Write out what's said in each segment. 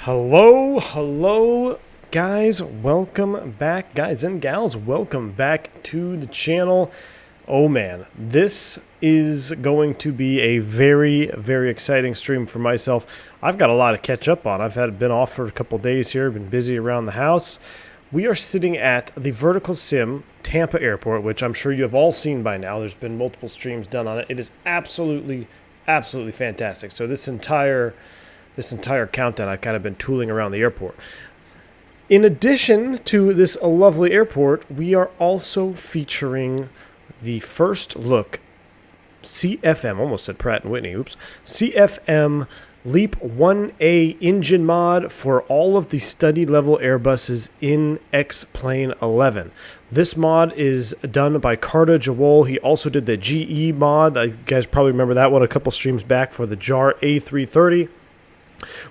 Hello, guys. Welcome back, guys and gals. Welcome back to the channel. Oh man, this is going to be a very, very exciting stream for myself. I've got a lot to catch up on. Been off for a couple days here, been busy around the house. We are sitting at the Vertical Sim Tampa Airport, which I'm sure you have all seen by now. There's been multiple streams done on it. It is absolutely fantastic. So this entire countdown, I've kind of been tooling around the airport. In addition to this lovely airport, we are also featuring the first look CFM, almost said Pratt & Whitney, CFM LEAP-1A Engine mod for all of the study level Airbuses in X-Plane 11. This mod is done by Carda Jowol. He also did the GE mod. You guys probably remember that one a couple streams back for the JAR A320.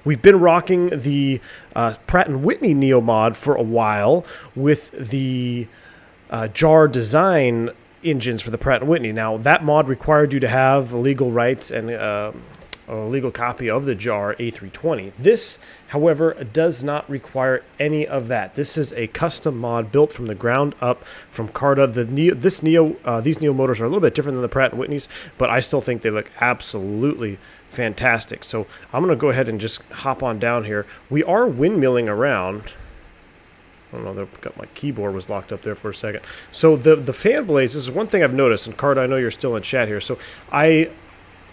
We've been rocking the Pratt & Whitney NEO mod for a while with the JAR design engines for the Pratt & Whitney. Now, that mod required you to have legal rights and a legal copy of the JAR A320. This, however, does not require any of that. This is a custom mod built from the ground up from Carda. These NEO motors are a little bit different than the Pratt & Whitneys, but I still think they look absolutely fantastic. So I'm going to go ahead and just hop on down here. We are windmilling around. I don't know, my keyboard was locked up there for a second. So the fan blades, this is one thing I've noticed, and Carda, I know you're still in chat here. So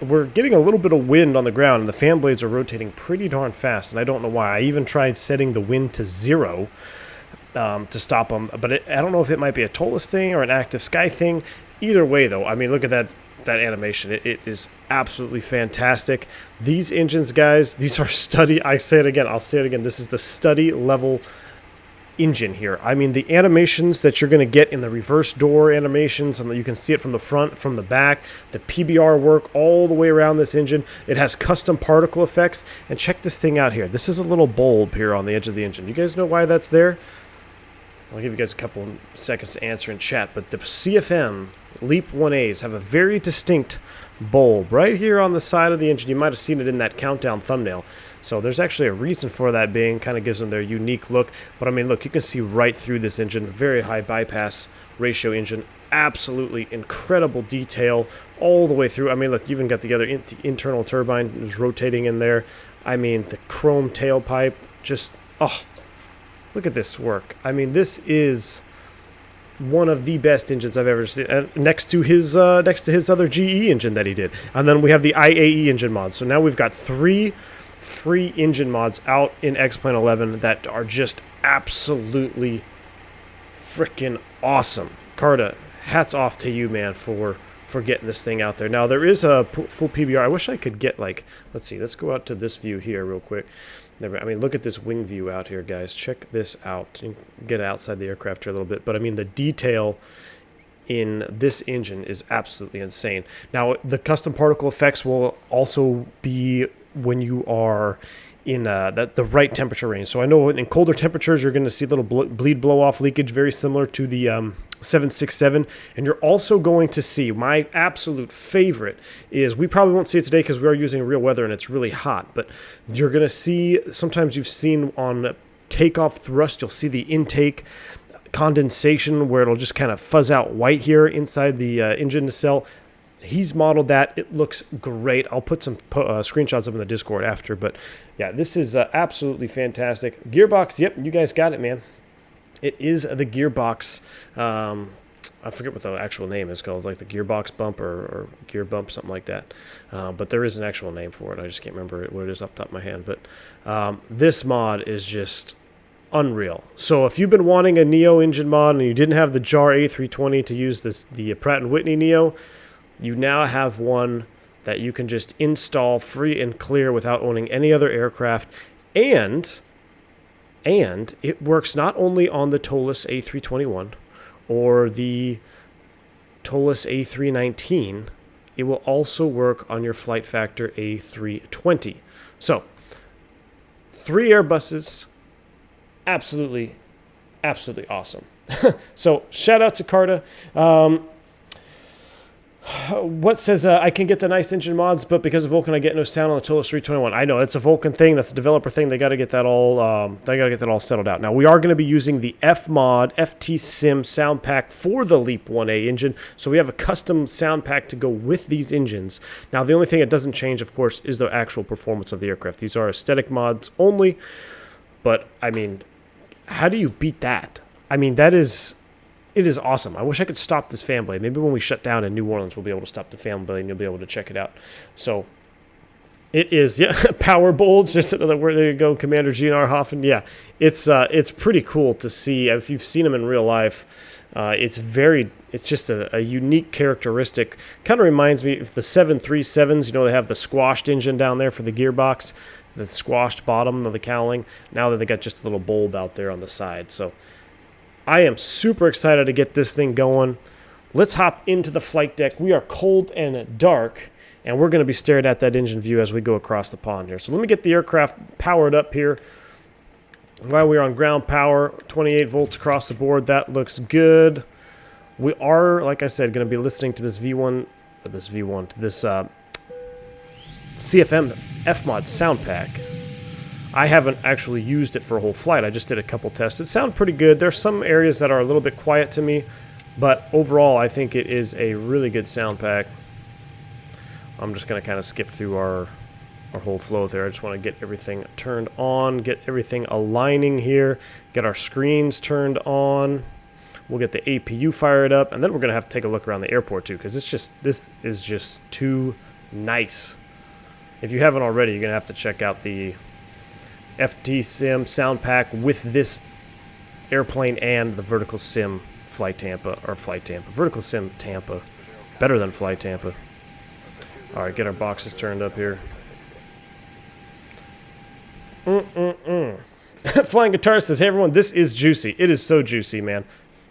we're getting a little bit of wind on the ground, and the fan blades are rotating pretty darn fast, and I don't know why. I even tried setting the wind to 0 to stop them, but I don't know if it might be a Toliss thing or an active sky thing. Either way, though, I mean, look at that animation. It is absolutely fantastic. These engines, guys, these are study. I'll say it again. This is the study level engine here. I mean, the animations that you're going to get in the reverse door animations, and you can see it from the front, from the back, the PBR work all the way around this engine. It has custom particle effects, and check this thing out here. This is a little bulb here on the edge of the engine. You guys know why that's there? I'll give you guys a couple seconds to answer in chat, but the CFM LEAP-1As have a very distinct bulb right here on the side of the engine. You might have seen it in that countdown thumbnail. So there's actually a reason for that being, kind of gives them their unique look. But I mean, look, you can see right through this engine. Very high bypass ratio engine. Absolutely incredible detail all the way through. I mean, look, you even got the internal turbine is rotating in there. I mean, the chrome tailpipe, just, oh, look at this work. I mean, this is one of the best engines I've ever seen, next to his other GE engine that he did. And then we have the IAE engine mod. So now we've got 3 free engine mods out in X-Plane 11 that are just absolutely freaking awesome. Carda, hats off to you, man, for getting this thing out there. Now, there is a full PBR. I wish I could get, like, let's see, let's go out to this view here real quick. I mean, look at this wing view out here, guys. Check this out. You can get outside the aircraft here a little bit. But, I mean, the detail in this engine is absolutely insane. Now, the custom particle effects will also be when you are in the right temperature range. So I know in colder temperatures, you're going to see a little bleed blow-off leakage, very similar to the 767. And you're also going to see, my absolute favorite is, we probably won't see it today because we are using real weather and it's really hot, but you're going to see, sometimes you've seen on takeoff thrust, you'll see the intake condensation where it'll just kind of fuzz out white here inside the engine nacelle. He's modeled that. It looks great. I'll put some screenshots up in the Discord after. But, yeah, this is absolutely fantastic. Gearbox, yep, you guys got it, man. It is the gearbox. I forget what the actual name is called, like the gearbox bump or gear bump, something like that. But there is an actual name for it. I just can't remember what it is off the top of my head. But this mod is just unreal. So if you've been wanting a NEO engine mod and you didn't have the JAR A320 to use the Pratt & Whitney NEO, you now have one that you can just install free and clear without owning any other aircraft. And it works not only on the Toliss A321 or the Toliss A319, it will also work on your Flight Factor A320. So, 3 Airbuses, absolutely awesome. So, shout out to Carda. What says I can get the nice engine mods, but because of Vulcan, I get no sound on the Toliss 321. I know it's a Vulcan thing. That's a developer thing. They got to get that all. They got to get that all settled out. Now we are going to be using the FMOD FT-Sim sound pack for the LEAP-1A engine. So we have a custom sound pack to go with these engines. Now the only thing that doesn't change, of course, is the actual performance of the aircraft. These are aesthetic mods only. But I mean, how do you beat that? I mean, that is. It is awesome. I wish I could stop this fan blade. Maybe when we shut down in New Orleans, we'll be able to stop the fan blade and you'll be able to check it out. So it is, yeah, power bulge. Just another word. There you go, Commander GNR Hoffman. Yeah, it's pretty cool to see. If you've seen them in real life, it's just a unique characteristic. Kind of reminds me of the 737s. You know, they have the squashed engine down there for the gearbox, the squashed bottom of the cowling. Now that they got just a little bulb out there on the side. So I am super excited to get this thing going. Let's hop into the flight deck. We are cold and dark, and we're going to be staring at that engine view as we go across the pond here. So let me get the aircraft powered up here. While we're on ground power, 28 volts across the board. That looks good. We are, like I said, going to be listening to this CFM FMOD sound pack. I haven't actually used it for a whole flight. I just did a couple tests. It sounded pretty good. There's some areas that are a little bit quiet to me, but overall I think it is a really good sound pack. I'm just going to kind of skip through our whole flow there. I just want to get everything turned on, get everything aligning here, get our screens turned on. We'll get the APU fired up, and then we're going to have to take a look around the airport too, because this is just too nice. If you haven't already, you're going to have to check out the FT-Sim sound pack with this airplane and the Vertical Sim Vertical Sim Tampa. Better than Flight Tampa. Alright, get our boxes turned up here. Flying Guitar says, hey everyone, this is juicy. It is so juicy, man.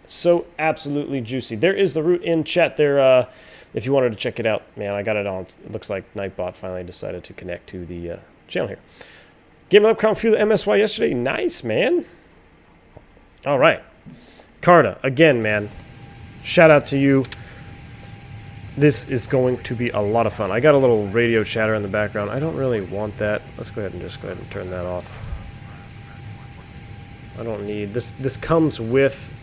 So absolutely juicy. There is the route in chat there if you wanted to check it out. Man, I got it on. It looks like Nightbot finally decided to connect to the channel here. Game of Crown through the MSY yesterday. Nice, man. All right. Carda, again, man. Shout out to you. This is going to be a lot of fun. I got a little radio chatter in the background. I don't really want that. Let's go ahead and turn that off. I don't need this. This comes with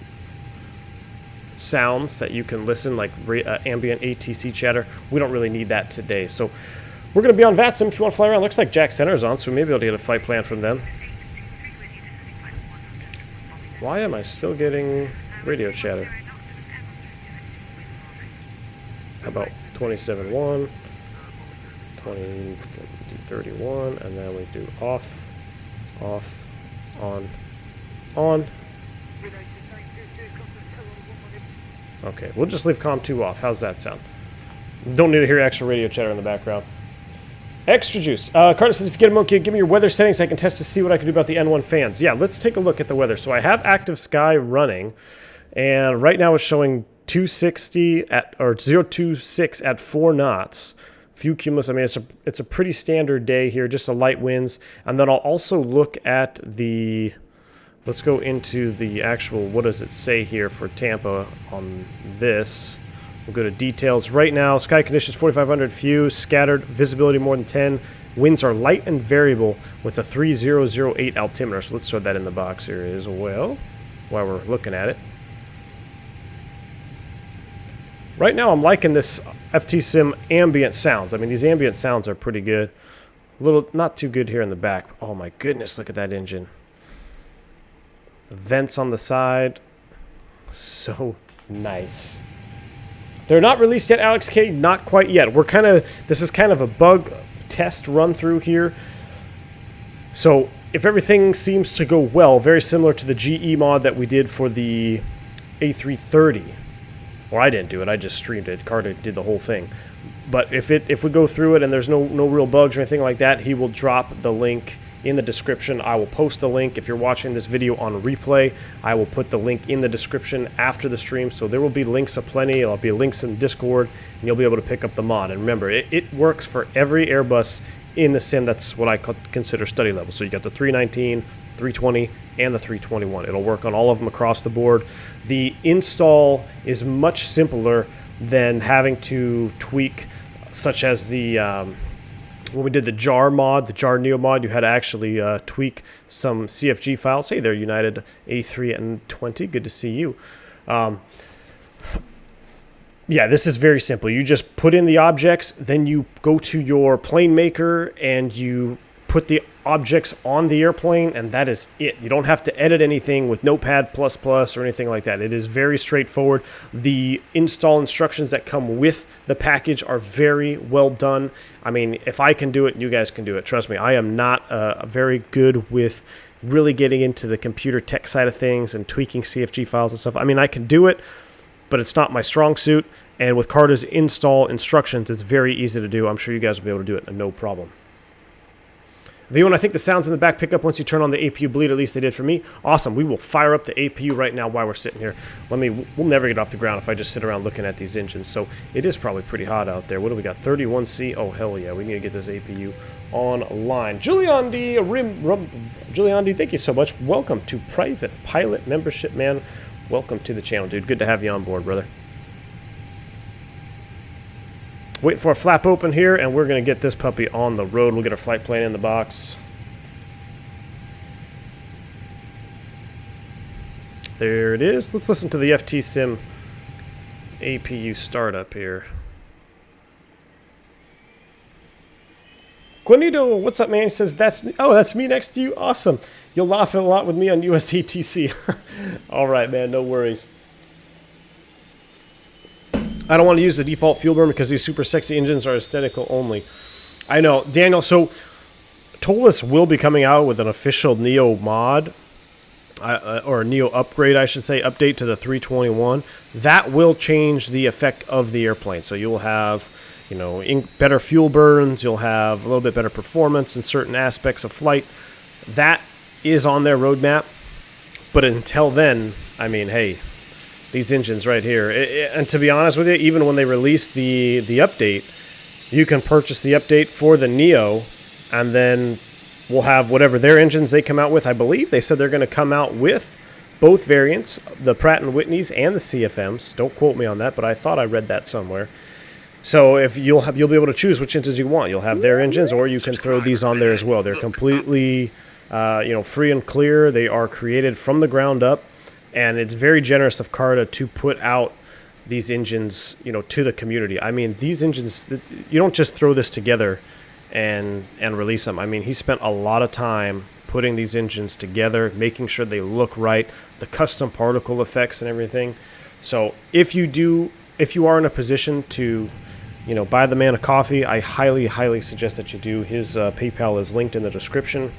sounds that you can listen, like ambient ATC chatter. We don't really need that today. So we're going to be on VATSIM if you want to fly around. Looks like Jack Center's on, so we may be able to get a flight plan from them. Why am I still getting radio chatter? How about 27.1, 31, and then we do off, on. Okay, we'll just leave COM 2 off. How's that sound? Don't need to hear extra radio chatter in the background. Extra juice. Carter says, if you get a monkey, give me your weather settings. I can test to see what I can do about the N1 fans. Yeah, let's take a look at the weather. So I have Active Sky running, and right now it's showing 260 at, or 026 at 4 knots. Few cumulus. I mean, it's a pretty standard day here, just a light winds. And then I'll also look at the, let's go into the actual, what does it say here for Tampa on this? We'll go to details. Right now, sky conditions 4,500, few, scattered, visibility more than 10. Winds are light and variable with a 3008 altimeter. So let's throw that in the box here as well while we're looking at it. Right now, I'm liking this FT-Sim ambient sounds. I mean, these ambient sounds are pretty good. A little, not too good here in the back. Oh my goodness, look at that engine. The vents on the side. So nice. They're not released yet, Alex K. Not quite yet. This is kind of a bug test run through here. So if everything seems to go well, very similar to the GE mod that we did for the A330. Or I didn't do it, I just streamed it. Carter did the whole thing. But if we go through it and there's no real bugs or anything like that, he will drop the link in the description. I will post a link. If you're watching this video on replay, I will put the link in the description after the stream. So there will be links aplenty. There'll be links in Discord, and you'll be able to pick up the mod. And remember, it works for every Airbus in the sim. That's what I consider study level. So you got the 319, 320, and the 321. It'll work on all of them across the board. The install is much simpler than having to tweak, such as the when we did the JAR mod, the JAR NEO mod, you had to actually tweak some CFG files. Hey there, United A320, good to see you. Yeah, this is very simple. You just put in the objects, then you go to your plane maker and you put the objects on the airplane, and that is it. You don't have to edit anything with Notepad++ or anything like that. It is very straightforward. The install instructions that come with the package are very well done. I mean, if I can do it, you guys can do it. Trust me, I am not very good with really getting into the computer tech side of things and tweaking CFG files and stuff. I mean, I can do it, but it's not my strong suit. And with Carda's install instructions, it's very easy to do. I'm sure you guys will be able to do it, no problem. V1, I think the sounds in the back pick up once you turn on the APU bleed. At least they did for me. Awesome. We will fire up the APU right now while we're sitting here. We'll never get off the ground if I just sit around looking at these engines. So it is probably pretty hot out there. What do we got? 31C. Oh, hell yeah. We need to get this APU online. Julian D. Julian D, thank you so much. Welcome to Private Pilot Membership, man. Welcome to the channel, dude. Good to have you on board, brother. Wait for a flap open here, and we're going to get this puppy on the road. We'll get our flight plan in the box. There it is. Let's listen to the FT Sim APU startup here. Quinito, what's up, man? He says, that's me next to you. Awesome. You'll laugh a lot with me on USATC. All right, man. No worries. I don't want to use the default fuel burn because these super sexy engines are aesthetical only. I know. Daniel, so Toliss will be coming out with an official NEO mod, or NEO upgrade, I should say, update to the 321. That will change the effect of the airplane. So you'll have, you know, better fuel burns. You'll have a little bit better performance in certain aspects of flight. That is on their roadmap. But until then, I mean, hey, these engines right here. And to be honest with you, even when they release the update, you can purchase the update for the NEO, and then we'll have whatever their engines they come out with. I believe they said they're going to come out with both variants, the Pratt & Whitneys and the CFMs. Don't quote me on that, but I thought I read that somewhere. So if you'll be able to choose which engines you want. You'll have their engines, or you can throw these on there as well. They're completely free and clear. They are created from the ground up. And it's very generous of Carda to put out these engines, to the community. I mean, these engines, you don't just throw this together and release them. I mean, he spent a lot of time putting these engines together, making sure they look right, the custom particle effects and everything. So if you are in a position to, buy the man a coffee, I highly, highly suggest that you do. His PayPal is linked in the description,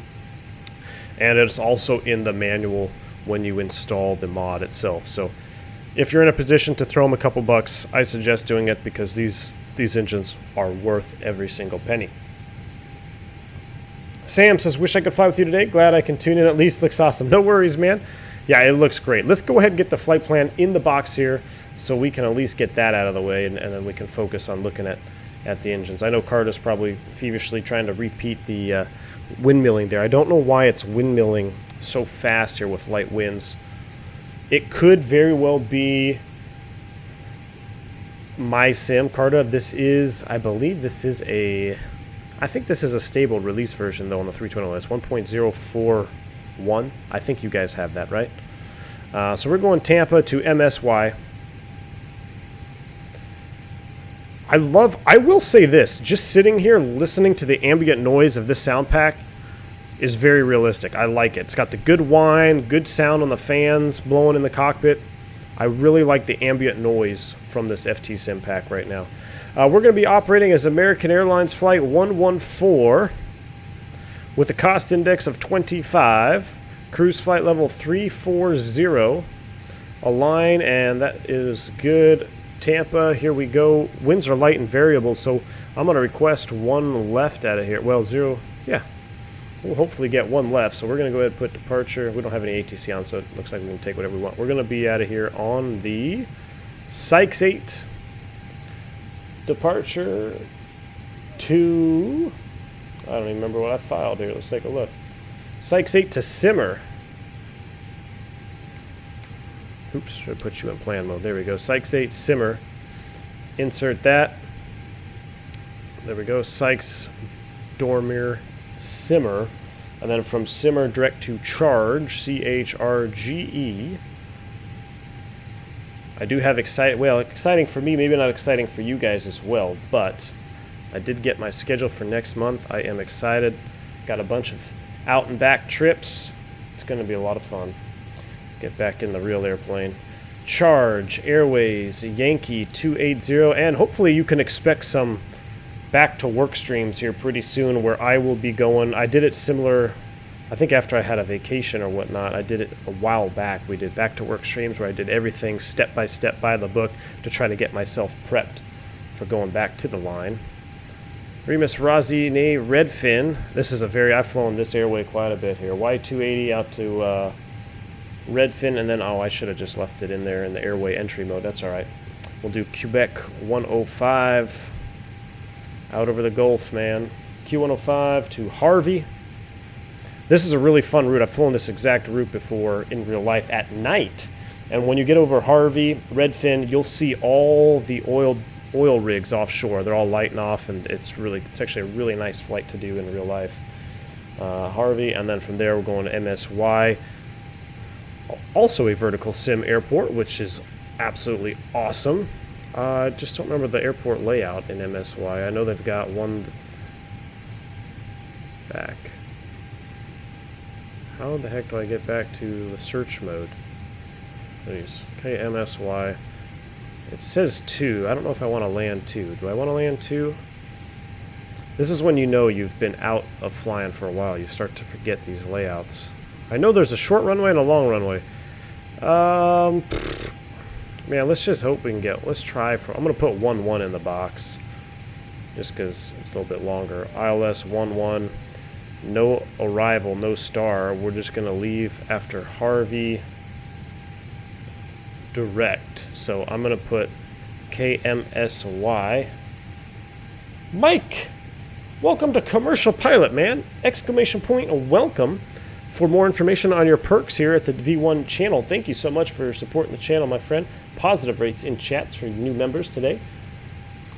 and it's also in the manual when you install the mod itself. So if you're in a position to throw them a couple bucks, I suggest doing it because these engines are worth every single penny. Sam says, wish I could fly with you today. Glad I can tune in at least. Looks awesome. No worries, man. Yeah, it looks great. Let's go ahead and get the flight plan in the box here so we can at least get that out of the way, and then we can focus on looking at the engines. I know Carda's probably feverishly trying to repeat the windmilling there. I don't know why it's windmilling so fast here with light winds. It could very well be my sim, Carda. I believe this is a stable release version though on the 320. It's 1.041. I think you guys have that, right? So we're going Tampa to MSY. I will say this, just sitting here listening to the ambient noise of this sound pack is very realistic. I like it. It's got the good whine, good sound on the fans blowing in the cockpit. I really like the ambient noise from this FT Sim pack right now. We're going to be operating as American Airlines Flight 114 with a cost index of 25, cruise flight level 340, align, and that is good. Tampa, here we go. Winds are light and variable, so I'm going to request one left out of here. Well, zero, yeah. We'll hopefully get one left, so we're going to go ahead and put departure. We don't have any ATC on, so it looks like we can take whatever we want. We're going to be out of here on the Sykes 8. Departure to... I don't even remember what I filed here. Let's take a look. Sykes 8 to Simmer. Oops, should put you in plan mode. There we go. Sykes 8, Simmer. Insert that. There we go. Sykes, Dormier, Simmer. And then from Simmer direct to Charge, CHRGE. I do have exciting for me, maybe not exciting for you guys as well, but I did get my schedule for next month. I am excited. Got a bunch of out and back trips. It's going to be a lot of fun. Get back in the real airplane. Charge, Airways, Yankee 280, and hopefully you can expect some back to work streams here pretty soon where I will be going. I did it similar, I think after I had a vacation or whatnot. I did it a while back. We did back to work streams where I did everything step by step by the book to try to get myself prepped for going back to the line. Remus Razine Redfin. This is I've flown this airway quite a bit here. Y280 out to Redfin, and then, I should have just left it in there in the airway entry mode. That's all right. We'll do Quebec 105 out over the Gulf, man. Q105 to Harvey. This is a really fun route. I've flown this exact route before in real life at night. And when you get over Harvey, Redfin, you'll see all the oil rigs offshore. They're all lighting off, and it's actually a really nice flight to do in real life. Harvey, and then from there we're going to MSY. Also a vertical sim airport, which is absolutely awesome. I just don't remember the airport layout in MSY. I know they've got one back. How the heck do I get back to the search mode? Please. Okay, MSY. It says 2. I don't know if I want to land 2. Do I want to land 2? This is when you know you've been out of flying for a while. You start to forget these layouts. I know there's a short runway and a long runway. Man, let's just hope we can get... Let's try for... I'm going to put 1-1 in the box. Just because it's a little bit longer. ILS 1-1. No arrival, no star. We're just going to leave after Harvey direct. So I'm going to put KMSY. Mike! Welcome to Commercial Pilot, man. Exclamation point, welcome. For more information on your perks here at the V1 channel, thank you so much for supporting the channel, my friend. Positive rates in chats for new members today.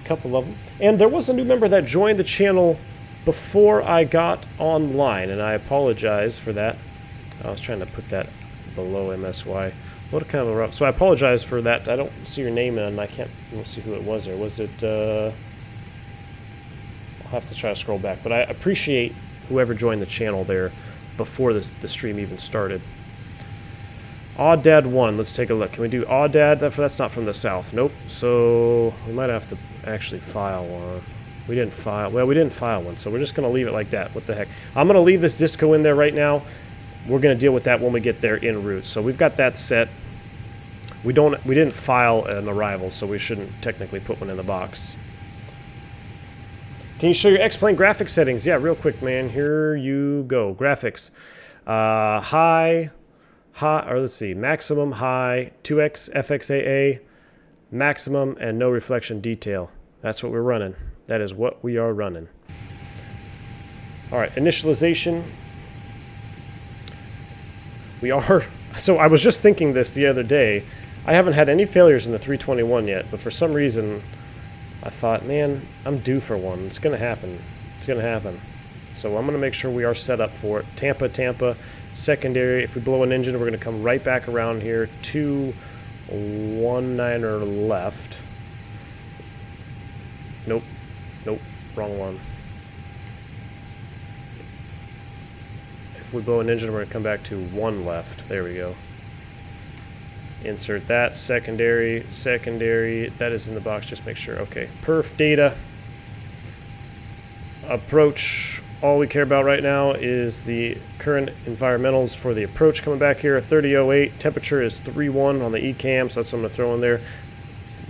A couple of them. And there was a new member that joined the channel before I got online, and I apologize for that. I was trying to put that below MSY. What kind of a route? So I apologize for that. I don't see your name, and I can't see who it was there. Was it... I'll have to try to scroll back. But I appreciate whoever joined the channel there before the stream even started. Audad 1, let's take a look. Can we do Audad? That's not from the south. Nope. So we might have to actually file one. We didn't file one, so we're just going to leave it like that. What the heck? I'm going to leave this disco in there right now. We're going to deal with that when we get there en route. So we've got that set. We didn't file an arrival, so we shouldn't technically put one in the box. Can you show your X-Plane graphics settings? Yeah, real quick, man. Here you go. Graphics. High, or let's see. Maximum, high, 2x, FXAA, maximum, and no reflection detail. That's what we're running. That is what we are running. All right, initialization. So I was just thinking this the other day. I haven't had any failures in the 321 yet, but for some reason... I thought, man, I'm due for one. It's going to happen. It's going to happen. So I'm going to make sure we are set up for it. Tampa, secondary. If we blow an engine, we're going to come right back around here. 219er left. Nope. Wrong one. If we blow an engine, we're going to come back to 1 left. There we go. Insert that, secondary, that is in the box, just make sure. Okay, perf data, approach, all we care about right now is the current environmentals for the approach coming back here, 3008, temperature is 3.1 on the ECAM, so that's what I'm going to throw in there.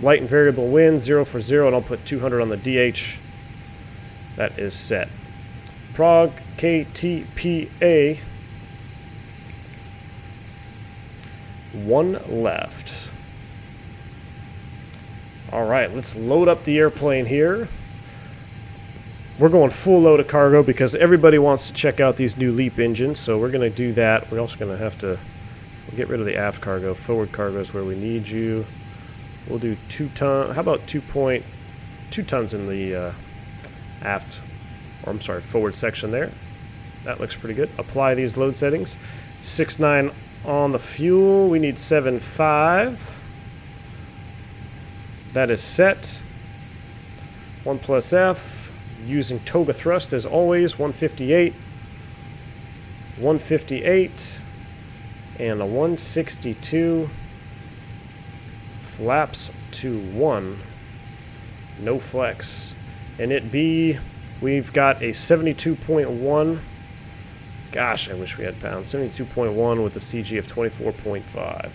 Light and variable wind, 0 for 0, and I'll put 200 on the DH. That is set. Prague, KTPA, 1 left. All right, let's load up the airplane here. We're going full load of cargo because everybody wants to check out these new LEAP engines, so we're going to do that. We're also going to have to get rid of the aft cargo. Forward cargo is where we need you. We'll do 2 ton. How about 2.2 tons in the aft, or I'm sorry, forward section there. That looks pretty good. Apply these load settings. 6.9 on the fuel. We need 7.5. That is set. 1 plus F. Using Toga thrust as always. 158. 158. And a 162. Flaps to 1. No flex. And it be, we've got a 72.1. Gosh, I wish we had pounds. 72.1 with a CG of 24.5.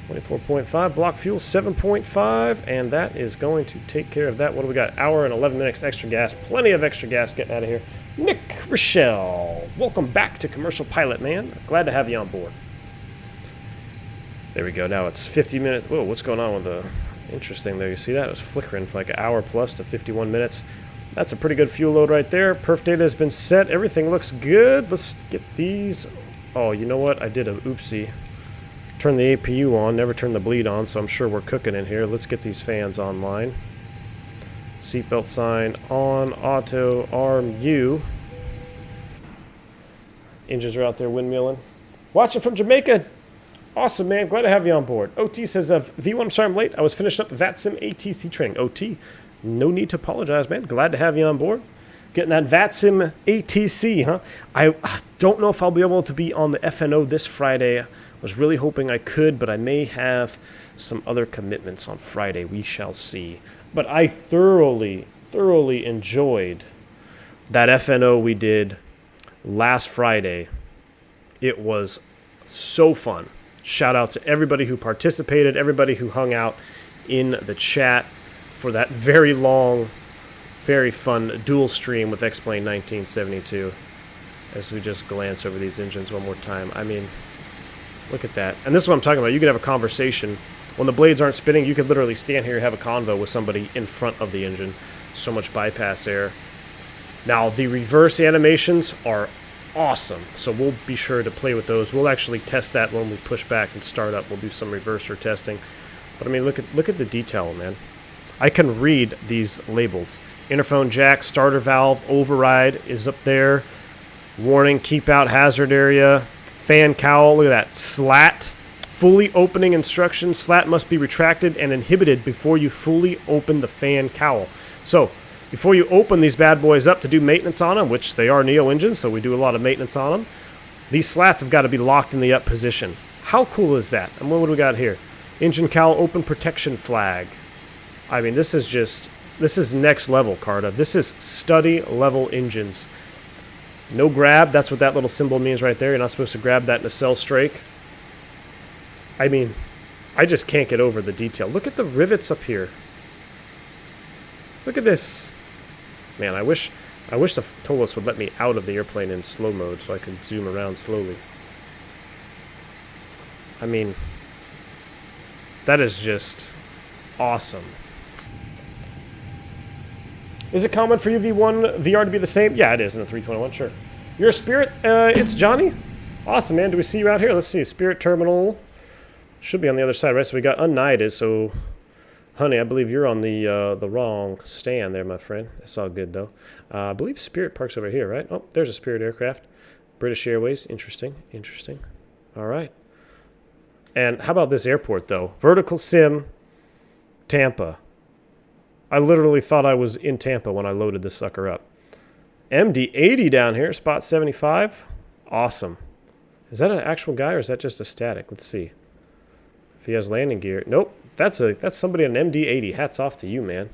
24.5. Block fuel 7.5. And that is going to take care of that. What do we got? Hour and 11 minutes extra gas. Plenty of extra gas getting out of here. Nick Rochelle, welcome back to Commercial Pilot, man. Glad to have you on board. There we go. Now it's 50 minutes. Whoa, what's going on with the... Interesting there. You see that? It was flickering for like an hour plus to 51 minutes. That's a pretty good fuel load right there. Perf data has been set. Everything looks good. Let's get these. Oh, you know what? I did a oopsie. Turn the APU on. Never turn the bleed on, so I'm sure we're cooking in here. Let's get these fans online. Seatbelt sign on. Auto. Arm U. Engines are out there windmilling. Watching from Jamaica. Awesome, man. Glad to have you on board. OT says, V1, I'm sorry I'm late. I was finishing up VATSIM ATC training. OT, no need to apologize, man. Glad to have you on board. Getting that VATSIM ATC, huh? I don't know if I'll be able to be on the FNO this Friday. I was really hoping I could, but I may have some other commitments on Friday. We shall see. But I thoroughly enjoyed that FNO we did last Friday. It was so fun. Shout out to everybody who participated, everybody who hung out in the chat for that very long, very fun dual stream with X-Plane 1972. As we just glance over these engines one more time. I mean, look at that. And this is what I'm talking about. You could have a conversation. When the blades aren't spinning, you could literally stand here and have a convo with somebody in front of the engine. So much bypass air. Now, the reverse animations are awesome, so we'll be sure to play with those. We'll actually test that when we push back and start up. We'll do some reverser testing. But I mean, look at the detail, man. I can read these labels. Interphone jack, starter valve, override is up there. Warning, keep out hazard area. Fan cowl, look at that. Slat, fully opening instructions. Slat must be retracted and inhibited before you fully open the fan cowl. So, before you open these bad boys up to do maintenance on them, which they are Neo engines, so we do a lot of maintenance on them, these slats have got to be locked in the up position. How cool is that? And what do we got here? Engine cowl open protection flag. I mean, this is next level, Carda. This is study level engines. No grab, that's what that little symbol means right there. You're not supposed to grab that in a cell strake. I mean, I just can't get over the detail. Look at the rivets up here. Look at this. Man, I wish the Toliss would let me out of the airplane in slow mode so I could zoom around slowly. I mean, that is just awesome. Is it common for you V1 VR to be the same? Yeah, it is in the 321, sure. You're a Spirit? It's Johnny? Awesome, man. Do we see you out here? Let's see. Spirit terminal. Should be on the other side, right? So we got unknighted, so... Honey, I believe you're on the wrong stand there, my friend. It's all good, though. I believe Spirit parks over here, right? Oh, there's a Spirit aircraft. British Airways. Interesting. Interesting. All right. And how about this airport, though? Vertical Sim, Tampa. I literally thought I was in Tampa when I loaded this sucker up. MD-80 down here, spot 75. Awesome. Is that an actual guy or is that just a static? Let's see. If he has landing gear. Nope. That's somebody on an MD-80. Hats off to you, man.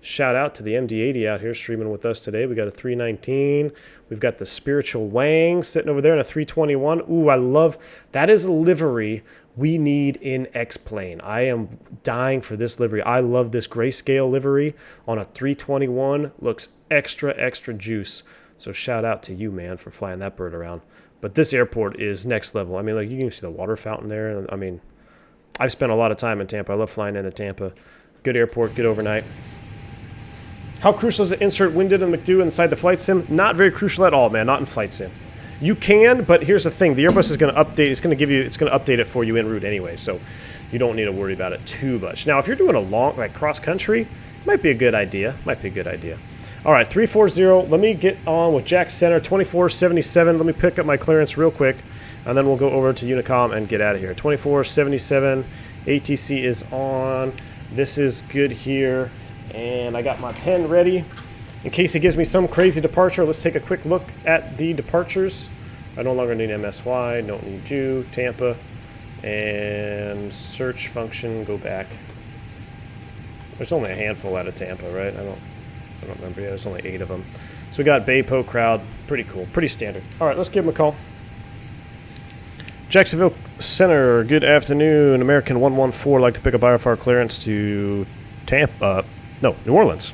Shout out to the MD-80 out here streaming with us today. We got a 319. We've got the Spiritual Wang sitting over there in a 321. Ooh, I love... That is a livery we need in X-Plane. I am dying for this livery. I love this grayscale livery on a 321. Looks extra, extra juice. So shout out to you, man, for flying that bird around. But this airport is next level. I mean, like, you can see the water fountain there. I mean... I've spent a lot of time in Tampa. I love flying into Tampa. Good airport, good overnight. How crucial is it to insert winded and McDo inside the flight sim? Not very crucial at all, man. Not in flight sim. You can, but here's the thing: the Airbus is going to update. It's going to update it for you en route anyway, so you don't need to worry about it too much. Now, if you're doing a long, like cross country, might be a good idea. All right, 340. Let me get on with Jack Center 2477. Let me pick up my clearance real quick, and then we'll go over to Unicom and get out of here. 2477. ATC is on. This is good here, and I got my pen ready in case it gives me some crazy departure. Let's take a quick look at the departures. I no longer need MSY. Don't need you. Tampa, and search function. Go back. There's only a handful out of Tampa, right? I don't remember. Yeah, there's only 8 of them. So we got Baypo crowd. Pretty cool. Pretty standard. All right, let's give them a call. Jacksonville Center, good afternoon. American 114, like to pick up IFR clearance to Tampa. No, New Orleans.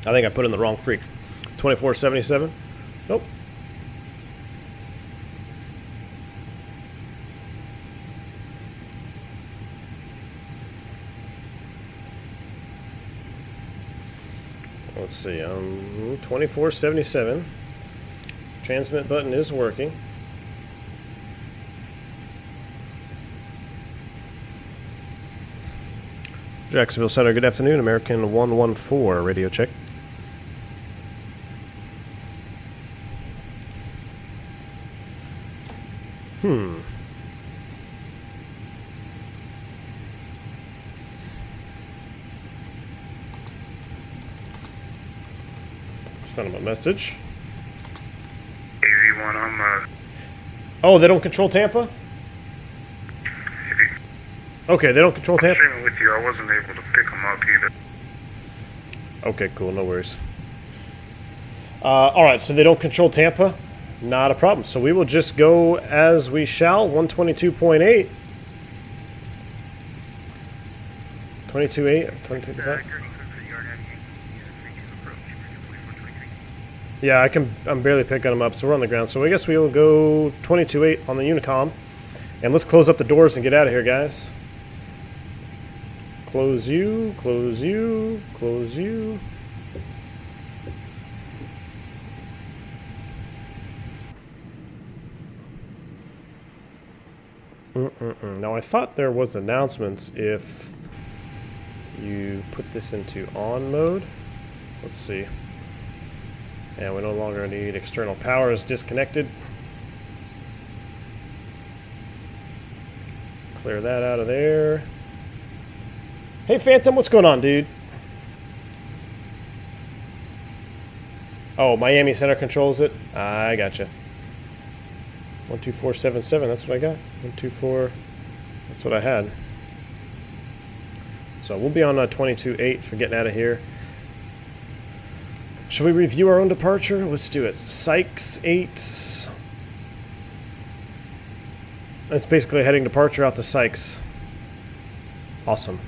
I think I put in the wrong freak. 2477? Nope. Let's see, 2477. Transmit button is working. Jacksonville Center, good afternoon. American 114, radio check. Send them a message. AV1, I'm Oh, they don't control Tampa? Okay, they don't control Tampa? streaming with you. I wasn't able to pick them up either. Okay, cool, no worries. Alright, so they don't control Tampa? Not a problem. So we will just go as we shall, 122.8. 22.8, 22.5. Yeah, I'm barely picking them up, so we're on the ground. So I guess we'll go 22.8 on the Unicom. And let's close up the doors and get out of here, guys. Close you, close you, close you. Now, I thought there was announcements if you put this into on mode. Let's see. And we no longer need external power is disconnected. Clear that out of there. Hey, Phantom, what's going on, dude? Oh, Miami Center controls it? I gotcha. 12477, that's what I got. 124, that's what I had. So we'll be on 22.8 for getting out of here. Should we review our own departure? Let's do it. Sykes 8. That's basically a heading departure out to Sykes. Awesome.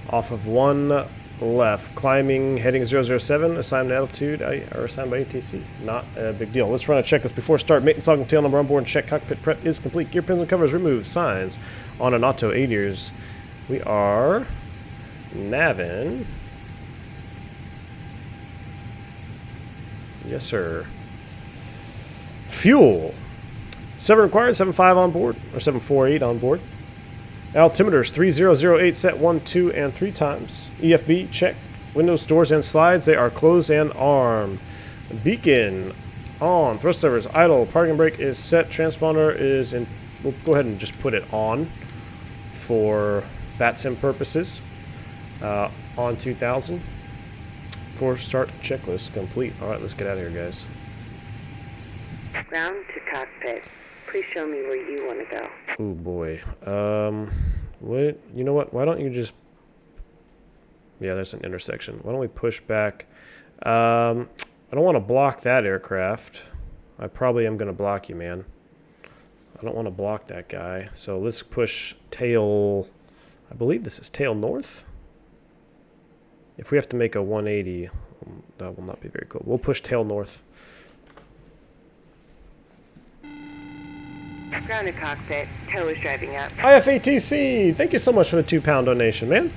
Off of 1 left. Climbing, heading 007. Assigned altitude or assigned by ATC. Not a big deal. Let's run a checklist before start. Maintenance log and tail number on board and check. Cockpit prep is complete. Gear pins and covers removed. Signs on an auto 8 years. We are navin. Yes, sir. Fuel. 7 required, 7.5 on board, or 7.48 on board. Altimeters, 3008 set 1, 2, and 3 times. EFB, check. Windows, doors, and slides, they are closed and armed. Beacon, on. Thrust levers, idle. Parking brake is set. Transponder is in. We'll go ahead and just put it on for VATSIM purposes. On 2000. For start checklist complete. All right, let's get out of here, guys. Ground to cockpit. Please show me where you want to go. Oh boy. What? You know what? Why don't you just? Yeah, there's an intersection. Why don't we push back? I don't want to block that aircraft. I probably am going to block you, man. I don't want to block that guy. So let's push tail. I believe this is tail north. If we have to make a 180, that will not be very cool. We'll push tail north. Ground to cockpit. Tow is driving up. IFATC! Thank you so much for the £2 donation, man.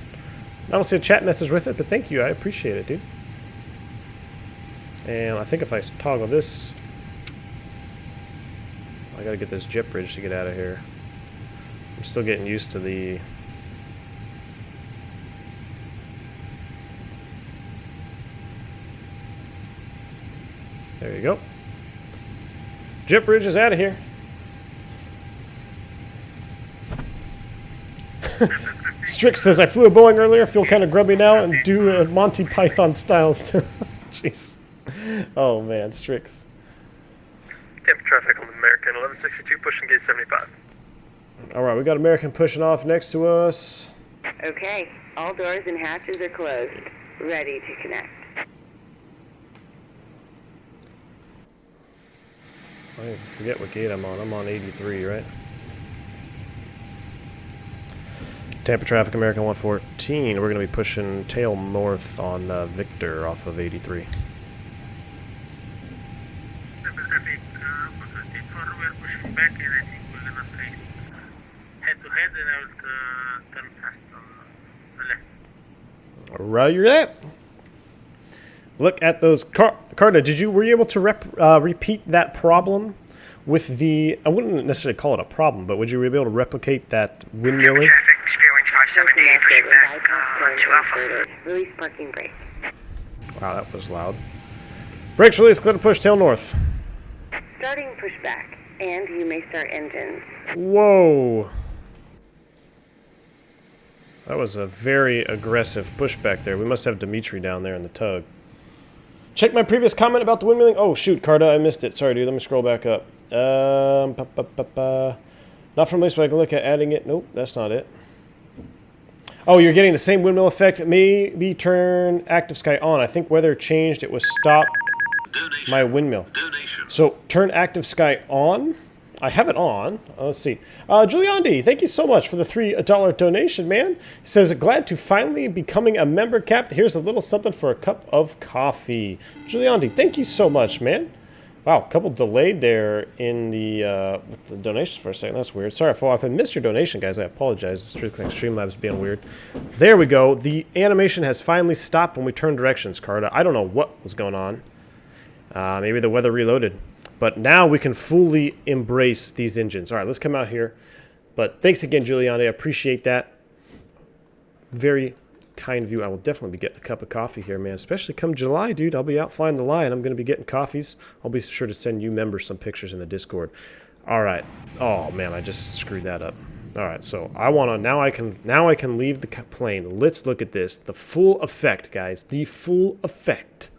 I don't see a chat message with it, but thank you. I appreciate it, dude. And I think if I toggle this... I gotta get this jet bridge to get out of here. I'm still getting used to the... There you go. Jet bridge is out of here. Strix says, I flew a Boeing earlier, feel kind of grubby now, and do Monty Python styles. Jeez. Oh man, Strix. Tampa traffic on American 1162 pushing gate 75. Alright, we got American pushing off next to us. Okay, all doors and hatches are closed. Ready to connect. I forget what gate I'm on. I'm on 83, right? Tampa traffic, American 114. We're going to be pushing tail north on Victor off of 83. Tampa traffic, we're pushing back, and I think we're gonna face head-to-head, and I will turn fast on the left. Roger that. Look at those. Carda, were you able to repeat that problem with the... I wouldn't necessarily call it a problem, but would you be able to replicate that windmilling? Traffic, Spearwing 570, pushing back, 2 Alpha. Release parking brake. Wow, that was loud. Brakes release, clear to push, tail north. Starting pushback, and you may start engines. Whoa. That was a very aggressive pushback there. We must have Dimitri down there in the tug. Check my previous comment about the windmilling. Oh, shoot, Carda, I missed it. Sorry, dude. Let me scroll back up. Not from place, but I can look at adding it. Nope, that's not it. Oh, you're getting the same windmill effect. Maybe turn active sky on. I think weather changed. It was stop my windmill. So turn active sky on. I have it on. Let's see. Giuliandi, thank you so much for the $3 donation, man. He says, glad to finally becoming a member, Cap. Here's a little something for a cup of coffee. Giuliandi, thank you so much, man. Wow, a couple delayed there in the with the donations for a second. That's weird. Sorry if I missed your donation, guys. I apologize. Streamlabs being weird. There we go. The animation has finally stopped when we turned directions, Carda. I don't know what was going on. Maybe the weather reloaded. But now we can fully embrace these engines. All right, let's come out here. But thanks again, Giuliani. I appreciate that. Very kind of you. I will definitely be getting a cup of coffee here, man. Especially come July, dude. I'll be out flying the Lion. I'm going to be getting coffees. I'll be sure to send you members some pictures in the Discord. All right. Oh, man, I just screwed that up. All right, so I want to... Now I can leave the plane. Let's look at this. The full effect, guys. The full effect.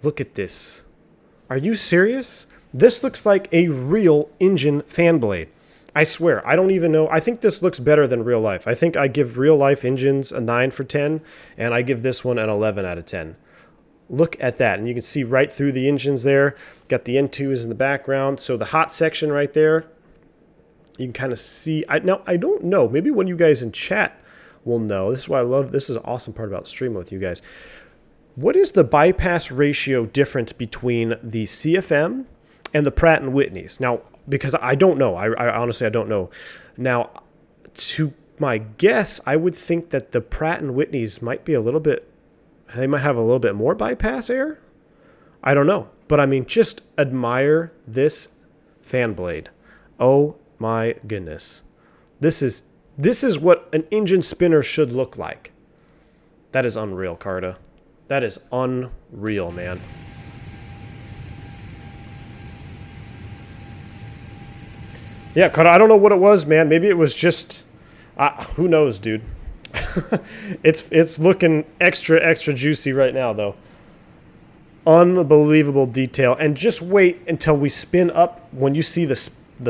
Look at this. Are you serious? This looks like a real engine fan blade. I swear, I don't even know. I think this looks better than real life. I think I give real life engines a 9 for 10, and I give this one an 11 out of 10. Look at that, and you can see right through the engines there. Got the N2s in the background. So the hot section right there, you can kind of see. Now, I don't know. Maybe one of you guys in chat will know. This is why I love, this is an awesome part about streaming with you guys. What is the bypass ratio difference between the CFM and the Pratt & Whitneys? Now, because I don't know. I honestly, I don't know. Now, to my guess, I would think that the Pratt & Whitneys might be a little bit... They might have a little bit more bypass air? I don't know. But, I mean, just admire this fan blade. Oh, my goodness. This is what an engine spinner should look like. That is unreal, Carda. That is unreal, man. Yeah, Carda, I don't know what it was, man. Maybe it was just... who knows, dude? It's looking extra juicy right now, though. Unbelievable detail. And just wait until we spin up. When you see the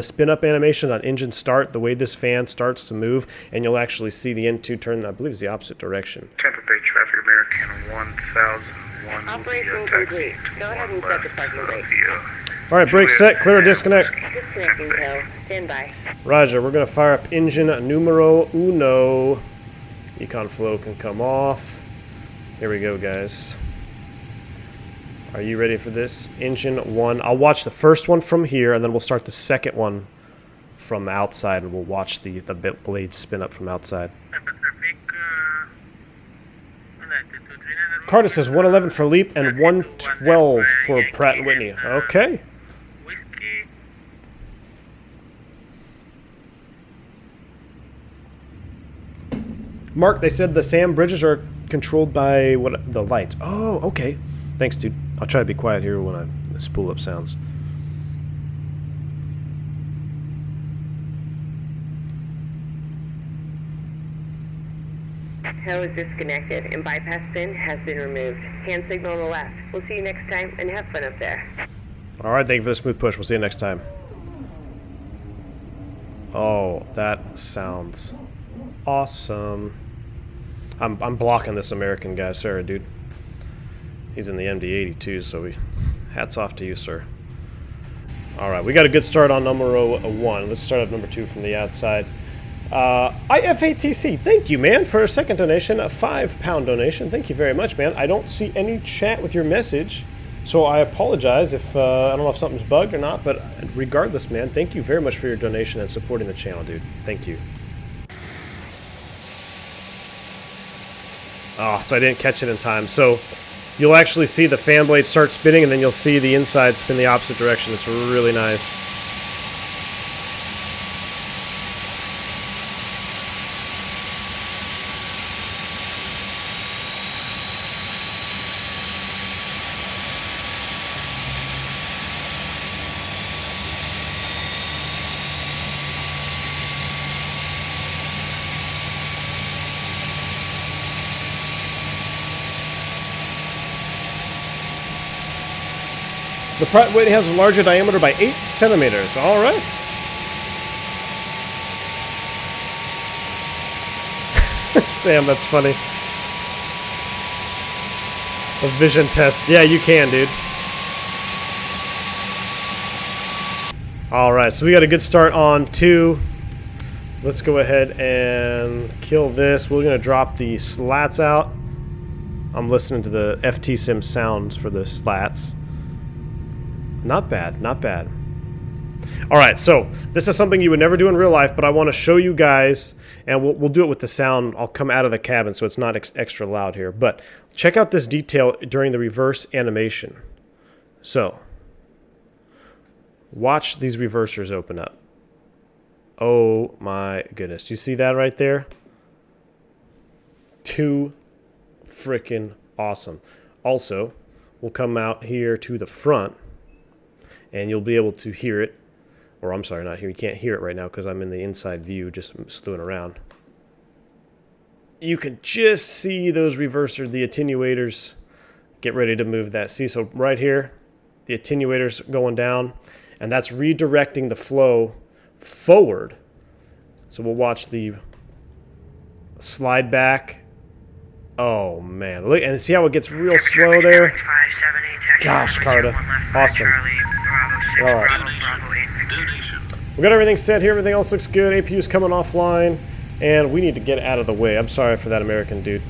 spin-up animation on engine start, the way this fan starts to move, and you'll actually see the N2 turn, I believe it's the opposite direction. Tampa Bay traffic, American 1001. Operation complete. Go ahead and set the parking brake. All right, brake set, clear or disconnect. Disconnecting tail. Stand by. Roger, we're going to fire up engine numero uno. Econ flow can come off. Here we go, guys. Are you ready for this? Engine 1. I'll watch the first one from here, and then we'll start the second one from outside, and we'll watch the blades spin up from outside. Carda says 111 for LEAP and 112 for Pratt & Whitney. Okay. Whiskey. Mark, they said the SAM bridges are controlled by what the lights. Oh, okay. Thanks, dude. I'll try to be quiet here when I spool up sounds. Tow is disconnected and bypass pin has been removed. Hand signal on the left. We'll see you next time and have fun up there. All right, thank you for the smooth push. We'll see you next time. Oh, that sounds awesome. I'm blocking this American guy, sorry, dude. He's in the MD-80 too, so hats off to you, sir. All right, we got a good start on number 1. Let's start at number 2 from the outside. IFATC, thank you, man, for a second donation, a £5 donation. Thank you very much, man. I don't see any chat with your message, so I apologize if I don't know if something's bugged or not, but regardless, man, thank you very much for your donation and supporting the channel, dude. Thank you. Oh, so I didn't catch it in time. So you'll actually see the fan blade start spinning, and then you'll see the inside spin the opposite direction. It's really nice. The Pratt & Whitney has a larger diameter by 8 centimeters. All right. Sam, that's funny. A vision test. Yeah, you can, dude. All right, so we got a good start on 2. Let's go ahead and kill this. We're going to drop the slats out. I'm listening to the FT Sim sounds for the slats. Not bad, not bad. All right, so this is something you would never do in real life, but I want to show you guys, and we'll do it with the sound. I'll come out of the cabin so it's not extra loud here, but check out this detail during the reverse animation. So, watch these reversers open up. Oh my goodness, you see that right there? Too freaking awesome. Also, we'll come out here to the front, and you'll be able to hear it. Or I'm sorry, not here. You can't hear it right now because I'm in the inside view just slewing around. You can just see those reversers, the attenuators, get ready to move that. See, so right here, the attenuators going down, and that's redirecting the flow forward. So we'll watch the slide back. Oh, man. Look, and see how it gets real slow there? Gosh, Carda. Awesome. All right. We got everything set here. Everything else looks good. APU's coming offline, and we need to get out of the way. I'm sorry for that American dude.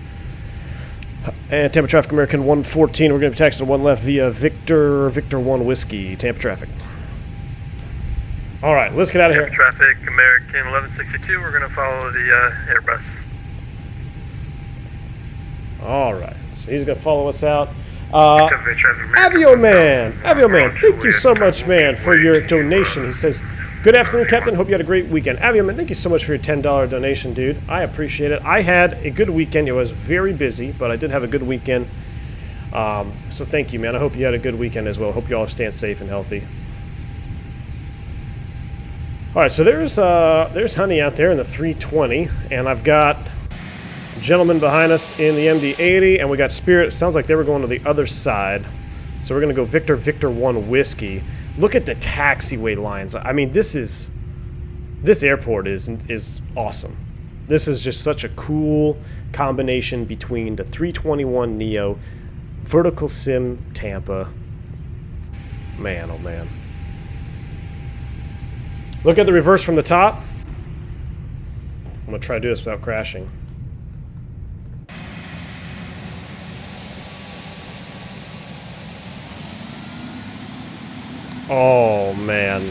And Tampa Traffic American 114. We're going to be taxiing 1 left via Victor 1 Whiskey. Tampa Traffic. All right, let's get out of here. Traffic American 1162. We're going to follow the airbus. All right, so he's going to follow us out. Avio Man, thank you so much, man, for your donation. He says, good afternoon, Captain. Hope you had a great weekend. Avio Man, thank you so much for your $10 donation, dude. I appreciate it. I had a good weekend. It was very busy, but I did have a good weekend. So thank you, man. I hope you had a good weekend as well. Hope you all staying safe and healthy. All right, so there's Honey out there in the 320, and I've got gentleman behind us in the MD-80, and we got Spirit. Sounds like they were going to the other side. So we're going to go Victor 1 Whiskey. Look at the taxiway lines. I mean, this airport is awesome. This is just such a cool combination between the 321 Neo, Vertical Sim Tampa. Man, oh man. Look at the reverse from the top. I'm going to try to do this without crashing. Oh, man.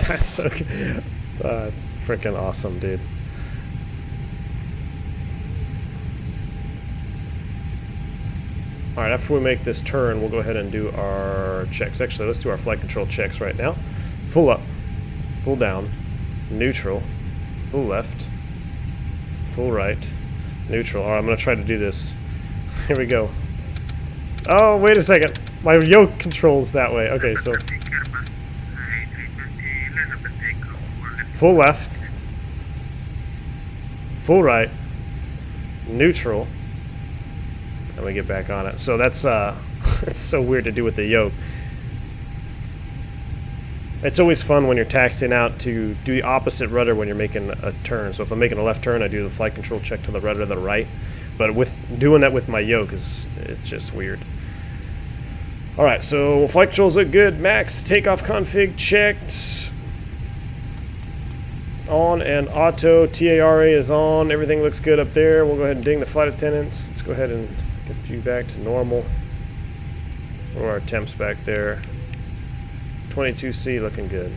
That's so good. That's freaking awesome, dude. All right, after we make this turn, we'll go ahead and do our checks. Actually, let's do our flight control checks right now. Full up, full down, neutral, full left, full right, neutral. All right, I'm gonna try to do this. Here we go. Oh, wait a second. My yoke controls that way. Okay, so Traffic Airbus A320, line up and takeoff for left. full left, full right, neutral. Let me get back on it. So that's it's so weird to do with the yoke. It's always fun when you're taxiing out to do the opposite rudder when you're making a turn. So if I'm making a left turn, I do the flight control check to the rudder to the right. But with doing that with my yoke it's just weird. All right, so flight controls look good. Max takeoff config checked. On and auto. TARA is on. Everything looks good up there. We'll go ahead and ding the flight attendants. Let's go ahead and get you back to normal. Or our temps back there. 22C looking good.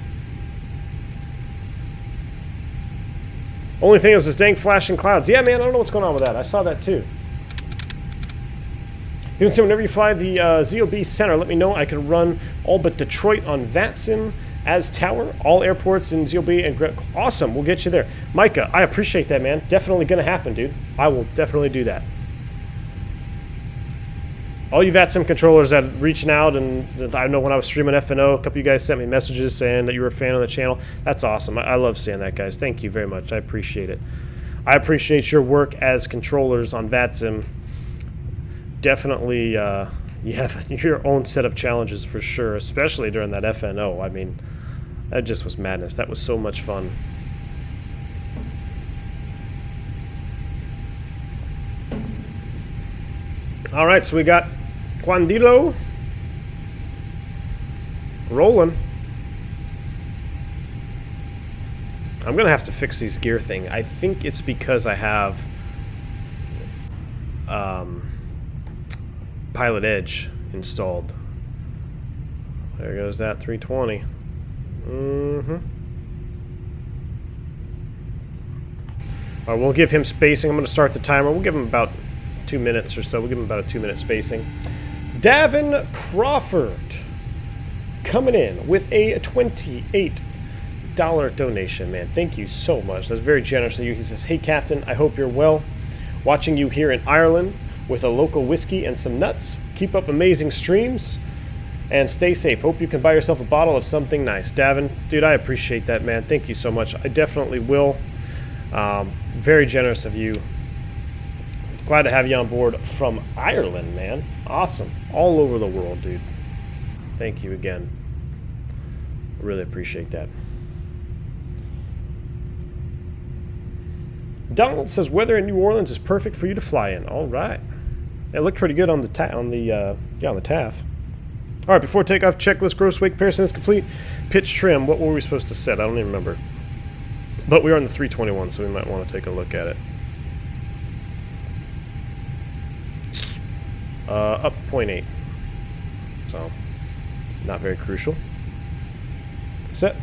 Only thing is this dang flashing clouds. Yeah, man, I don't know what's going on with that. I saw that too. You can see whenever you fly the ZOB Center, let me know. I can run all but Detroit on VATSIM as tower, all airports in ZOB and awesome. We'll get you there. Micah, I appreciate that, man. Definitely going to happen, dude. I will definitely do that. All you VATSIM controllers that are reaching out, and I know when I was streaming FNO, a couple of you guys sent me messages saying that you were a fan of the channel. That's awesome. I love seeing that, guys. Thank you very much. I appreciate it. I appreciate your work as controllers on VATSIM. Definitely, you have your own set of challenges for sure, especially during that FNO. I mean, that just was madness. That was so much fun. All right, so we got Quandilo rolling. I'm gonna have to fix these gear thing. I think it's because I have Pilot Edge installed. There goes that 320. All right, we'll give him spacing. I'm going to start the timer. We'll give him about 2 minutes or so. We'll give him about a 2-minute spacing. Davin Crawford coming in with a $28 donation, man. Thank you so much. That's very generous of you. He says, "Hey, Captain, I hope you're well. Watching you here in Ireland with a local whiskey and some nuts. Keep up amazing streams and stay safe. Hope you can buy yourself a bottle of something nice." Davin, dude, I appreciate that, man. Thank you so much. I definitely will. Very generous of you. Glad to have you on board from Ireland, man. Awesome. All over the world, dude. Thank you again. Really appreciate that. Donald says weather in New Orleans is perfect for you to fly in. All right. It looked pretty good on the TAF. All right, before takeoff, checklist gross weight comparison is complete. Pitch trim. What were we supposed to set? I don't even remember. But we are on the 321, so we might want to take a look at it. Up 0.8. So, not very crucial. Set.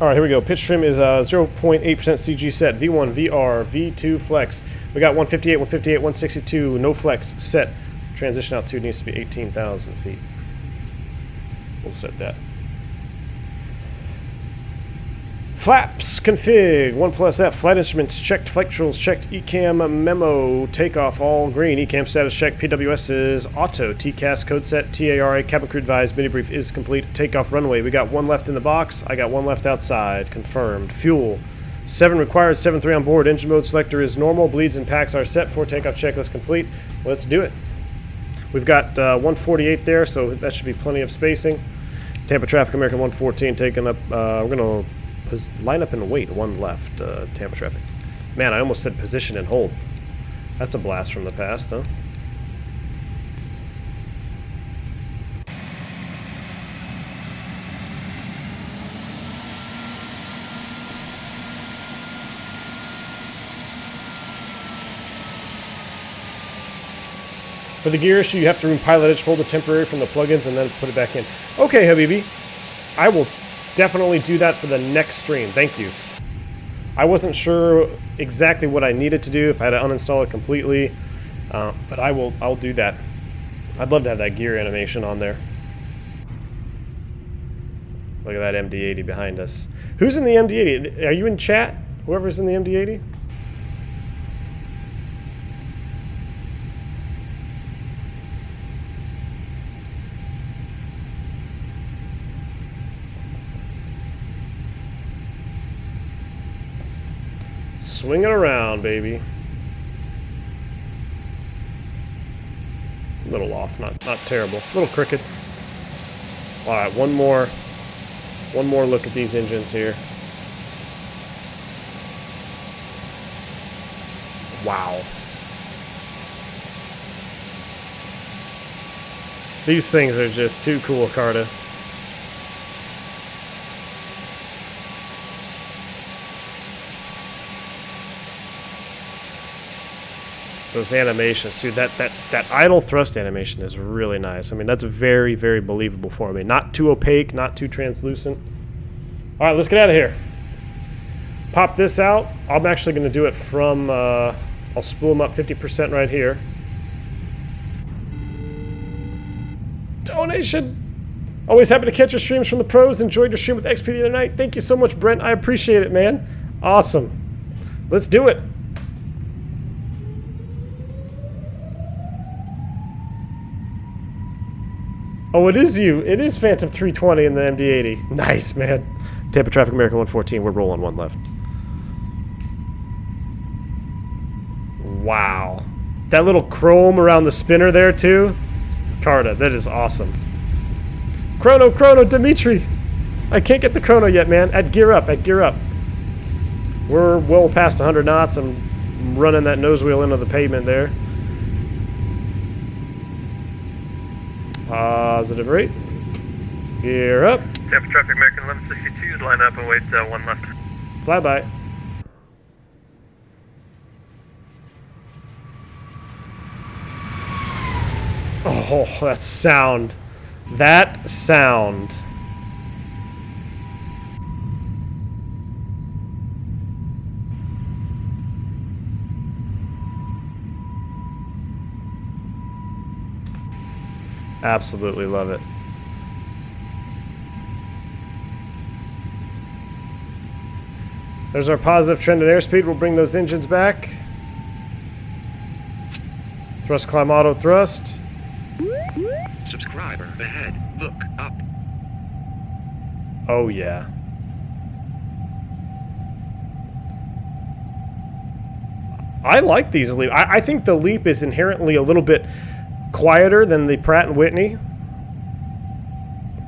All right, here we go. Pitch trim is 0.8% CG set. V1, VR, V2 flex. We got 158, 158, 162. No flex set. Transition altitude needs to be 18,000 feet. We'll set that. Flaps config 1+F. Flight instruments checked. Flight controls checked. ECAM memo. Takeoff all green. ECAM status checked. PWS is auto. TCAS code set. TARA cabin crew advised. Mini brief is complete. Takeoff runway. We got 1 left in the box. I got 1 left outside. Confirmed. Fuel 7 required. 7-3 on board. Engine mode selector is normal. Bleeds and packs are set. 4 takeoff checklist complete. Let's do it. We've got 148 there, so that should be plenty of spacing. Tampa traffic American 114 taking up. We're gonna line up and wait. 1 left. Tampa traffic. Man, I almost said position and hold. That's a blast from the past, huh? For the gear issue, you have to remove Pilot Edge, fold it temporary from the plugins, and then put it back in. Okay, Habibi. I will definitely do that for the next stream. Thank you. I wasn't sure exactly what I needed to do, if I had to uninstall it completely, but I'll do that. I'd love to have that gear animation on there. Look at that MD-80 behind us. Who's in the MD-80? Are you in chat? Whoever's in the MD-80? Swing it around, baby. A little off, not terrible. A little crooked. All right, one more look at these engines here. Wow. These things are just too cool, Carda. Those animations, dude, that idle thrust animation is really nice. I mean, that's very, very believable for me. Not too opaque, not too translucent. All right, let's get out of here. Pop this out. I'm actually going to do it from, I'll spool them up 50% right here. Donation! Always happy to catch your streams from the pros. Enjoyed your stream with XP the other night. Thank you so much, Brent. I appreciate it, man. Awesome. Let's do it. Oh, it is you. It is Phantom 320 in the MD-80. Nice, man. Tampa Traffic American 114. We're rolling one left. Wow. That little chrome around the spinner there, too. Carda, that is awesome. Chrono, Dimitri. I can't get the chrono yet, man. At gear up. We're well past 100 knots. I'm running that nose wheel into the pavement there. Positive rate. Gear up. Tampa Traffic American 1162, line up and wait one left. Flyby. Oh, that sound. That sound. Absolutely love it. There's our positive trend in airspeed. We'll bring those engines back. Thrust climb auto thrust. Subscriber ahead. Look up. Oh yeah. I like these LEAP. I think the LEAP is inherently a little bit quieter than the Pratt & Whitney.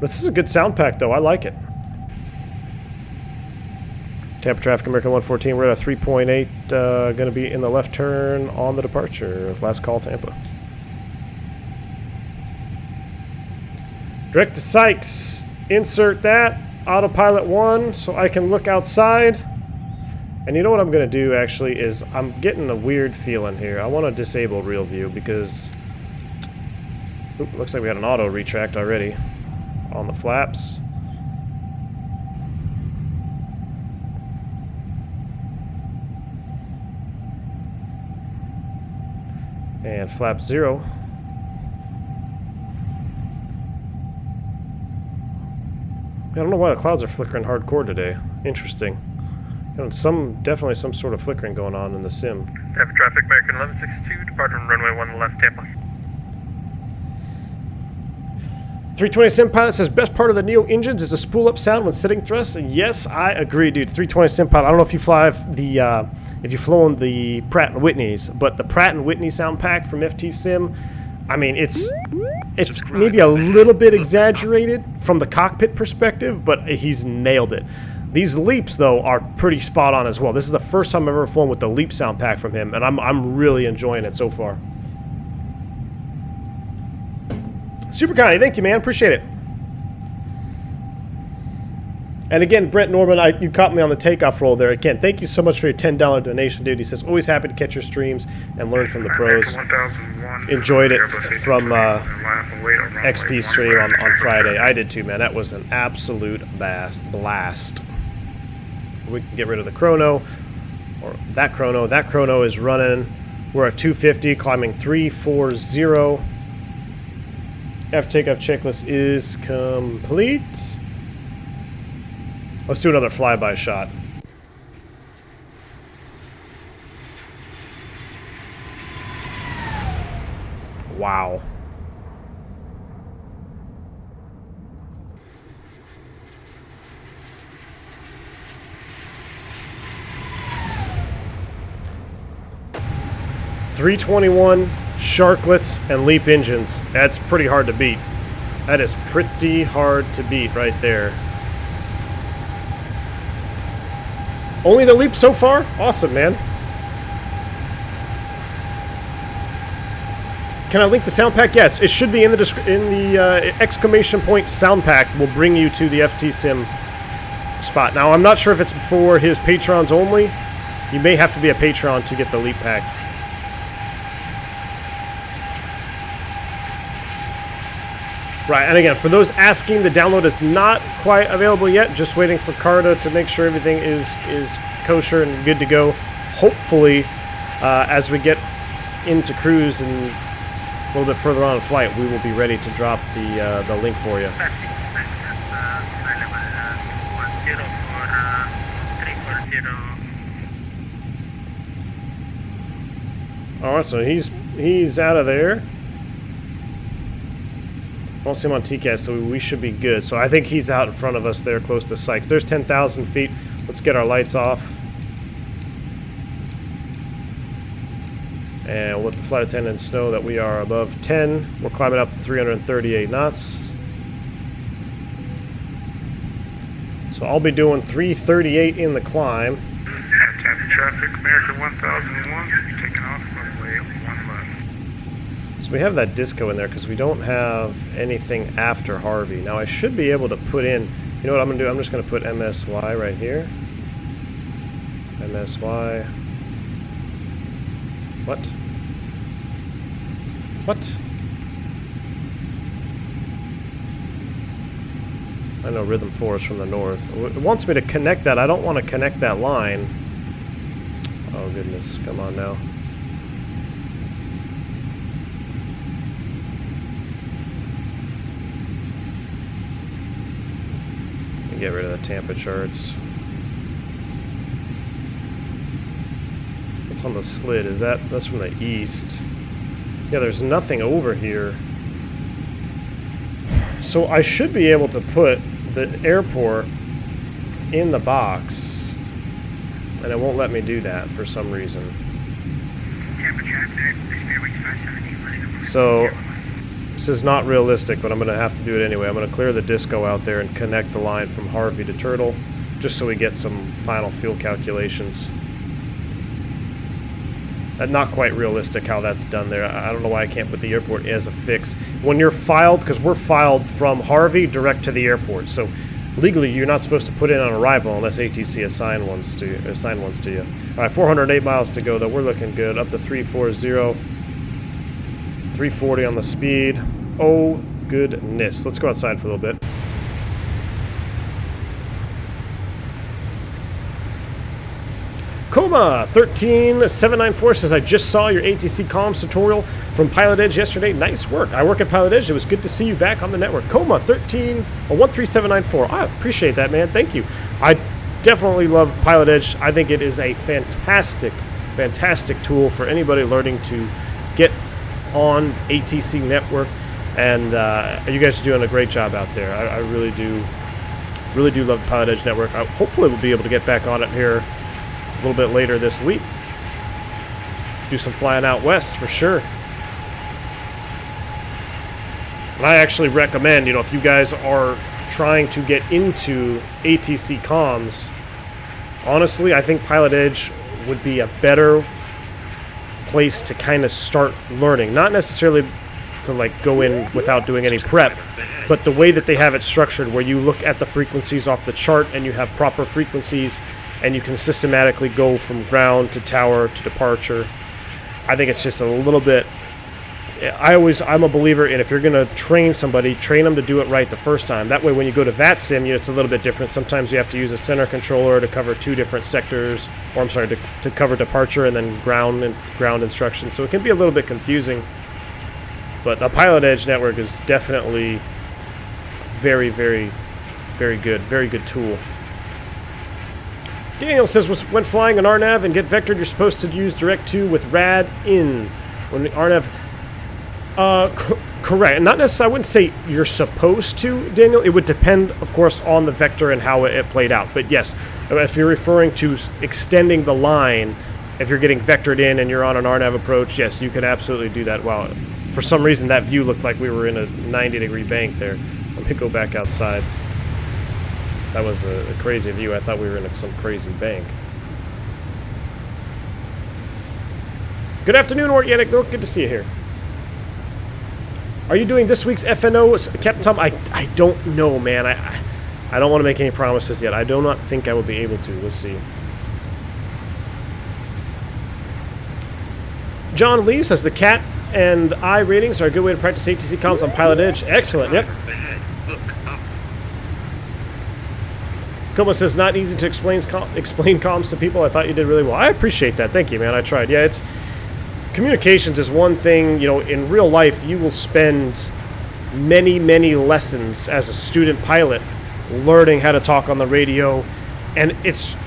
This is a good sound pack, though. I like it. Tampa Traffic American 114. We're at a 3.8. Going to be in the left turn on the departure. Last call, Tampa. Direct to Sykes. Insert that. Autopilot 1 so I can look outside. And you know what I'm going to do, actually, is I'm getting a weird feeling here. I want to disable real view because... Oop, looks like we had an auto retract already on the flaps. And flap 0. I don't know why the clouds are flickering hardcore today. Interesting. And definitely some sort of flickering going on in the sim. Tampa Traffic American 1162, departure from runway 1 left, Tampa. 320 Sim Pilot says, best part of the Neo engines is a spool-up sound when setting thrust. Yes, I agree, dude. 320 Sim Pilot. I don't know if you fly the, if you've flown the Pratt & Whitneys, but the Pratt & Whitney sound pack from FT Sim, I mean, it's maybe a little bit exaggerated from the cockpit perspective, but he's nailed it. These LEAPs, though, are pretty spot on as well. This is the first time I've ever flown with the LEAP sound pack from him, and I'm really enjoying it so far. Super Connie, thank you, man. Appreciate it. And again, Brent Norman, you caught me on the takeoff roll there. Again, thank you so much for your $10 donation, dude. He says, always happy to catch your streams and learn from the pros. Enjoyed it from XP stream on Friday. I did too, man. That was an absolute blast. We can get rid of the chrono, or that chrono. That chrono is running. We're at 250, climbing 340. F takeoff checklist is complete. Let's do another flyby shot. Wow. .321 Sharklets and LEAP engines. That's pretty hard to beat. That is pretty hard to beat right there. Only the LEAP so far? Awesome, man. Can I link the sound pack? Yes, it should be in the exclamation point sound pack will bring you to the FT Sim spot. Now, I'm not sure if it's for his patrons only. You may have to be a patron to get the LEAP pack. Right, and again, for those asking, the download is not quite available yet. Just waiting for Carda to make sure everything is kosher and good to go. Hopefully, as we get into cruise and a little bit further on in flight, we will be ready to drop the link for you. All right, so he's out of there. I don't see him on TCAS, so we should be good. So I think he's out in front of us there, close to Sykes. There's 10,000 feet. Let's get our lights off. And we'll let the flight attendants know that we are above 10. We're climbing up to 338 knots. So I'll be doing 338 in the climb. Traffic, America 1001, taking off runway 1 left. So we have that disco in there because we don't have anything after Harvey. Now I should be able to put in, you know what I'm going to do? I'm just going to put MSY right here. MSY. What? What? I know Rhythm 4 is from the north. It wants me to connect that. I don't want to connect that line. Oh goodness, come on now. Get rid of the Tampa charts. What's on the slid? That's from the east? Yeah, there's nothing over here. So I should be able to put the airport in the box, and it won't let me do that for some reason. So this is not realistic, but I'm going to have to do it anyway. I'm going to clear the disco out there and connect the line from Harvey to Turtle, just so we get some final fuel calculations. Not quite realistic how that's done there. I don't know why I can't put the airport as a fix. When you're filed, because we're filed from Harvey direct to the airport, so legally you're not supposed to put in on arrival unless ATC assign ones to you. All right, 408 miles to go though. We're looking good. Up to 340. 340 on the speed. Oh goodness. Let's go outside for a little bit. Coma 13794 says, I just saw your ATC comms tutorial from Pilot Edge yesterday. Nice work. I work at Pilot Edge. It was good to see you back on the network. Coma 13794. I appreciate that, man. Thank you. I definitely love Pilot Edge. I think it is a fantastic tool for anybody learning to get on ATC network, and you guys are doing a great job out there. I really do love the Pilot Edge network. Hopefully we'll be able to get back on it here a little bit later this week. Do some flying out west for sure. And I actually recommend, if you guys are trying to get into ATC comms, honestly, I think Pilot Edge would be a better place to kind of start learning. Not necessarily to like go in without doing any prep. But the way that they have it structured, where you look at the frequencies off the chart and you have proper frequencies, and you can systematically go from ground to tower to departure, I think it's just a little bit. I'm a believer in, if you're going to train somebody, train them to do it right the first time. That way, when you go to VATSIM, it's a little bit different. Sometimes you have to use a center controller to cover two different sectors, or I'm sorry, to cover departure and then ground instructions. So it can be a little bit confusing. But the Pilot Edge network is definitely very, very, very good. Very good tool. Daniel says, when flying an RNAV and get vectored, you're supposed to use direct to with rad in. When the RNAV... correct. Not necessarily, I wouldn't say you're supposed to, Daniel. It would depend, of course, on the vector and how it played out. But yes, if you're referring to extending the line, if you're getting vectored in and you're on an RNAV approach, yes, you can absolutely do that. Wow. For some reason, that view looked like we were in a 90-degree bank there. Let me go back outside. That was a crazy view. I thought we were in some crazy bank. Good afternoon, Organic Milk. Good to see you here. Are you doing this week's FNO, Captain Tom? I don't know, man. I don't want to make any promises yet. I do not think I will be able to. We'll see. John Lee says the CAT and I ratings are a good way to practice ATC comms on Pilot Edge. Excellent. Yep. Como says not easy to explain comms to people. I thought you did really well. I appreciate that. Thank you, man. I tried. Yeah, it's... Communications is one thing, you know, in real life you will spend many, many lessons as a student pilot learning how to talk on the radio, and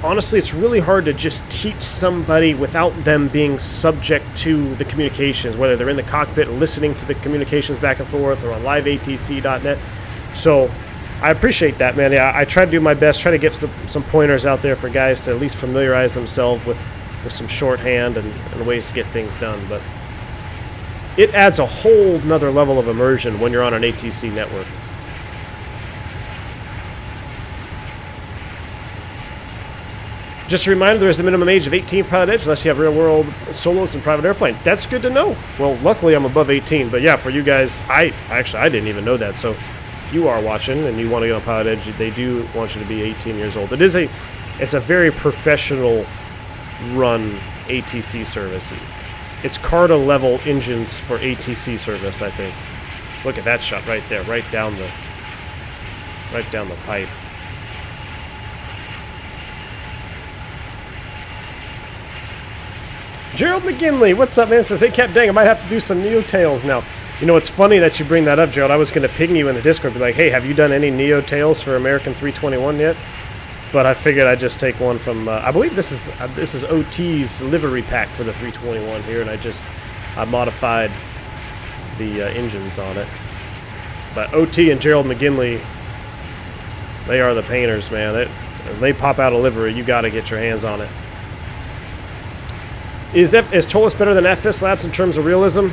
honestly it's really hard to just teach somebody without them being subject to the communications, whether they're in the cockpit listening to the communications back and forth or on liveatc.net. So I appreciate that, man. Yeah, I try to do my best, try to get some pointers out there for guys to at least familiarize themselves with some shorthand and ways to get things done, but it adds a whole nother level of immersion when you're on an ATC network. Just a reminder, there is a minimum age of 18 for Pilot Edge unless you have real-world solos and private airplane. That's good to know. Well, luckily I'm above 18, but yeah, for you guys, I didn't even know that. So if you are watching and you want to get on Pilot Edge, they do want you to be 18 years old. It's a very professional run ATC service. It's Carda level engines for ATC service, I think. Look at that shot right there, right down the pipe. Gerald McGinley, what's up, man? Says, hey, Cap, dang, I might have to do some Neo tails now. You know, it's funny that you bring that up, Gerald. I was going to ping you in the Discord, be like, hey, have you done any Neo tails for American 321 yet? But I figured I'd just take one from, I believe this is OT's livery pack for the 321 here, and I modified the engines on it. But OT and Gerald McGinley, they are the painters, man. They pop out a livery, you got to get your hands on it. Is Toliss better than FS Labs in terms of realism?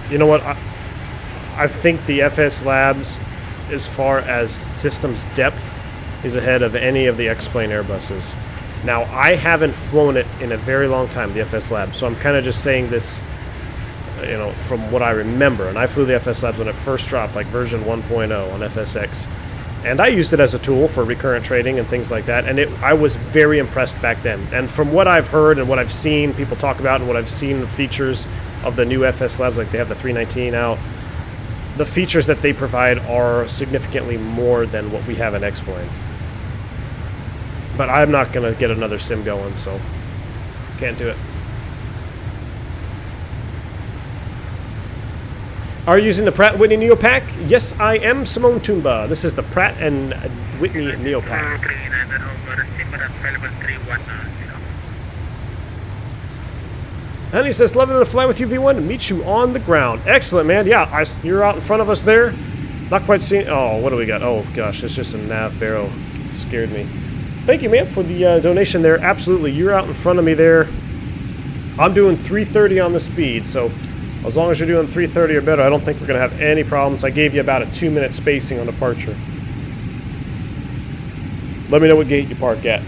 You know what? I think the FS Labs, as far as systems depth, is ahead of any of the X-Plane Airbuses. Now, I haven't flown it in a very long time, the FS Labs, so I'm kind of just saying this, you know, from what I remember. And I flew the FS Labs when it first dropped, like version 1.0 on FSX. And I used it as a tool for recurrent trading and things like that, and I was very impressed back then. And from what I've heard and what I've seen people talk about and what I've seen the features of the new FS Labs, like they have the 319 out, the features that they provide are significantly more than what we have in X-Plane. But I'm not going to get another sim going, so can't do it. Are you using the Pratt & Whitney Neo Pack? Yes, I am, Simone Tumba. This is the Pratt & Whitney Neo Pack. And he says, lovely to fly with you, V1, and meet you on the ground. Excellent, man. Yeah, you're out in front of us there. Not quite seeing... Oh, what do we got? Oh, gosh, it's just a nav barrel. Scared me. Thank you, man, for the donation there. Absolutely. You're out in front of me there. I'm doing 330 on the speed, so as long as you're doing 330 or better, I don't think we're going to have any problems. I gave you about a 2-minute spacing on departure. Let me know what gate you park at.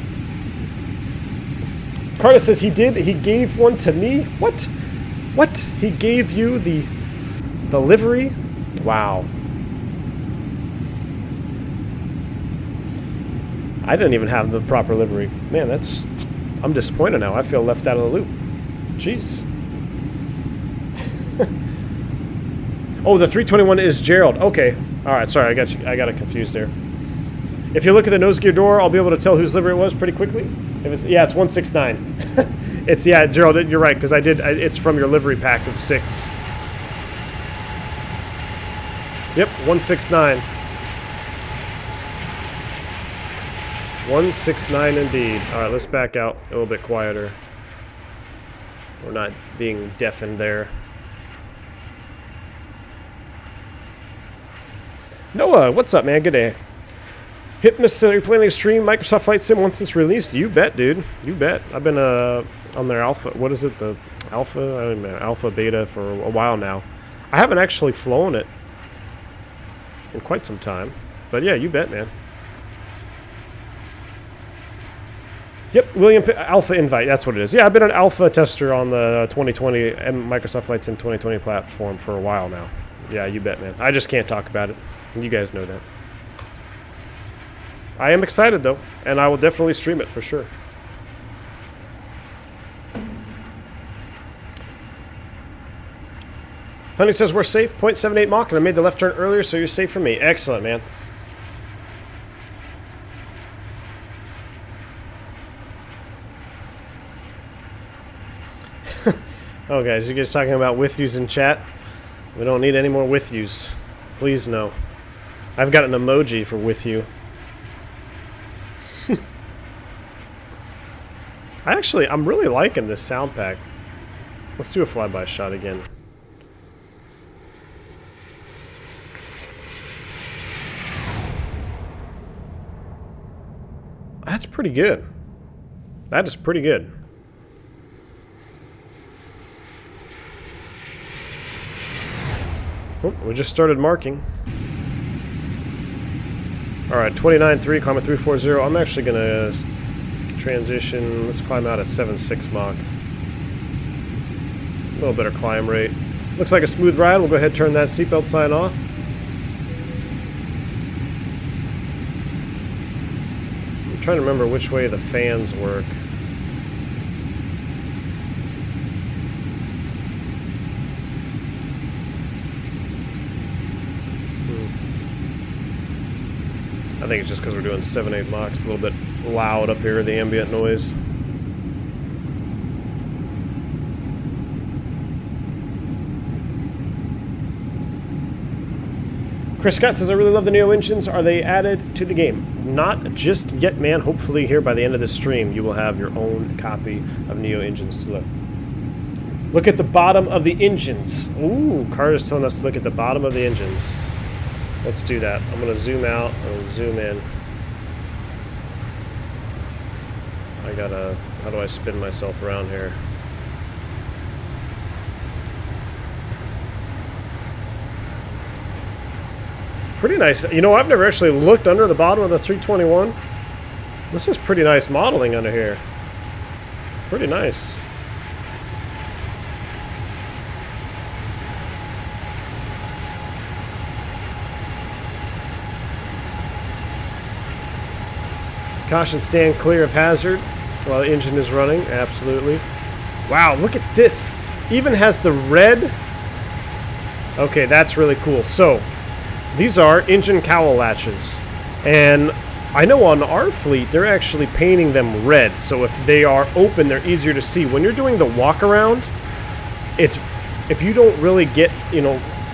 Carter says he did. He gave one to me. What? What? He gave you the The livery? Wow. I didn't even have the proper livery. Man, that's... I'm disappointed now. I feel left out of the loop. Jeez. Oh, the 321 is Gerald. Okay. Alright, sorry, I got it confused there. If you look at the nose gear door, I'll be able to tell whose livery it was pretty quickly. If it's, yeah, it's 169. It's, yeah, Gerald, you're right, because it's from your livery pack of 6. Yep, 169. 169 indeed. Alright, let's back out a little bit quieter. We're not being deafened there. Noah, what's up, man? Good day. Hypnus, are you planning to stream Microsoft Flight Sim once it's released? You bet, dude. You bet. I've been on their alpha. What is it? The alpha? I don't know, alpha beta for a while now. I haven't actually flown it in quite some time. But yeah, you bet, man. Yep, William Alpha Invite. That's what it is. Yeah, I've been an alpha tester on the 2020 Microsoft Flight Sim 2020 platform for a while now. Yeah, you bet, man. I just can't talk about it. You guys know that. I am excited, though, and I will definitely stream it for sure. Honey says we're safe. 0.78 Mach, and I made the left turn earlier, so you're safe from me. Excellent, man. Oh, guys, you guys talking about with yous in chat? We don't need any more with yous. Please, no. I've got an emoji for with you. I'm really liking this sound pack. Let's do a flyby shot again. That's pretty good. That is pretty good. Oh, we just started marking. Alright, 29.3, climb at 340. I'm actually going to transition. Let's climb out at 7.6 Mach. A little better climb rate. Looks like a smooth ride. We'll go ahead and turn that seatbelt sign off. I'm trying to remember which way the fans work. I think it's just because we're doing 7.8 Mach. It's a little bit loud up here, the ambient noise. Chris Scott says, I really love the Neo engines. Are they added to the game? Not just yet, man. Hopefully here by the end of the stream, you will have your own copy of Neo engines to look. Look at the bottom of the engines. Ooh, Carda's telling us to look at the bottom of the engines. Let's do that. I'm going to zoom out and zoom in. I gotta... How do I spin myself around here? Pretty nice. You know, I've never actually looked under the bottom of the 321. This is pretty nice modeling under here. Pretty nice. Caution, stand clear of hazard while the engine is running. Absolutely. Wow, look at this. Even has the red. Okay, that's really cool. So, these are engine cowl latches. And I know on our fleet, they're actually painting them red. So if they are open, they're easier to see. When you're doing the walk around, if you don't really get,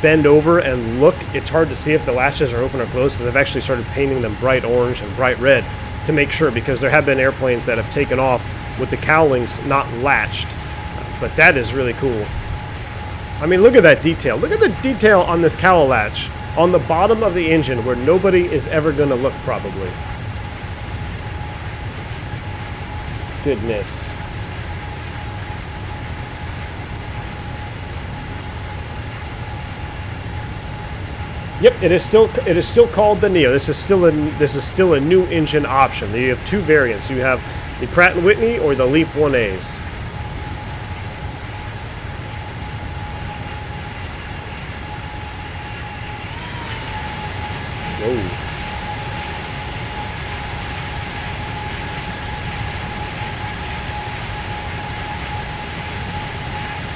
bend over and look, it's hard to see if the latches are open or closed. So they've actually started painting them bright orange and bright red to make sure, because there have been airplanes that have taken off with the cowlings not latched. But that is really cool. I mean, look at that detail. Look at the detail on this cowl latch on the bottom of the engine where nobody is ever going to look, probably. Goodness. Yep, it is still called the Neo. This is still a new engine option. You have two variants. You have the Pratt & Whitney or the LEAP-1As.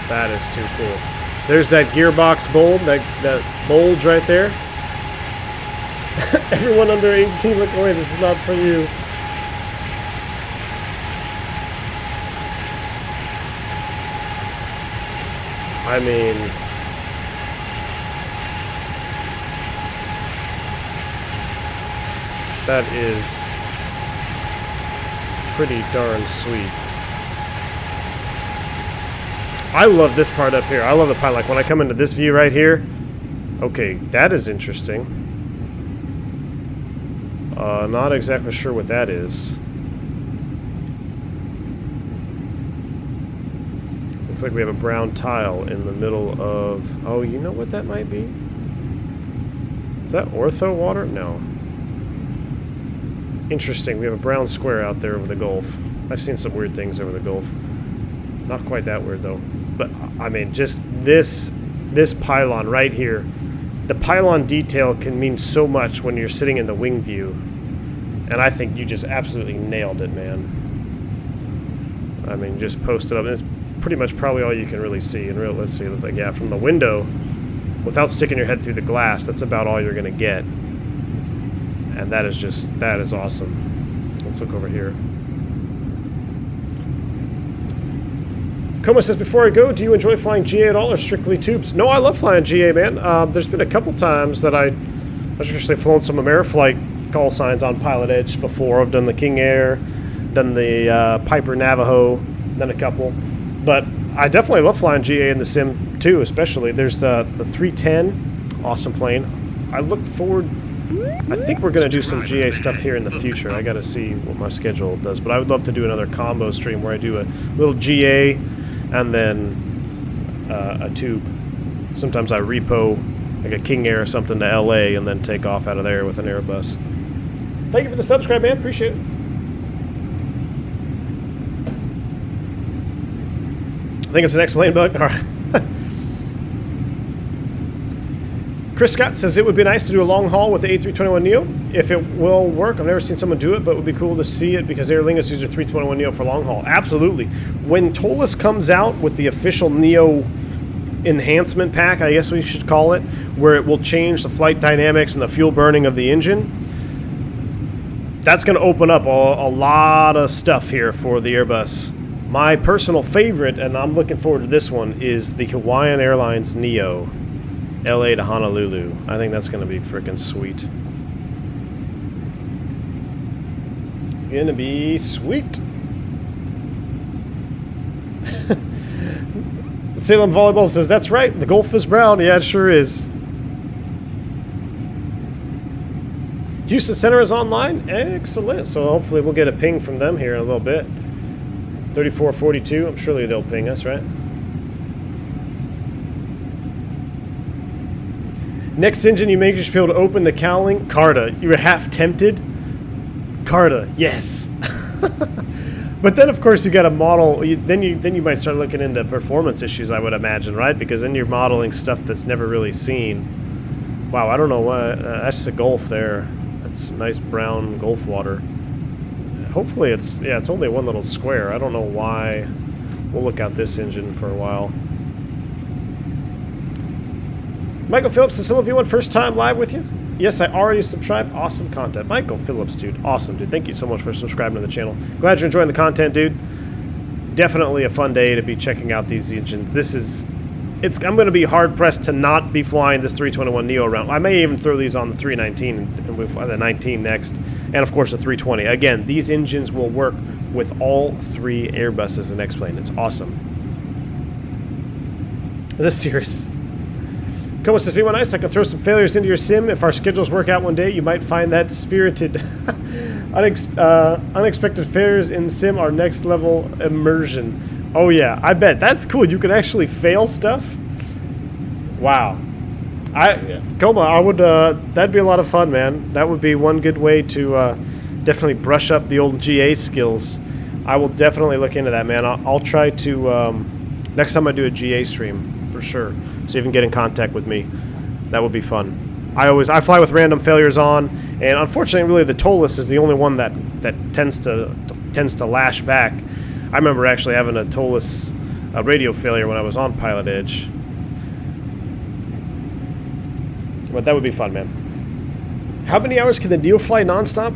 That is too cool. There's that gearbox bulb, that bulge right there. Everyone under 18, look away. This is not for you. I mean, that is pretty darn sweet. I love this part up here. I love the pilot. Like when I come into this view right here. Okay, that is interesting. Not exactly sure what that is. Looks like we have a brown tile in the middle of... Oh, you know what that might be? Is that ortho water? No. Interesting. We have a brown square out there over the Gulf. I've seen some weird things over the Gulf. Not quite that weird, though. But, I mean, just this pylon right here. The pylon detail can mean so much when you're sitting in the wing view. And I think you just absolutely nailed it, man. I mean, just post it up. It's pretty much probably all you can really see. And let's see, it looks like, yeah, from the window, without sticking your head through the glass, that's about all you're going to get. And that is awesome. Let's look over here. Coma says, before I go, do you enjoy flying GA at all or strictly tubes? No, I love flying GA, man. There's been a couple times that I've actually flown some Ameriflight call signs on Pilot Edge before. I've done the King Air, done the Piper Navajo, done a couple. But I definitely love flying GA in the sim too, especially. There's the 310, awesome plane. I look forward... I think we're going to do some GA stuff here in the future. I got to see what my schedule does. But I would love to do another combo stream where I do a little GA and then a tube. Sometimes I repo like a King Air or something to LA and then take off out of there with an Airbus. Thank you for the subscribe, man. Appreciate it. I think it's an X-plane bug. All right. Chris Scott says it would be nice to do a long haul with the A321neo. If it will work, I've never seen someone do it, but it would be cool to see it because Aer Lingus uses a 321neo for long haul. Absolutely. When Toliss comes out with the official Neo enhancement pack, I guess we should call it, where it will change the flight dynamics and the fuel burning of the engine, that's going to open up a lot of stuff here for the Airbus. My personal favorite, and I'm looking forward to this one, is the Hawaiian Airlines Neo. LA to Honolulu. I think that's going to be freaking sweet. Gonna be sweet. Salem Volleyball says, that's right, the Gulf is brown. Yeah, it sure is. Houston Center is online. Excellent. So hopefully we'll get a ping from them here in a little bit. 3442. I'm surely they'll ping us, right? Next engine you make, you should be able to open the cowling. Carda, you were half tempted. Carda, yes. But then, of course, you got to model. Then you might start looking into performance issues, I would imagine, right? Because then you're modeling stuff that's never really seen. Wow, I don't know why. That's the Gulf there. That's nice brown Gulf water. Hopefully, it's only one little square. I don't know why. We'll look out this engine for a while. Michael Phillips says, hello everyone, first time live with you? Yes, I already subscribed. Awesome content. Michael Phillips, dude. Awesome, dude. Thank you so much for subscribing to the channel. Glad you're enjoying the content, dude. Definitely a fun day to be checking out these engines. I'm going to be hard-pressed to not be flying this 321neo around. I may even throw these on the 319 and we'll fly the 19 next. And, of course, the 320. Again, these engines will work with all three Airbuses and X-Plane. It's awesome. This series... Como says, V1 Ice, I can throw some failures into your sim. If our schedules work out one day, you might find that spirited. Unexpected failures in sim are next level immersion. Oh yeah, I bet. That's cool. You can actually fail stuff? Wow. Coma, I would, that'd be a lot of fun, man. That would be one good way to definitely brush up the old GA skills. I will definitely look into that, man. I'll try to, next time I do a GA stream, for sure. So you can get in contact with me. That would be fun. I fly with random failures on, and unfortunately, really, the Toliss is the only one that tends to lash back. I remember actually having a Toliss a radio failure when I was on Pilot Edge. But that would be fun, man. How many hours can the Neo fly nonstop?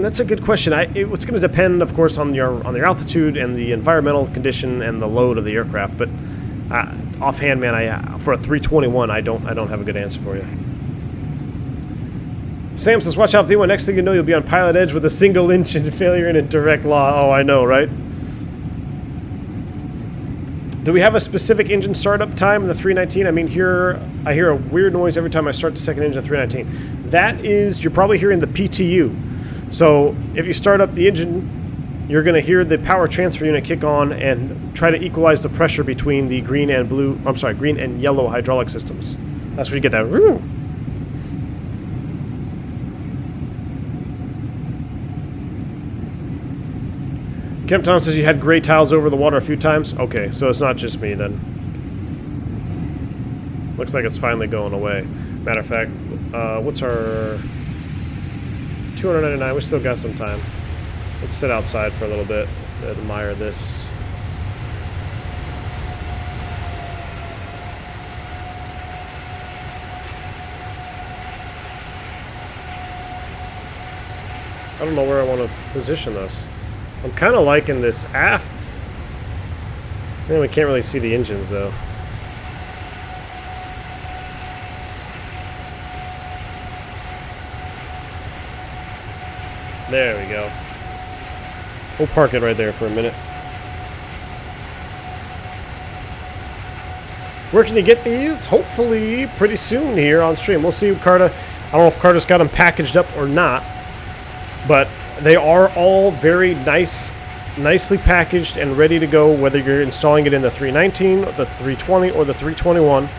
That's a good question. It's going to depend, of course, on your altitude and the environmental condition and the load of the aircraft. But offhand, man, for a 321, I don't have a good answer for you. Sam says, "Watch out, V1. Next thing you know, you'll be on Pilot Edge with a single engine failure in a direct law." Oh, I know, right? Do we have a specific engine startup time in the 319? I mean, I hear a weird noise every time I start the second engine of 319. That is, you're probably hearing the PTU. So if you start up the engine, you're going to hear the power transfer unit kick on and try to equalize the pressure between the green and yellow hydraulic systems. That's where you get that. Woo! Kempton says you had gray tiles over the water a few times. Okay, so it's not just me then. Looks like it's finally going away. Matter of fact, what's our 299? We still got some time. Let's sit outside for a little bit. Admire this. I don't know where I want to position this. I'm kind of liking this aft. Man, we can't really see the engines though. There we go. We'll park it right there for a minute. Where can you get these? Hopefully pretty soon here on stream. We'll see Carda. I don't know if Carda's got them packaged up or not, but they are all very nicely packaged and ready to go, whether you're installing it in the 319, the 320, or the 321.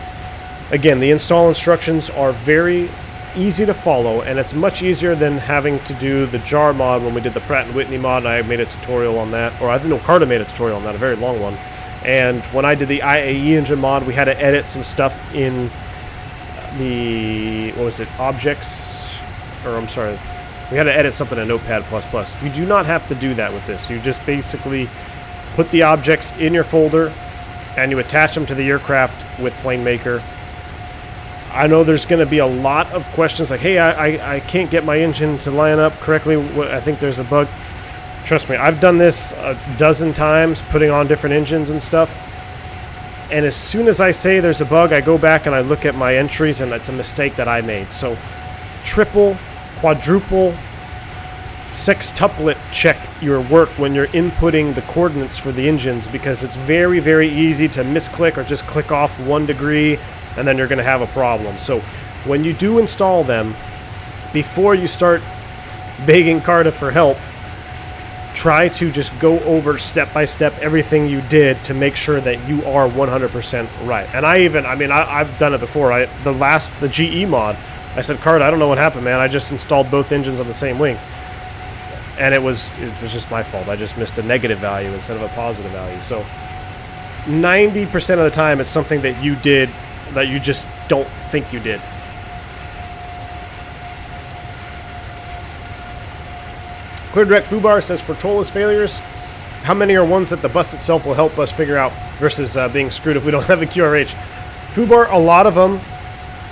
Again, the install instructions are very easy to follow, and it's much easier than having to do the jar mod when we did the Pratt & Whitney mod. I made a tutorial on that, or I think Carda made a tutorial on that, a very long one. And when I did the IAE engine mod, we had to edit some stuff in the, objects, or I'm sorry, we had to edit something in Notepad++. You do not have to do that with this. You just basically put the objects in your folder and you attach them to the aircraft with PlaneMaker. I know there's going to be a lot of questions like, hey, I can't get my engine to line up correctly. I think there's a bug. Trust me, I've done this a dozen times, putting on different engines and stuff. And as soon as I say there's a bug, I go back and I look at my entries, and that's a mistake that I made. So triple, quadruple, sextuplet check your work when you're inputting the coordinates for the engines, because it's very, very easy to misclick or just click off 1 degree, and then you're going to have a problem. So when you do install them, before you start begging Carda for help, try to just go over step by step everything you did to make sure that you are 100% right. And I've done it before. The GE mod, I said, Carda, I don't know what happened, man. I just installed both engines on the same wing. And it was just my fault. I just missed a negative value instead of a positive value. So 90% of the time, it's something that you did that you just don't think you did. Clear Direct Fubar says, for Toliss failures, how many are ones that the bus itself will help us figure out versus being screwed if we don't have a QRH? Fubar, a lot of them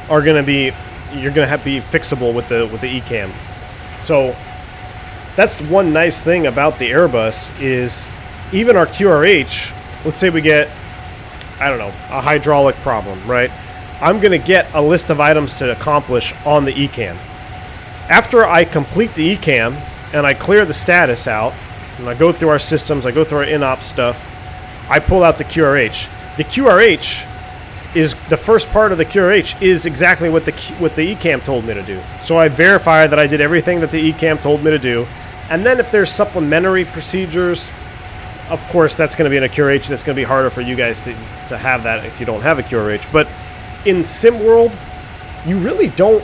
are going to be, you're going to have to be fixable with the ECAM. So that's one nice thing about the Airbus is even our QRH, let's say we get, I don't know, a hydraulic problem, right? I'm going to get a list of items to accomplish on the ECAM. After I complete the ECAM and I clear the status out, and I go through our systems, I go through our in-op stuff, I pull out the QRH. The QRH is, the first part of the QRH is exactly what the ECAM told me to do. So I verify that I did everything that the ECAM told me to do. And then if there's supplementary procedures, of course that's going to be in a QRH, and it's going to be harder for you guys to have that if you don't have a QRH. But in SimWorld, you really don't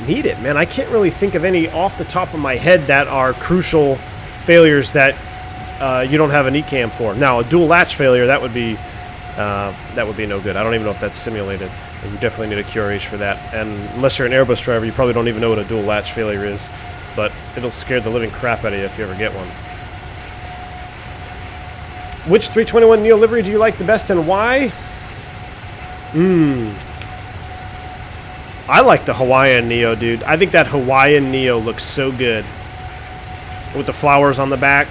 need it, man. I can't really think of any off the top of my head that are crucial failures that you don't have an ECAM for. Now, a dual latch failure, that would be no good. I don't even know if that's simulated. You definitely need a QRH for that. And unless you're an Airbus driver, you probably don't even know what a dual latch failure is. But it'll scare the living crap out of you if you ever get one. Which 321 Neo livery do you like the best and why? I like the Hawaiian Neo, dude. I think that Hawaiian Neo looks so good. With the flowers on the back.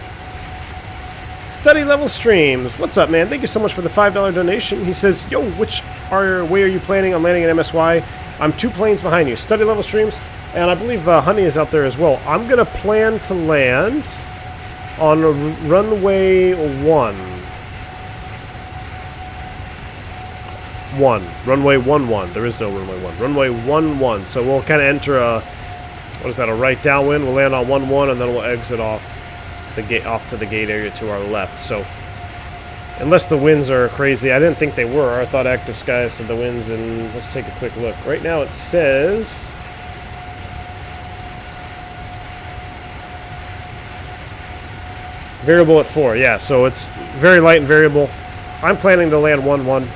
Study level streams. What's up, man? Thank you so much for the $5 donation. He says, yo, way are you planning on landing at MSY? I'm 2 planes behind you. Study level streams. And I believe Honey is out there as well. I'm going to plan to land on runway 1. Runway 11. There is no runway 1. Runway 11. So we'll kind of enter a, what is that, a right downwind. We'll land on 11 and then we'll exit off the gate, off to the gate area to our left. So unless the winds are crazy, I didn't think they were. I thought Active Skies said the winds, and let's take a quick look. Right now it says variable at 4. Yeah, so it's very light and variable. I'm planning to land 11.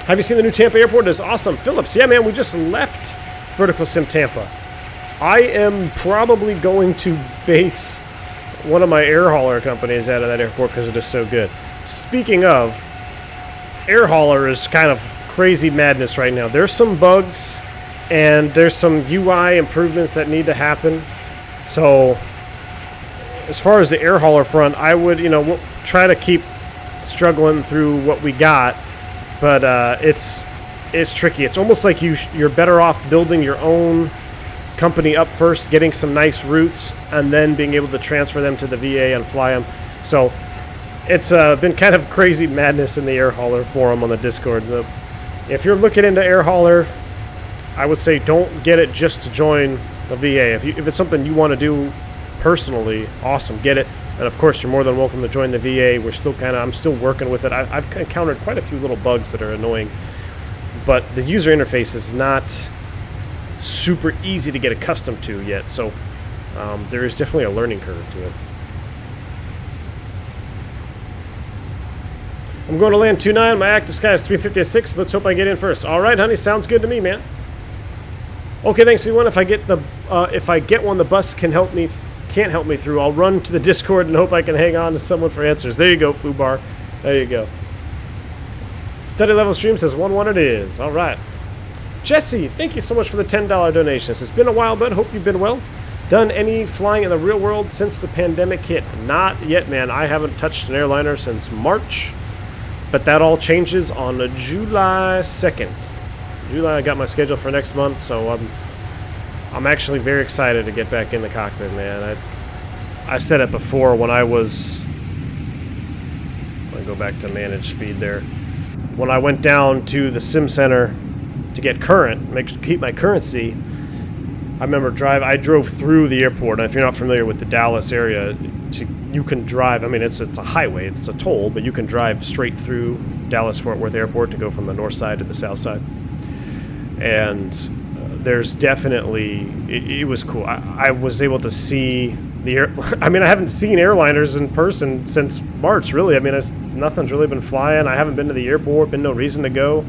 Have you seen the new Tampa airport? It's awesome. Phillips, yeah, man, we just left Vertical Sim Tampa. I am probably going to base one of my air hauler companies out of that airport because it is so good. Speaking of, air hauler is kind of crazy madness right now. There's some bugs and there's some UI improvements that need to happen. So as far as the air hauler front, I would, we'll try to keep struggling through what we got. But it's tricky. It's almost like you're better off building your own company up first, getting some nice routes, and then being able to transfer them to the VA and fly them. So it's been kind of crazy madness in the air hauler forum on the Discord. If you're looking into air hauler, I would say don't get it just to join the VA. If it's something you want to do personally, awesome, get it. And of course, you're more than welcome to join the VA. I'm still working with it. I've encountered quite a few little bugs that are annoying, but the user interface is not super easy to get accustomed to yet. So there is definitely a learning curve to it. I'm going to land 29. My active sky is 350 at 6. Let's hope I get in first. All right, honey, sounds good to me, man. Okay, thanks, V1. If I get one, the bus can't help me through. I'll run to the Discord and hope I can hang on to someone for answers. There you go, Fubar. There you go. Study level stream says 1-1 it is. All right. Jesse, thank you so much for the $10 donation. It's been a while, bud. Hope you've been well. Done any flying in the real world since the pandemic hit? Not yet, man. I haven't touched an airliner since March, but that all changes on July 2nd. I got my schedule for next month, so I'm actually very excited to get back in the cockpit, man. I said it before when I was... Let me go back to manage speed there. When I went down to the sim center to get current, keep my currency, I remember I drove through the airport. And if you're not familiar with the Dallas area, you can drive. I mean, it's a highway, it's a toll, but you can drive straight through Dallas-Fort Worth Airport to go from the north side to the south side. And there's definitely, it was cool. I was able to see I mean, I haven't seen airliners in person since March, really. I mean, nothing's really been flying. I haven't been to the airport, been no reason to go.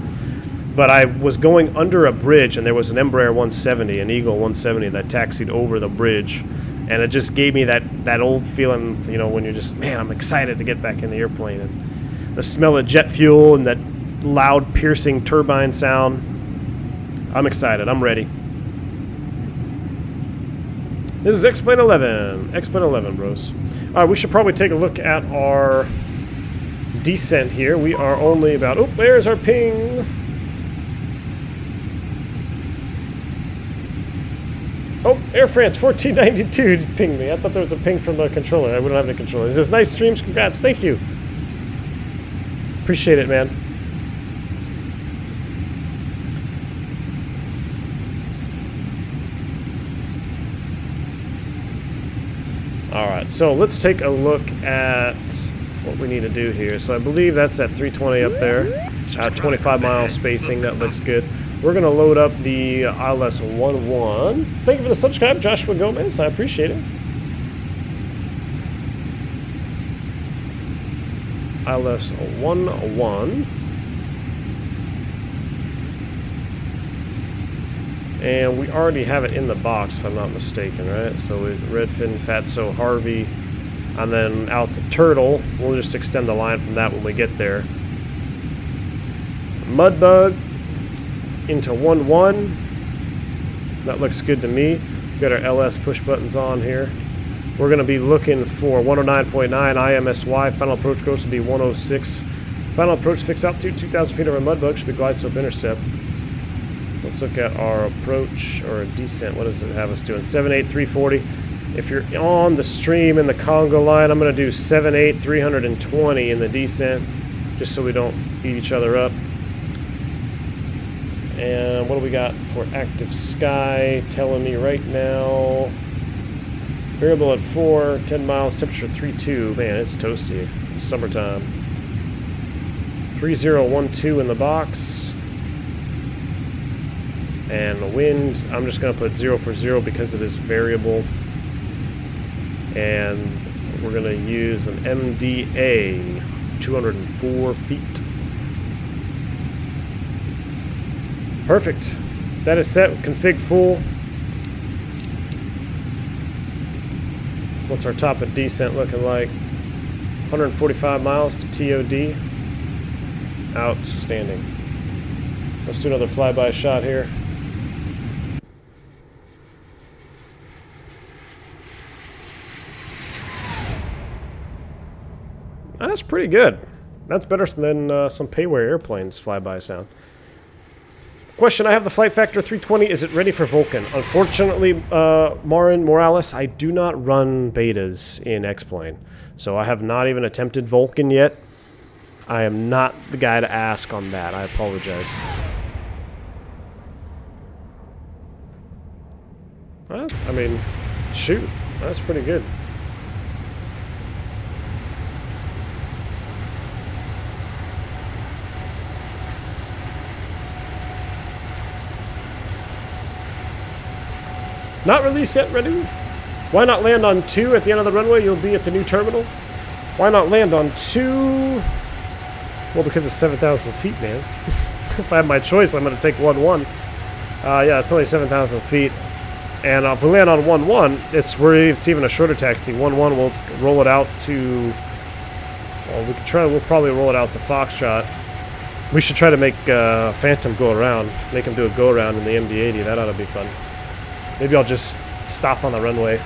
But I was going under a bridge, and there was an Embraer 170, an Eagle 170 that taxied over the bridge. And it just gave me that old feeling, when you're just, man, I'm excited to get back in the airplane. And the smell of jet fuel and that loud, piercing turbine sound. I'm excited. I'm ready. This is X-Plane 11. X-Plane 11, bros. All right, we should probably take a look at our descent here. We are only about... Oh, there's our ping. Oh, Air France 1492 just pinged me. I thought there was a ping from the controller. I wouldn't have the controller. It says, nice streams. Congrats. Thank you. Appreciate it, man. Alright, so let's take a look at what we need to do here. So I believe that's at 320 up there. 25-mile spacing. That looks good. We're going to load up the ILS-11. Thank you for the subscribe, Joshua Gomez. I appreciate it. ILS-11. And we already have it in the box, if I'm not mistaken, right? So Redfin, Fatso, Harvey, and then out to Turtle. We'll just extend the line from that when we get there. Mudbug into 1-1. That looks good to me. We've got our LS push buttons on here. We're going to be looking for 109.9 IMSY. Final approach course will be 106. Final approach fixed altitude 2,000 feet over Mudbug. Should be glide slope intercept. Let's look at our approach or descent. What does it have us doing? 7.8, 340. If you're on the stream in the Congo line, I'm going to do 7.8, 320 in the descent, just so we don't beat each other up. And what do we got for active sky? Telling me right now, variable at 4, 10 miles, temperature 3.2. Man, it's toasty. It's summertime. 3012 in the box. And the wind, I'm just going to put 0 for 0 because it is variable. And we're going to use an MDA, 204 feet. Perfect. That is set. Config full. What's our top of descent looking like? 145 miles to TOD. Outstanding. Let's do another flyby shot here. That's pretty good. That's better than some payware airplanes flyby sound. Question, I have the Flight Factor 320. Is it ready for Vulcan? Unfortunately, Marin Morales, I do not run betas in X-Plane. So I have not even attempted Vulcan yet. I am not the guy to ask on that. I apologize. That's, I mean, shoot. That's pretty good. Not released yet, ready? Why not land on 2 at the end of the runway? You'll be at the new terminal. Why not land on 2? Well, because it's 7,000 feet, man. If I have my choice, I'm going to take 1-1. Yeah, it's only 7,000 feet. And if we land on 1-1, it's even a shorter taxi. 1-1, we'll roll it out to... Well, we'll probably roll it out to Foxtrot. We should try to make Phantom go around. Make him do a go-around in the MD-80. That ought to be fun. Maybe I'll just stop on the runway.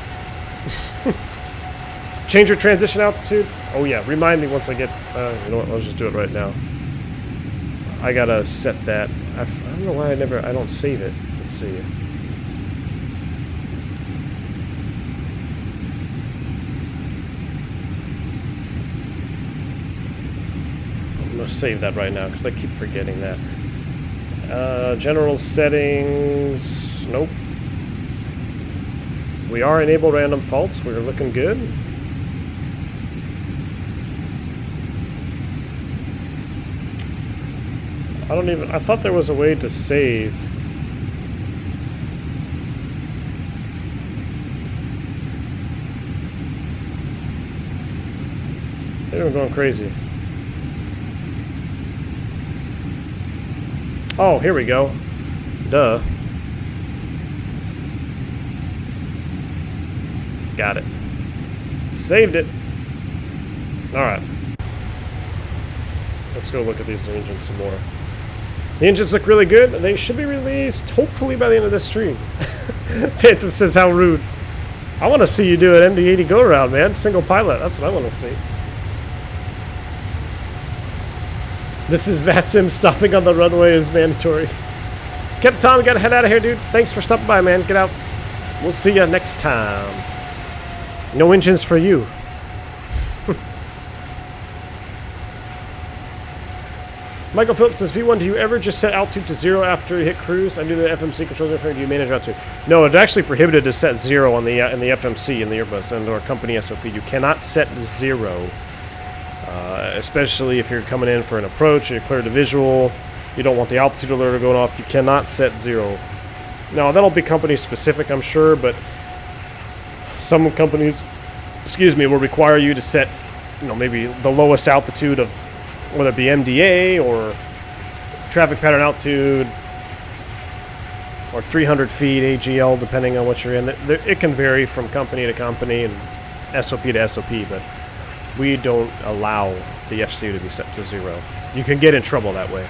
Change your transition altitude? Oh yeah, remind me once I get... you know what, I'll just do it right now. I gotta set that. I don't know why I don't save it. Let's see. I'm gonna save that right now because I keep forgetting that. General settings... Nope. We are enable random faults. We're looking good. I thought there was a way to save. Maybe I'm going crazy. Oh, here we go. Duh. Got it. Saved it. Alright. Let's go look at these engines some more. The engines look really good. They should be released, hopefully, by the end of this stream. Phantom says, how rude. I want to see you do an MD-80 go-around, man. Single pilot. That's what I want to see. This is VATSIM. Stopping on the runway is mandatory. Captain Tom, we got to head out of here, dude. Thanks for stopping by, man. Get out. We'll see you next time. No engines for you. Michael Phillips says, V1, do you ever just set altitude to 0 after you hit cruise? I do the FMC controls. Do you manage altitude? No, it's actually prohibited to set 0 on the in the FMC in the Airbus and or company SOP. You cannot set 0, especially if you're coming in for an approach. You're cleared to visual. You don't want the altitude alert going off. You cannot set 0. Now that'll be company specific, I'm sure, but some companies, will require you to set, maybe the lowest altitude of, whether it be MDA or traffic pattern altitude, or 300 feet AGL, depending on what you're in. It can vary from company to company and SOP to SOP, but we don't allow the FCO to be set to 0. You can get in trouble that way.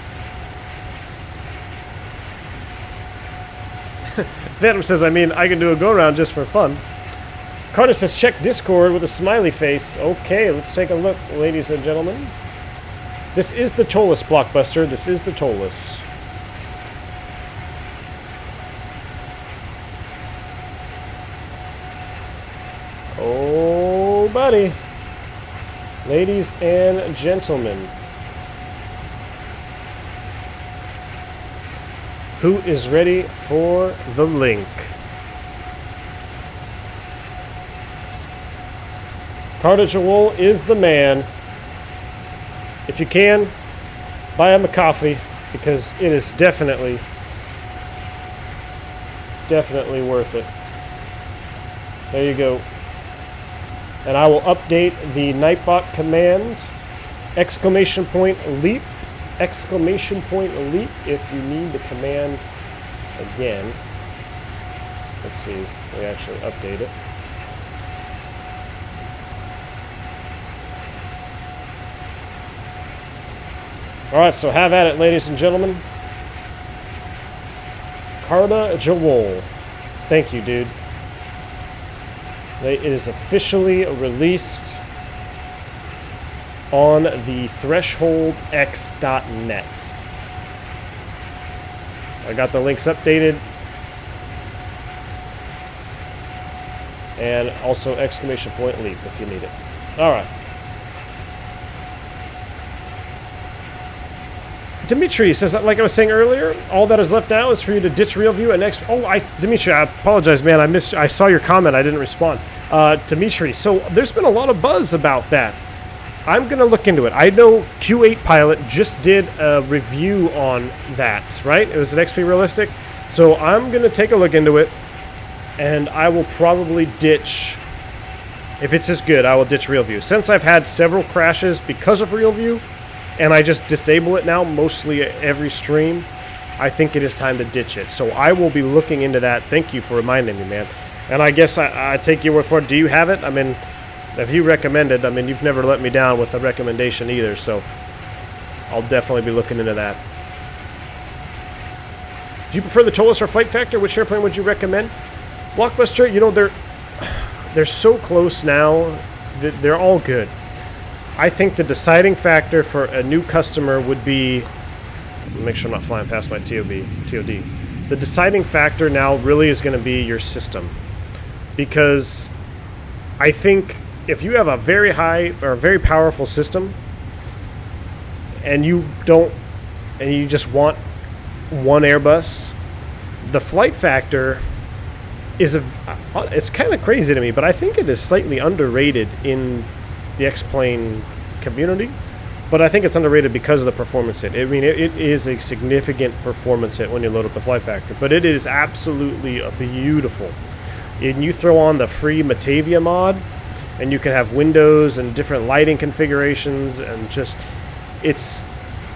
Phantom says, I mean, I can do a go-around just for fun. Carter says, check Discord with a smiley face. Okay, let's take a look, ladies and gentlemen. This is the Toliss blockbuster. This is the Toliss. Oh, buddy. Ladies and gentlemen. Who is ready for the link? Carda Jowol is the man. If you can, buy him a coffee, because it is definitely worth it. There you go. And I will update the Nightbot command, !LEAP, !LEAP, if you need the command again. Let's see, we actually update it. Alright, so have at it, ladies and gentlemen. Carda Jowol. Thank you, dude. It is officially released on the thresholdx.net. I got the links updated. And also ! LEAP if you need it. Alright. Dimitri says, like I was saying earlier, all that is left now is for you to ditch real view and next. Oh, Dimitri, I apologize, man. I saw your comment. I didn't respond. Dimitri, so there's been a lot of buzz about that. I'm gonna look into it. I know Q8 Pilot just did a review on that, right? It was an XP Realistic. So I'm gonna take a look into it, and I will probably ditch. If it's as good, I will ditch real view. Since I've had several crashes because of real view, and I just disable it now mostly every stream, I think it is time to ditch it. So I will be looking into that. Thank you for reminding me, man. And I guess I take your word for it. Do you have it? I mean, if you recommend it, I mean, you've never let me down with a recommendation either, so I'll definitely be looking into that. Do you prefer the Toliss or Flight Factor? Which airplane would you recommend? Blockbuster, you know, they're so close now. They're all good. I think the deciding factor for a new customer would be, make sure I'm not flying past my TOD. The deciding factor now really is going to be your system. Because I think if you have a very high or a very powerful system and you just want one Airbus, the Flight Factor is it's kind of crazy to me, but I think it is slightly underrated in the X-Plane community, but I think it's underrated because of the performance hit. I mean, it is a significant performance hit when you load up the Flight Factor, but it is absolutely beautiful. And you throw on the free Matavia mod, and you can have windows and different lighting configurations, and just, it's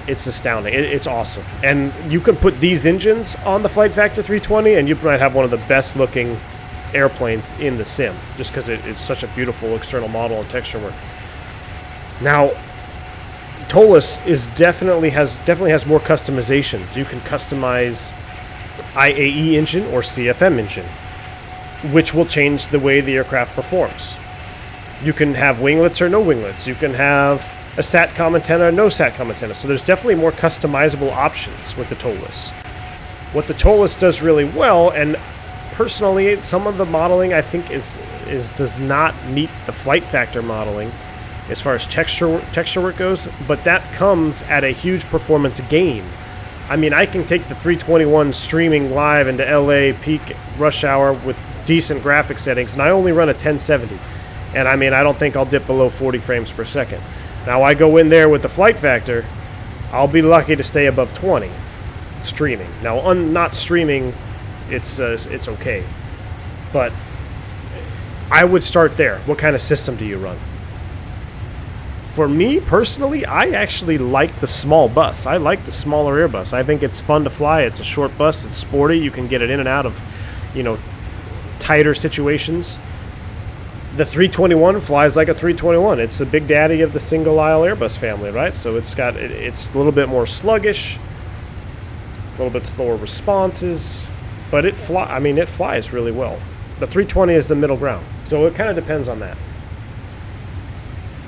astounding. It's awesome. And you can put these engines on the Flight Factor 320, and you might have one of the best looking airplanes in the sim, just because it's such a beautiful external model and texture work. Now, Toliss definitely has more customizations. You can customize IAE engine or CFM engine, which will change the way the aircraft performs. You can have winglets or no winglets. You can have a SATCOM antenna or no SATCOM antenna. So there's definitely more customizable options with the Toliss. What the Toliss does really well, and personally, some of the modeling I think does not meet the Flight Factor modeling as far as texture work goes, but that comes at a huge performance gain. I mean, I can take the 321 streaming live into LA peak rush hour with decent graphic settings, and I only run a 1070. And I mean, I don't think I'll dip below 40 frames per second. Now, I go in there with the Flight Factor, I'll be lucky to stay above 20 streaming. Now, not streaming, it's okay. But I would start there. What kind of system do you run? For me personally, I actually like the small bus. I like the smaller Airbus. I think it's fun to fly. It's a short bus. It's sporty. You can get it in and out of, you know, tighter situations. The 321 flies like a 321. It's the big daddy of the single aisle Airbus family, right? So it's got it's a little bit more sluggish, a little bit slower responses, but it flies really well. The 320 is the middle ground, so it kind of depends on that.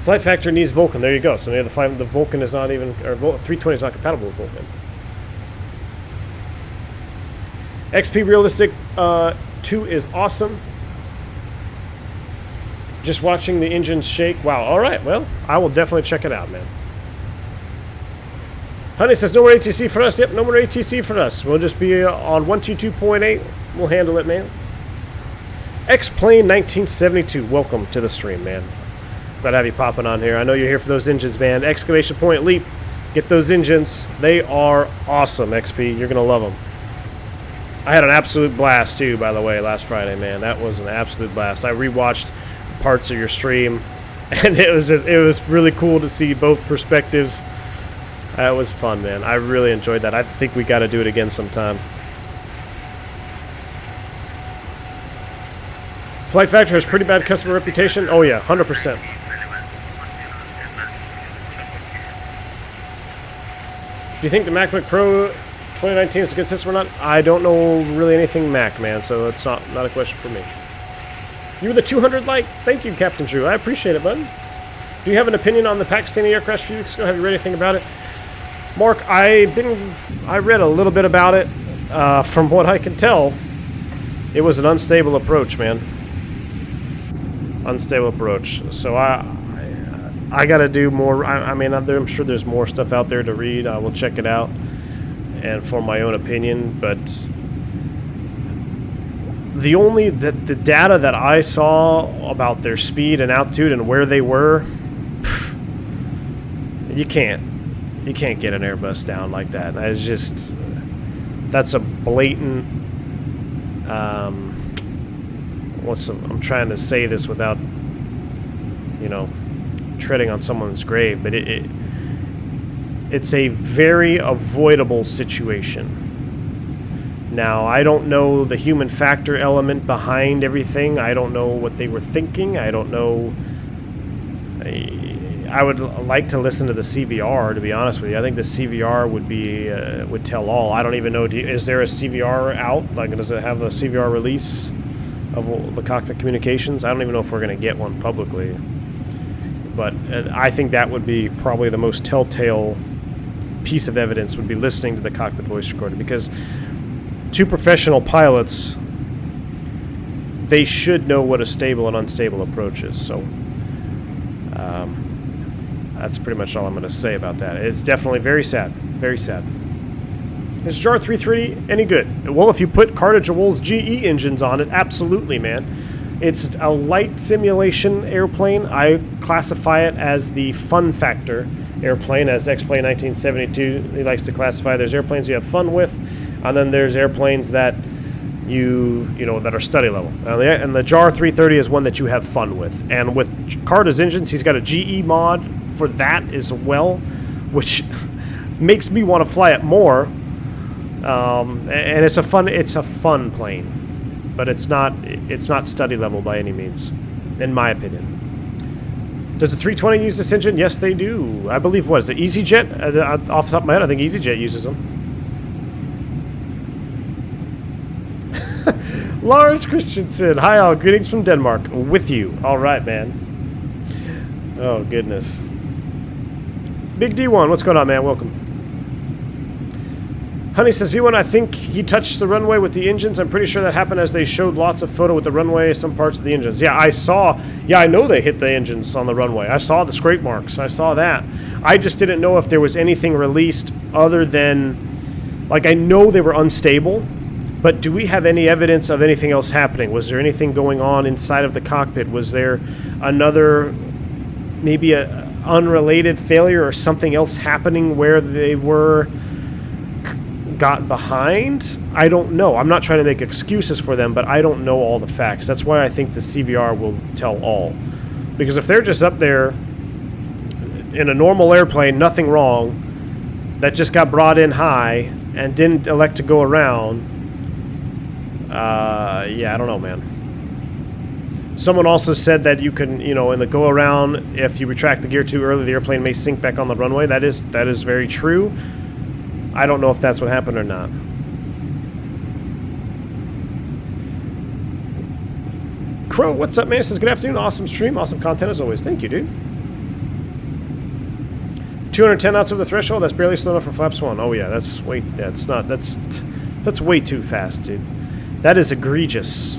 Flight Factor needs Vulcan. There you go. So the Vulcan is not even, or 320 is not compatible with Vulcan. XP Realistic 2 is awesome. Just watching the engine shake. Wow. All right. Well, I will definitely check it out, man. Honey says no more ATC for us. Yep, no more ATC for us. We'll just be on 122.8. We'll handle it, man. X-Plane 1972. Welcome to the stream, man. Glad to have you popping on here. I know you're here for those engines, man. Exclamation point Leap. Get those engines. They are awesome, XP. You're going to love them. I had an absolute blast, too, by the way, last Friday, man. That was an absolute blast. I rewatched parts of your stream, and it was really cool to see both perspectives. That was fun, man. I really enjoyed that. I think we got to do it again sometime. Flight Factor has pretty bad customer reputation. Oh, yeah, 100%. Do you think the MacBook Pro 2019 is a good system or not? I don't know really anything Mac, man, so it's not a question for me. You were the 200 like? Thank you, Captain Drew. I appreciate it, bud. Do you have an opinion on the Pakistani air crash a few weeks ago? Have you read anything about it? Mark, I read a little bit about it. From what I can tell, it was an unstable approach, man. Unstable approach. So I got to do more. I'm sure there's more stuff out there to read. I will check it out and form my own opinion. But the data that I saw about their speed and altitude and where they were, you can't get an Airbus down like that. That's a blatant. I'm trying to say this without, treading on someone's grave, but it's a very avoidable situation. Now, I don't know the human factor element behind everything. I don't know what they were thinking. I don't know. I would like to listen to the CVR, to be honest with you. I think the CVR would tell all. I don't even know. Is there a CVR out? Like, does it have a CVR release of the cockpit communications? I don't even know if we're going to get one publicly. But I think that would be probably the most telltale piece of evidence, would be listening to the cockpit voice recorder. Because two professional pilots, they should know what a stable and unstable approach is. So that's pretty much all I'm going to say about that. It's definitely very sad. Very sad. Is JAR 330 any good? Well, if you put Carda Jowol's GE engines on it, absolutely, man. It's a light simulation airplane. I classify it as the fun factor airplane, as X-Plane 1972 he likes to classify. There's airplanes you have fun with, and then there's airplanes that that are study level. And the JAR 330 is one that you have fun with. And with Carda's engines, he's got a GE mod for that as well, which makes me want to fly it more. And it's a fun plane, but it's not study level by any means, in my opinion. Does the 320 use this engine? Yes, they do. I believe, what is it, EasyJet? Off the top of my head, I think EasyJet uses them. Lawrence Christensen, hi all, greetings from Denmark. With you. All right, man. Oh goodness. Big D1, what's going on, man? Welcome. Honey says, V1, I think he touched the runway with the engines. I'm pretty sure that happened as they showed lots of photo with the runway, some parts of the engines. Yeah, I know they hit the engines on the runway. I saw the scrape marks. I saw that. I just didn't know if there was anything released other than, like, I know they were unstable, but do we have any evidence of anything else happening? Was there anything going on inside of the cockpit? Was there another, maybe a unrelated failure or something else happening where they got behind? I don't know. I'm not trying to make excuses for them, but I don't know all the facts. That's why I think the CVR will tell all. Because if they're just up there in a normal airplane, nothing wrong, that just got brought in high and didn't elect to go around, yeah, I don't know, man. Someone also said that you can, you know, in the go around, if you retract the gear too early, the airplane may sink back on the runway. That is very true. I don't know if that's what happened or not. Crow, what's up, man? He says, good afternoon. Awesome stream. Awesome content as always. Thank you, dude. 210 knots over the threshold. That's barely slow enough for flaps 1. Oh, yeah. That's way... That's not... That's way too fast, dude. That is egregious.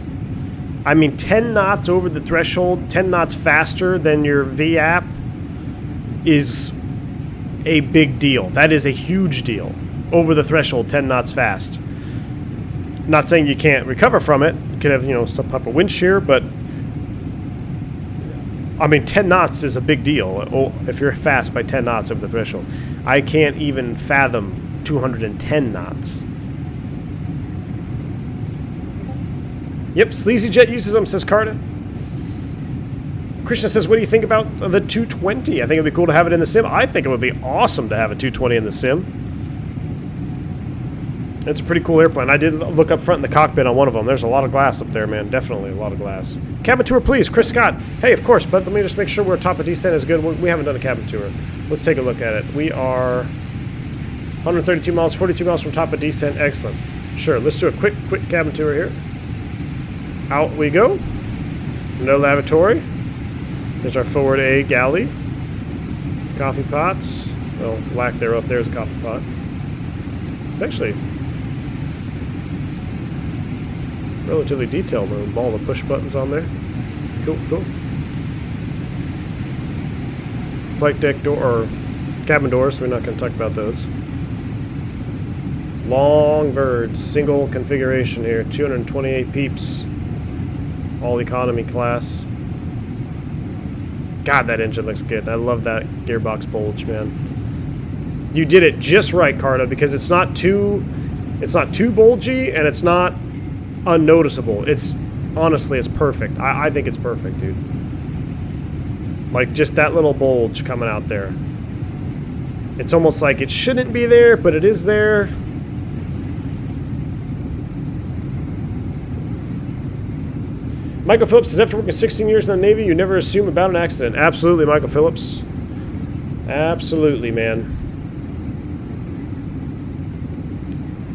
I mean, 10 knots over the threshold, 10 knots faster than your VAP is a big deal. That is a huge deal. Over the threshold, 10 knots fast. Not saying you can't recover from it. You could have, you know, some type of wind shear, but I mean, 10 knots is a big deal if you're fast by 10 knots over the threshold. I can't even fathom 210 knots. Yep, Sleazy Jet uses them, says Carda. Krishna says, what do you think about the 220? I think it would be cool to have it in the sim. I think it would be awesome to have a 220 in the sim. It's a pretty cool airplane. I did look up front in the cockpit on one of them. There's a lot of glass up there, man. Definitely a lot of glass. Cabin tour, please. Chris Scott. Hey, of course, but let me just make sure we're top of descent is good. We haven't done a cabin tour. Let's take a look at it. We are 132 miles, 42 miles from top of descent. Excellent. Sure, let's do a quick cabin tour here. Out we go. No lavatory. There's our forward A galley. Coffee pots. Well, lack thereof. There's a coffee pot. It's actually relatively detailed with all the push buttons on there. Cool, cool. Flight deck door, or cabin doors. We're not going to talk about those. Long birds, single configuration here. 228 peeps. All economy class. God, that engine looks good. I love that gearbox bulge, man. You did it just right, Carda, because it's not too bulgy and it's not unnoticeable. It's honestly, it's perfect. I think it's perfect, dude. Like just that little bulge coming out there. It's almost like it shouldn't be there, but it is there. Michael Phillips says, after working 16 years in the Navy, you never assume about an accident. Absolutely, Michael Phillips. Absolutely, man.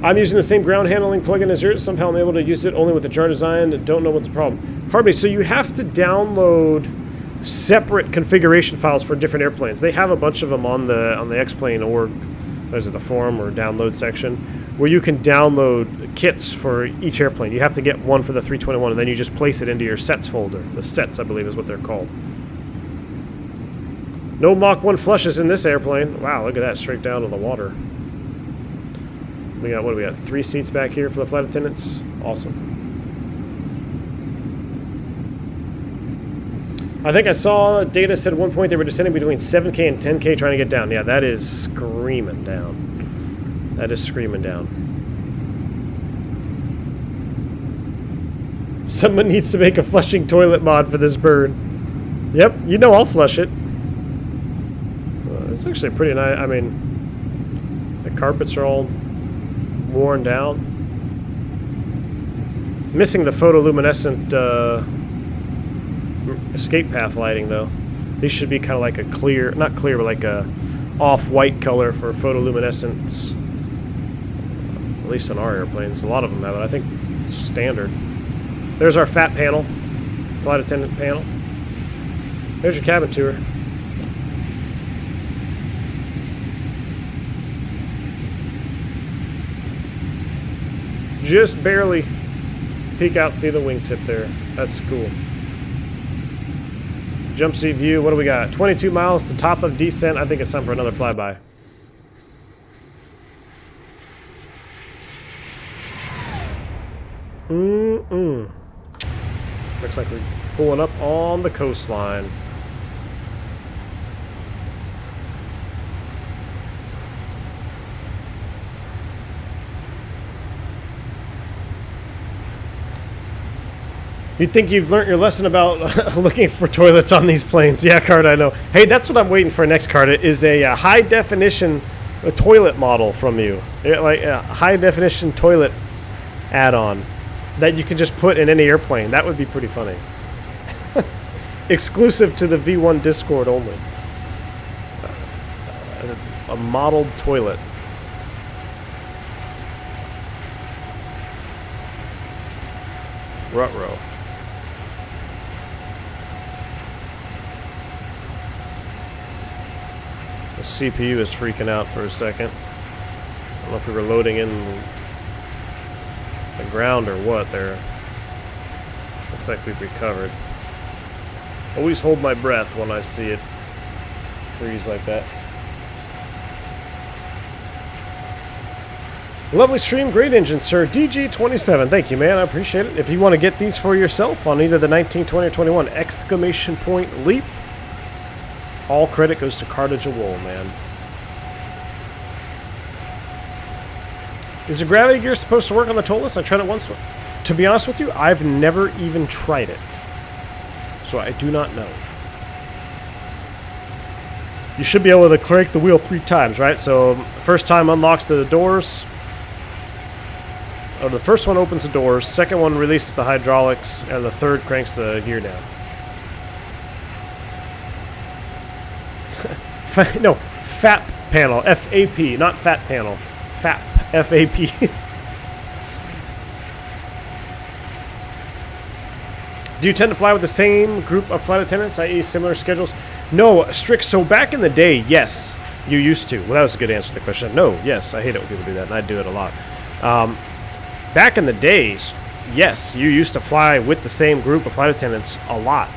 I'm using the same ground handling plugin as yours. Somehow I'm able to use it only with the jar design. Don't know what's the problem. Pardon me, so you have to download separate configuration files for different airplanes. They have a bunch of them on the X-Plane org. There's the forum or download section where you can download kits for each airplane. You have to get one for the 321 and then you just place it into your sets folder. The sets, I believe, is what they're called. No Mach 1 flushes in this airplane. Wow, look at that, straight down to the water. We got, what do we got? 3 seats back here for the flight attendants. Awesome. I think I saw data said at one point they were descending between 7K and 10K trying to get down. Yeah, that is screaming down. That is screaming down. Someone needs to make a flushing toilet mod for this bird. Yep, you know I'll flush it. It's actually pretty nice. I mean, the carpets are all worn down. Missing the photoluminescent escape path lighting though. These should be kind of like a clear, not clear, but like a off-white color for photoluminescence. At least on our airplanes. A lot of them have it. I think it's standard. There's our FAT panel. Flight attendant panel. There's your cabin tour. Just barely peek out, see the wingtip there. That's cool. Jump seat view, what do we got? 22 miles to top of descent. I think it's time for another flyby. Looks like we're pulling up on the coastline. You'd think you've learned your lesson about looking for toilets on these planes. Yeah, Carda, I know. Hey, that's what I'm waiting for next, Carda, is a high-definition toilet model from you. Like a high-definition toilet add-on that you can just put in any airplane. That would be pretty funny. Exclusive to the V1 Discord only. A modeled toilet. Ruh-roh. The CPU is freaking out for a second. I don't know if we were loading in the ground or what there. Looks like we've recovered. Always hold my breath when I see it freeze like that. Lovely stream, great engine, sir. DG27, thank you, man. I appreciate it. If you want to get these for yourself on either the 19, 20, or 21 exclamation point LEAP, all credit goes to Carda Jowol, man. Is the gravity gear supposed to work on the Toliss? I tried it once. To be honest with you, I've never even tried it. So I do not know. You should be able to crank the wheel 3 times, right? So first time unlocks the doors. Oh, the first one opens the doors, second one releases the hydraulics, and the third cranks the gear down. No, FAP panel, F-A-P, not fat panel. FAP, F-A-P. Do you tend to fly with the same group of flight attendants, i.e. similar schedules? No, strict. So back in the day, yes, you used to. Well, that was a good answer to the question. No, yes, I hate it when people do that, and I do it a lot. Back in the days, yes, you used to fly with the same group of flight attendants a lot.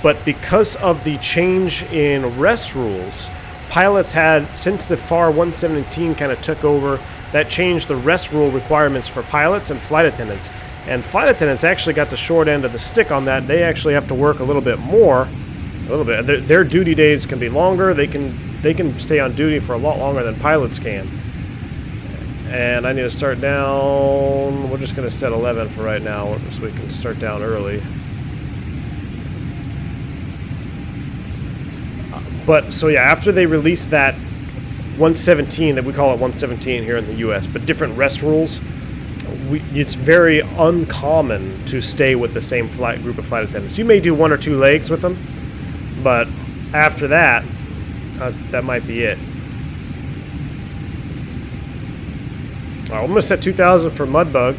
But because of the change in rest rules, pilots had, since the FAR 117 kind of took over, that changed the rest rule requirements for pilots and flight attendants. And flight attendants actually got the short end of the stick on that. They actually have to work a little bit more. A little bit. Their duty days can be longer. They can stay on duty for a lot longer than pilots can. And I need to start down. We're just going to set 11 for right now, so we can start down early. But so yeah, after they released that 117, that we call it 117 here in the U.S., but different rest rules, it's very uncommon to stay with the same group of flight attendants. You may do 1 or 2 legs with them, but after that, that might be it. All right, I'm going to set 2,000 for Mudbug.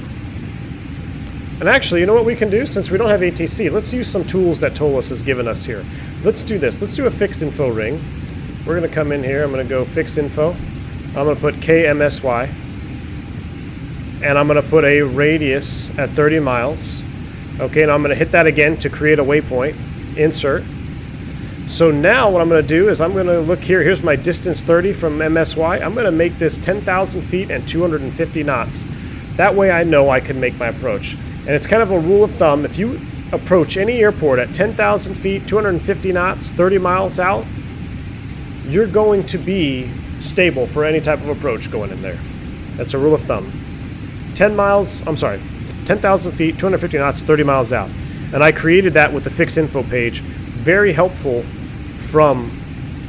And actually, you know what we can do? Since we don't have ATC, let's use some tools that Toliss has given us here. Let's do this. Let's do a fix info ring. We're going to come in here. I'm going to go fix info. I'm going to put KMSY. And I'm going to put a radius at 30 miles. Okay, and I'm going to hit that again to create a waypoint. Insert. So now what I'm going to do is I'm going to look here. Here's my distance 30 from MSY. I'm going to make this 10,000 feet and 250 knots. That way I know I can make my approach. And it's kind of a rule of thumb. If you approach any airport at 10,000 feet, 250 knots, 30 miles out, you're going to be stable for any type of approach going in there. That's a rule of thumb. 10,000 feet, 250 knots, 30 miles out. And I created that with the fix info page. Very helpful from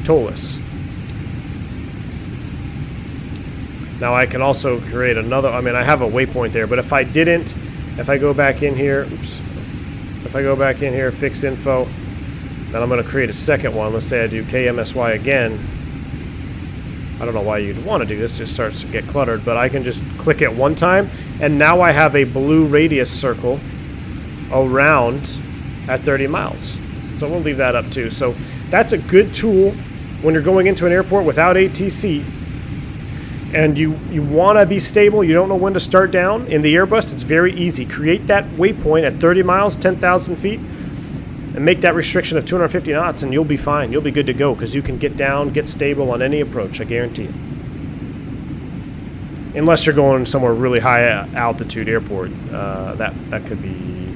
Toliss. Now I can also create another, I have a waypoint there, but if I didn't, if I go back in here, if I go back in here, fix info, then I'm going to create a second one. Let's say I do KMSY again. I don't know why you'd want to do this, it just starts to get cluttered, but I can just click it one time, and now I have a blue radius circle around at 30 miles. So we'll leave that up too. So that's a good tool when you're going into an airport without ATC and you want to be stable, you don't know when to start down. In the Airbus, it's very easy. Create that waypoint at 30 miles, 10,000 feet, and make that restriction of 250 knots, and you'll be fine. You'll be good to go because you can get down, get stable on any approach, I guarantee it. Unless you're going somewhere really high altitude airport, that could be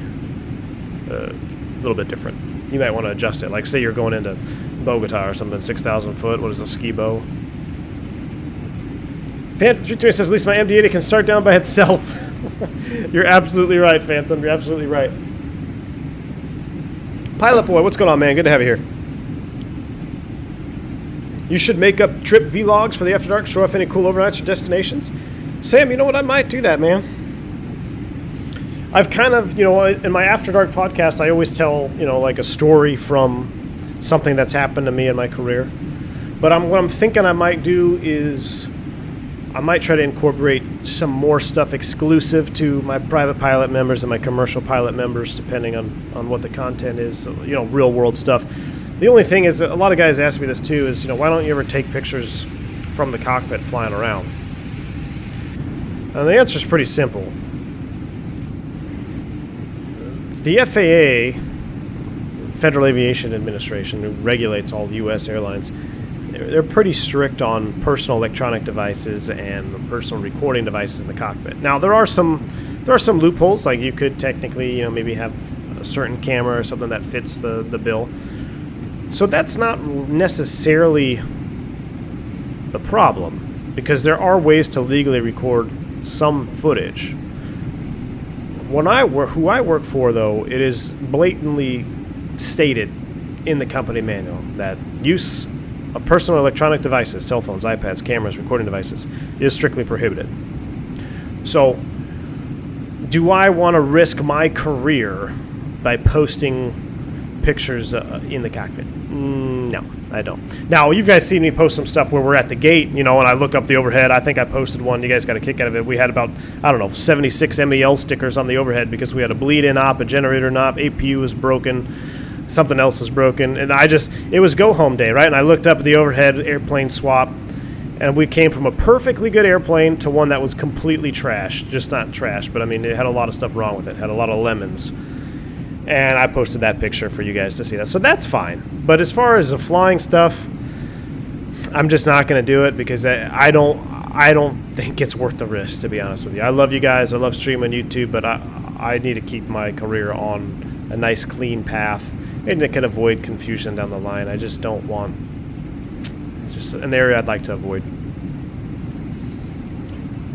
a little bit different. You might want to adjust it. Like say you're going into Bogota or something, 6,000 foot. What is a ski bow? Phantom 320 says, at least my MD-80 can start down by itself. You're absolutely right, Phantom. You're absolutely right. Pilot Boy, what's going on, man? Good to have you here. You should make up trip vlogs for the After Dark, show off any cool overnights or destinations. Sam, you know what? I might do that, man. I've kind of, in my After Dark podcast, I always tell, like a story from something that's happened to me in my career. But what I'm thinking I might do is I might try to incorporate some more stuff exclusive to my private pilot members and my commercial pilot members, depending on what the content is, real world stuff. The only thing is, a lot of guys ask me this too, is, why don't you ever take pictures from the cockpit flying around? And the answer is pretty simple. The FAA, Federal Aviation Administration, who regulates all U.S. airlines, they're pretty strict on personal electronic devices and personal recording devices in the cockpit. Now, there are some loopholes, like you could technically, maybe have a certain camera or something that fits the bill. So that's not necessarily the problem, because there are ways to legally record some footage. Who I work for, though, it is blatantly stated in the company manual that use of personal electronic devices, cell phones, iPads, cameras, recording devices, is strictly prohibited. So, do I want to risk my career by posting pictures in the cockpit? No, I don't. Now, you guys seen me post some stuff where we're at the gate, and I look up the overhead. I think I posted one. You guys got a kick out of it. We had about, 76 MEL stickers on the overhead because we had a bleed-in op, a generator op, APU was broken, something else was broken, and it was go-home day, right? And I looked up at the overhead airplane swap, and we came from a perfectly good airplane to one that was completely trashed. Just not trash, but it had a lot of stuff wrong with it. Had a lot of lemons. And I posted that picture for you guys to see that. So that's fine. But as far as the flying stuff, I'm just not going to do it because I don't think it's worth the risk, to be honest with you. I love you guys. I love streaming YouTube, but I need to keep my career on a nice, clean path. And it can avoid confusion down the line. I just don't want... It's just an area I'd like to avoid.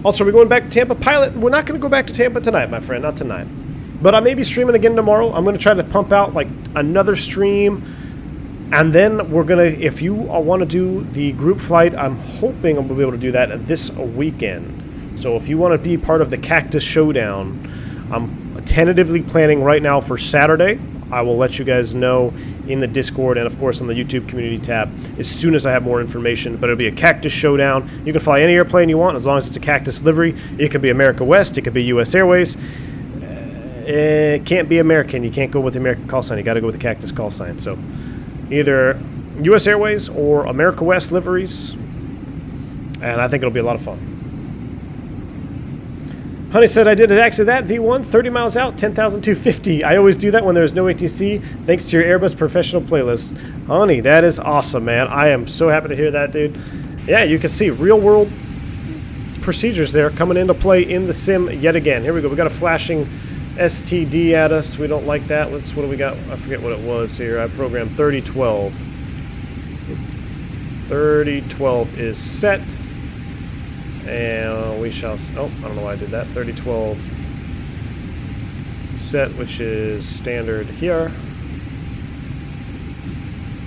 Also, we're going back to Tampa. Pilot, we're not going to go back to Tampa tonight, my friend. Not tonight. But I may be streaming again tomorrow. I'm going to try to pump out like another stream. And then we're going to, if you want to do the group flight, I'm hoping I'll be able to do that this weekend. So if you want to be part of the Cactus Showdown, I'm tentatively planning right now for Saturday. I will let you guys know in the Discord and, of course, on the YouTube community tab as soon as I have more information. But it'll be a Cactus Showdown. You can fly any airplane you want as long as it's a Cactus livery. It could be America West. It could be U.S. Airways. It can't be American. You can't go with the American call sign. You got to go with the Cactus call sign. So either U.S. Airways or America West liveries. And I think it'll be a lot of fun. Honey said, I did actually that, V1, 30 miles out, 10,250. I always do that when there's no ATC, thanks to your Airbus professional playlist. Honey, that is awesome, man. I am so happy to hear that, dude. Yeah, you can see real-world procedures there coming into play in the sim yet again. Here we go. We got a flashing STD at us. We don't like that. What do we got? I forget what it was here. I programmed 3012. 3012 is set. And we shall... Oh, I don't know why I did that. 3012 set, which is standard here.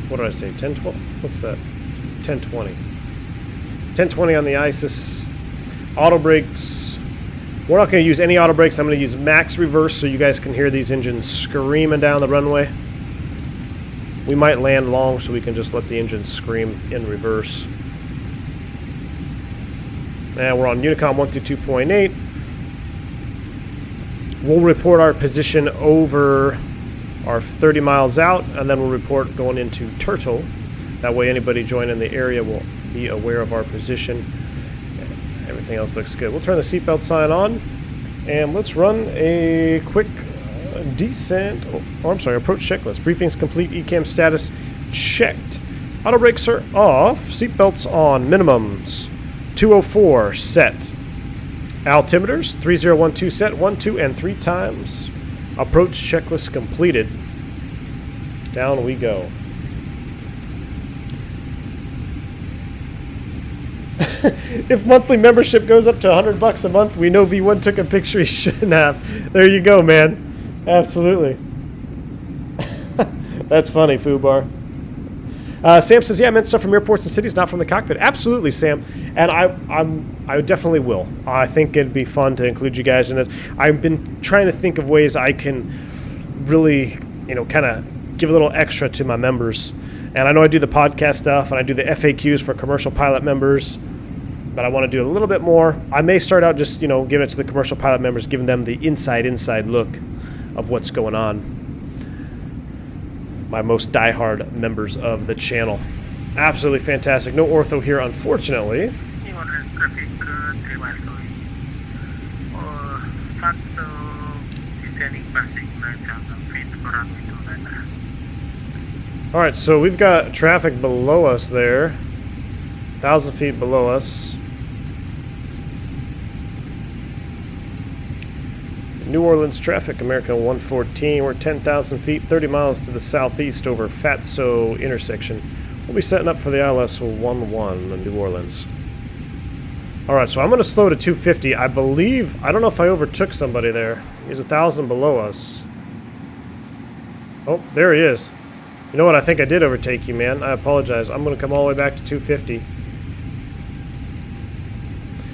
What did I say? 1012? What's that? 1020. 1020 on the ISIS. Auto brakes. We're not going to use any auto brakes. I'm going to use max reverse so you guys can hear these engines screaming down the runway. We might land long so we can just let the engine scream in reverse. And we're on Unicom 122.8. We'll report our position over our 30 miles out, and then we'll report going into Turtle. That way anybody joining the area will be aware of our position. Everything else looks good. We'll turn the seatbelt sign on, and let's run a quick descent. Oh, I'm sorry, approach checklist. Briefings complete, ECAM status checked. Auto brakes are off, seatbelts on, minimums. 204 set. Altimeters 3012 set 1, 2, and 3 times. Approach checklist completed. Down we go. If monthly membership goes up to $100 a month, we know V1 took a picture he shouldn't have. There you go, man. Absolutely. That's funny, Fubar. Sam says, yeah, I meant stuff from airports and cities, not from the cockpit. Absolutely, Sam. And I definitely will. I think it'd be fun to include you guys in it. I've been trying to think of ways I can really, kind of give a little extra to my members. And I know I do the podcast stuff, and I do the FAQs for commercial pilot members, but I want to do a little bit more. I may start out just, giving it to the commercial pilot members, giving them the inside look of what's going on. My most diehard members of the channel. Absolutely fantastic. No ortho here, unfortunately. Traffic 3 miles away. Fatso descending passing 9,000 feet for runway 29. Alright, so we've got traffic below us there. 1,000 feet below us. New Orleans traffic, American 114. We're 10,000 feet, 30 miles to the southeast over Fatso intersection. We'll be setting up for the ILS 11 in New Orleans. Alright, so I'm going to slow to 250. I don't know if I overtook somebody there. He's 1,000 below us. Oh, there he is. You know what? I think I did overtake you, man. I apologize. I'm going to come all the way back to 250.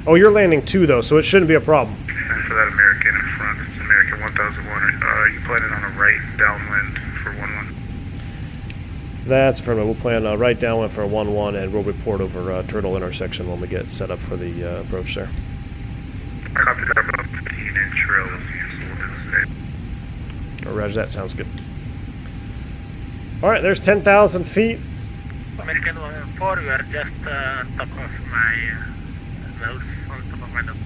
Oh, you're landing 2, though, so it shouldn't be a problem. And for that American in front, it's American 1001. You planning on a right downwind for 11? That's affirmative. We'll plan right downwind for a 11, and we'll report over Turtle intersection when we get set up for the approach there. I copy that about 15-inch trail is useful today. Oh, Roger, that sounds good. Alright, there's 10,000 feet. American 114, we are just on top of my nose, on top of my nose.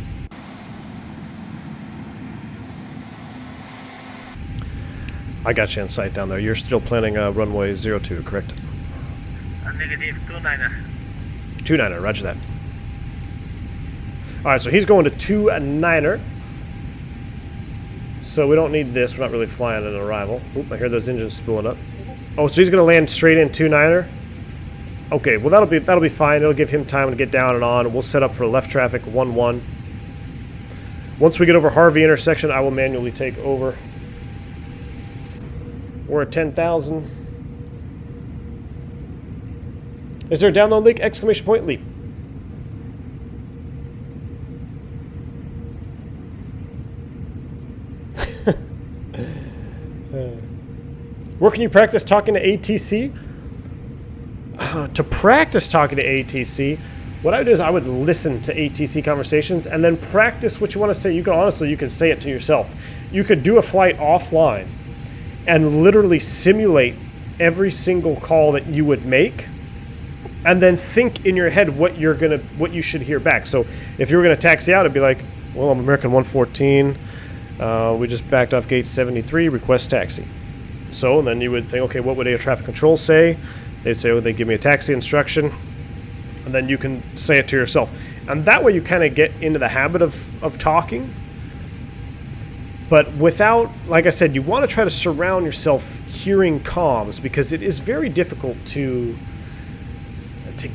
I got you in sight down there. You're still planning runway 02, correct? Negative 29er. 29er, roger that. Alright, so he's going to 29er. So we don't need this. We're not really flying an arrival. Oop, I hear those engines spooling up. Oh, so he's going to land straight in 29er? Okay, well that'll be fine. It'll give him time to get down and on. We'll set up for left traffic 11. Once we get over Harvey intersection, I will manually take over. We're at 10,000. Is there a download leak? Exclamation point leap. Where can you practice talking to ATC? To practice talking to ATC, what I would do is I would listen to ATC conversations and then practice what you want to say. You can say it to yourself. You could do a flight offline and literally simulate every single call that you would make, and then think in your head what you should hear back. So if you were gonna taxi out, it'd be like, well, I'm American 114. We just backed off gate 73. Request taxi. So and then you would think, okay, what would air traffic control say? They'd say, oh, they give me a taxi instruction, and then you can say it to yourself. And that way you kind of get into the habit of talking. But without, like I said, you want to try to surround yourself hearing comms, because it is very difficult to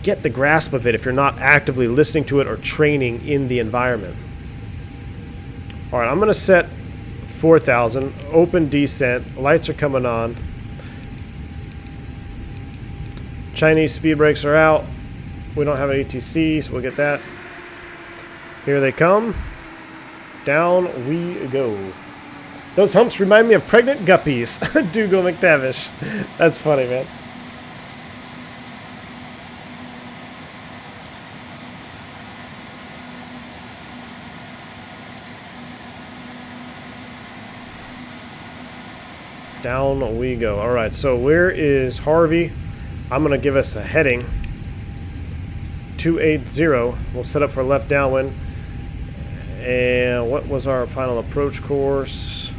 get the grasp of it if you're not actively listening to it or training in the environment. All right, I'm going to set 4,000, open descent, lights are coming on. Chinese speed brakes are out. We don't have an ATC, so we'll get that. Here they come. Down we go. Those humps remind me of pregnant guppies. Dougal McTavish. That's funny, man. Down we go. All right, so where is Harvey? I'm going to give us a heading. 280. We'll set up for left downwind. And what was our final approach course?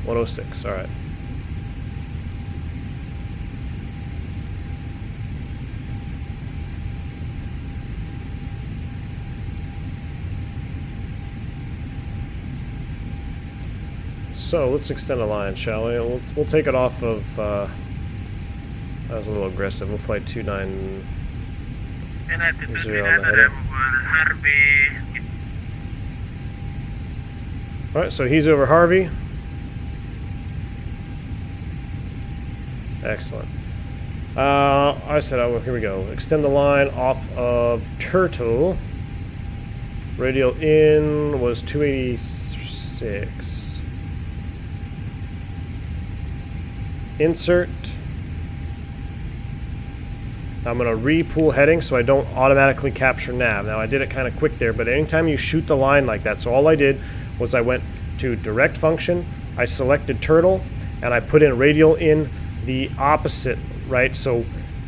106. All right. So let's extend the line, shall we? We'll take it off of. That was a little aggressive. We'll fly 29. Alright, so he's over Harvey. Excellent. I said, oh, here we go. Extend the line off of Turtle. Radial in was 286. Insert. I'm going to re-pull heading so I don't automatically capture nav. Now, I did it kind of quick there, but anytime you shoot the line like that, so all I did was I went to direct function, I selected Turtle, and I put in radial in the opposite, right? So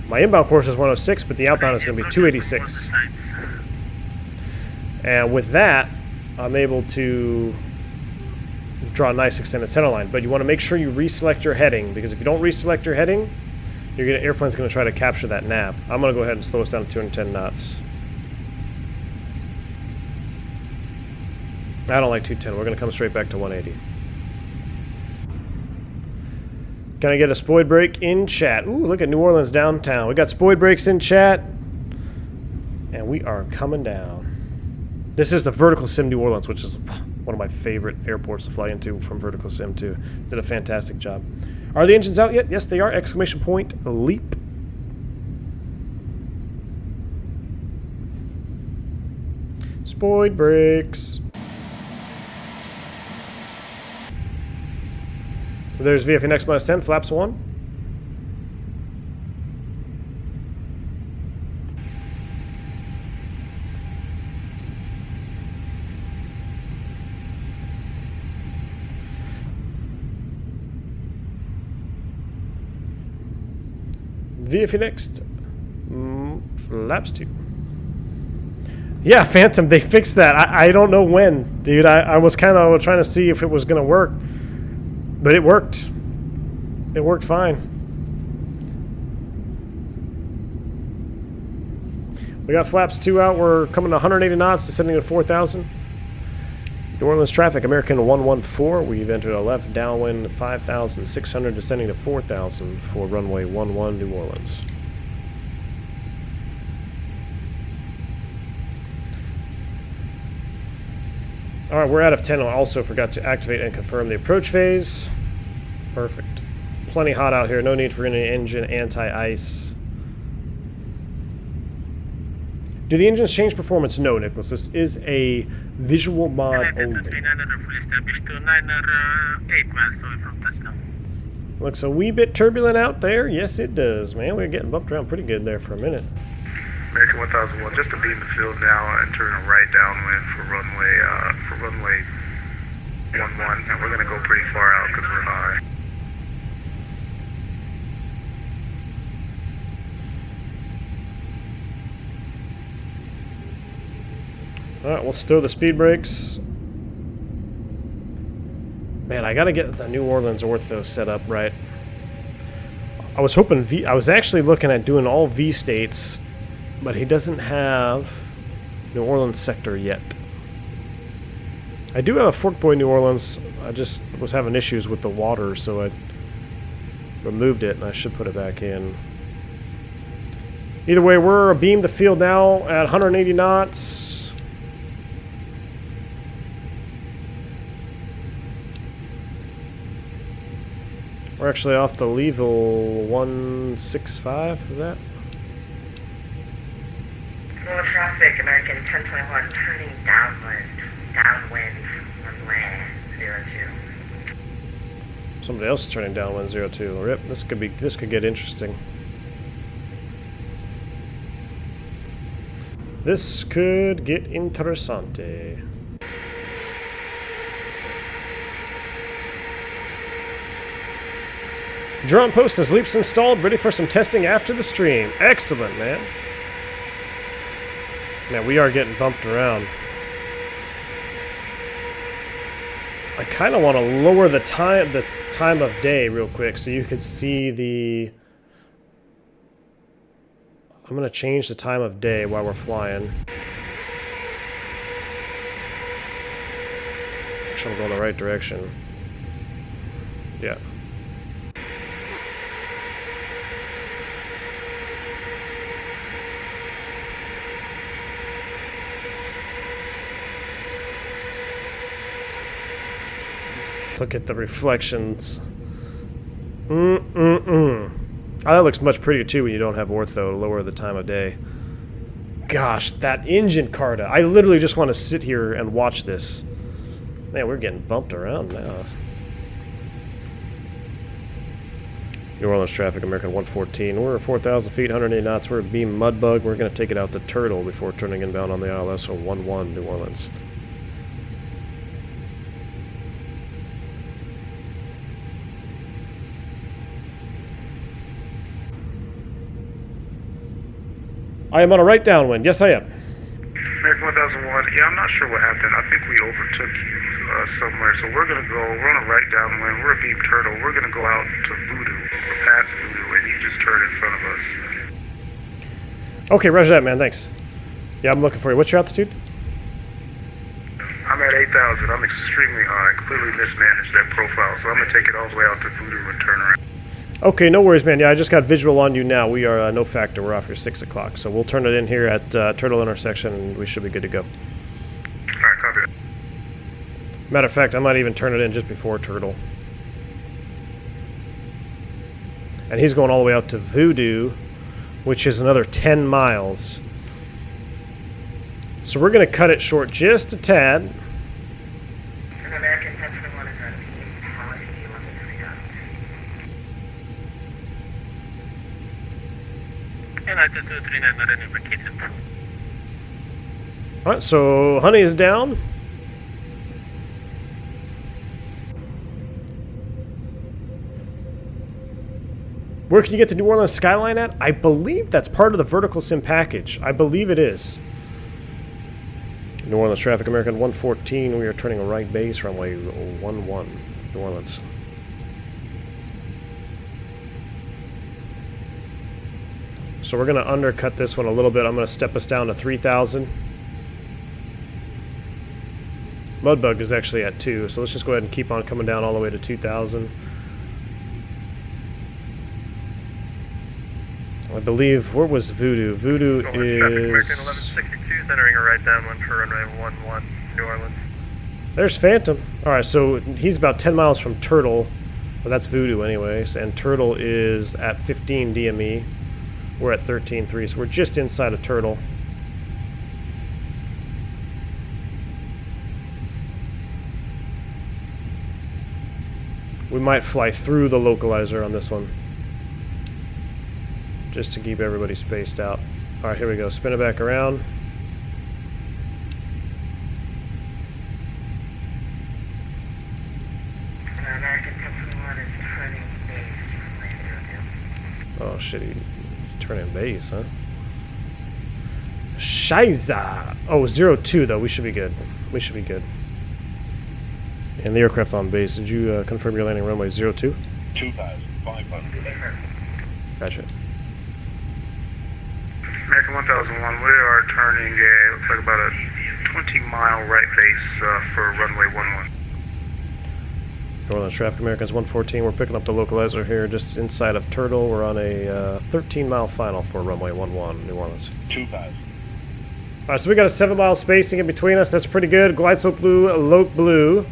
my inbound course is 106, but the outbound is going to be 286. And with that, I'm able to draw a nice extended center line. But you want to make sure you reselect your heading, because if you don't reselect your heading, airplane's going to try to capture that nav. I'm going to go ahead and slow us down to 210 knots. I don't like 210. We're going to come straight back to 180. Can I get a spoid break in chat? Ooh, look at New Orleans downtown. We got spoid breaks in chat. And we are coming down. This is the Vertical Sim New Orleans, which is one of my favorite airports to fly into from Vertical Sim 2. Did a fantastic job. Are the engines out yet? Yes, they are! Exclamation point, LEAP. Spoid brakes. There's VFN X minus 10, flaps 1. VFN next. Flaps 2. Yeah, Phantom, they fixed that. I don't know when, dude. I was kind of trying to see if it was going to work. But it worked. It worked fine. We got flaps 2 out. We're coming to 180 knots, descending to 4,000. New Orleans traffic, American 114. We've entered a left downwind 5,600, descending to 4,000 for runway 11 New Orleans. All right, we're out of 10. I also forgot to activate and confirm the approach phase. Perfect. Plenty hot out here. No need for any engine anti-ice. Do the engines change performance? No, Nicholas. This is a visual mod only. Looks a wee bit turbulent out there. Yes, it does, man. We're getting bumped around pretty good there for a minute. American 1001, just to be in the field now, entering a right downwind for runway 11, and we're going to go pretty far out because we're high. Alright, we'll stow the speed brakes. Man, I gotta get the New Orleans ortho set up right. I was hoping I was actually looking at doing all V states, but he doesn't have New Orleans sector yet. I do have a Fork Boy New Orleans. I just was having issues with the water, so I removed it, and I should put it back in. Either way, we're abeam the field now at 180 knots. We're actually off the Leeville 165, is that? More traffic, American 1021, turning downwind, runway 02. Somebody else is turning downwind 02. Rip, this could get interesting. This could get interessante. Drone post has leaps installed, ready for some testing after the stream. Excellent, man. Man, we are getting bumped around. I kind of want to lower the time of day real quick so you could see the... I'm going to change the time of day while we're flying. Make sure I'm going the right direction. Yeah. Look at the reflections. Oh, that looks much prettier too when you don't have ortho to lower the time of day. Gosh, that engine, Carda. I literally just want to sit here and watch this. Man, we're getting bumped around now. New Orleans traffic, American 114. We're at 4,000 feet, 180 knots. We're at Beam Mudbug. We're going to take it out to Turtle before turning inbound on the ILS 011 New Orleans. I am on a right downwind. Yes, I am. American 1001, yeah, I'm not sure what happened. I think we overtook you somewhere. So we're going to go, we're on a right downwind. We're a Beam Turtle. We're going to go out to Voodoo. We're past Voodoo, and you just turned in front of us. Okay, roger that, man. Thanks. Yeah, I'm looking for you. What's your altitude? I'm at 8,000. I'm extremely high. Clearly mismanaged that profile. So I'm going to take it all the way out to Voodoo and turn around. Okay, no worries, man. Yeah, I just got visual on you now. We are no factor. We're off here 6 o'clock. So we'll turn it in here at Turtle intersection, and we should be good to go. All right, copy that. Matter of fact, I might even turn it in just before Turtle. And he's going all the way out to Voodoo, which is another 10 miles. So we're going to cut it short just a tad. An American 1021 is ready. And I 239 are in vacated. Alright, so Honey is down. Where can you get the New Orleans skyline at? I believe that's part of the vertical sim package. I believe it is. New Orleans traffic, American 114. We are turning a right base, runway 11, New Orleans. So we're going to undercut this one a little bit. I'm going to step us down to 3,000. Mudbug is actually at 2, so let's just go ahead and keep on coming down all the way to 2,000. I believe, where was Voodoo? Voodoo American is... 1162 is entering a right downwind for runway 11, New Orleans. There's Phantom. Alright, so he's about 10 miles from Turtle. Well, that's Voodoo anyways. And Turtle is at 15 DME. We're at 13.3, so we're just inside of Turtle. We might fly through the localizer on this one, just to keep everybody spaced out. Alright, here we go. Spin it back around. American 1021 is turning base. Oh shit, he turning base, huh? Shiza! Oh, 02 though. We should be good. We should be good. And the aircraft on base. Did you confirm your landing runway 02? 2,500. Gotcha. American 1001, we are turning a, looks like about a 20-mile right base for runway 11. New Orleans traffic, Americans 114. We're picking up the localizer here just inside of Turtle. We're on a 13-mile final for runway 11, New Orleans. 2,000. Alright, so we got a 7-mile spacing in between us. That's pretty good. Glide slope blue, lope blue.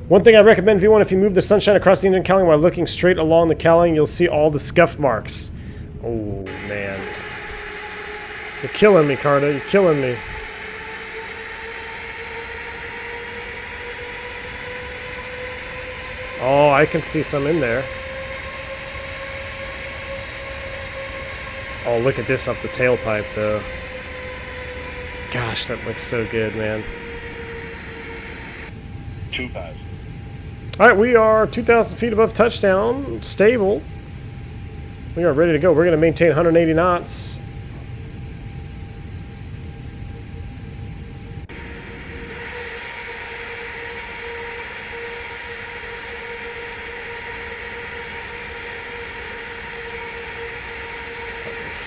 One thing I recommend, V1, if you move the sunshine across the engine cowling while looking straight along the cowling, you'll see all the scuff marks. Oh, man. You're killing me, Carda. You're killing me. Oh, I can see some in there. Oh, look at this up the tailpipe, though. Gosh, that looks so good, man. 2,000. Alright, we are 2,000 feet above touchdown, stable. We are ready to go. We're going to maintain 180 knots.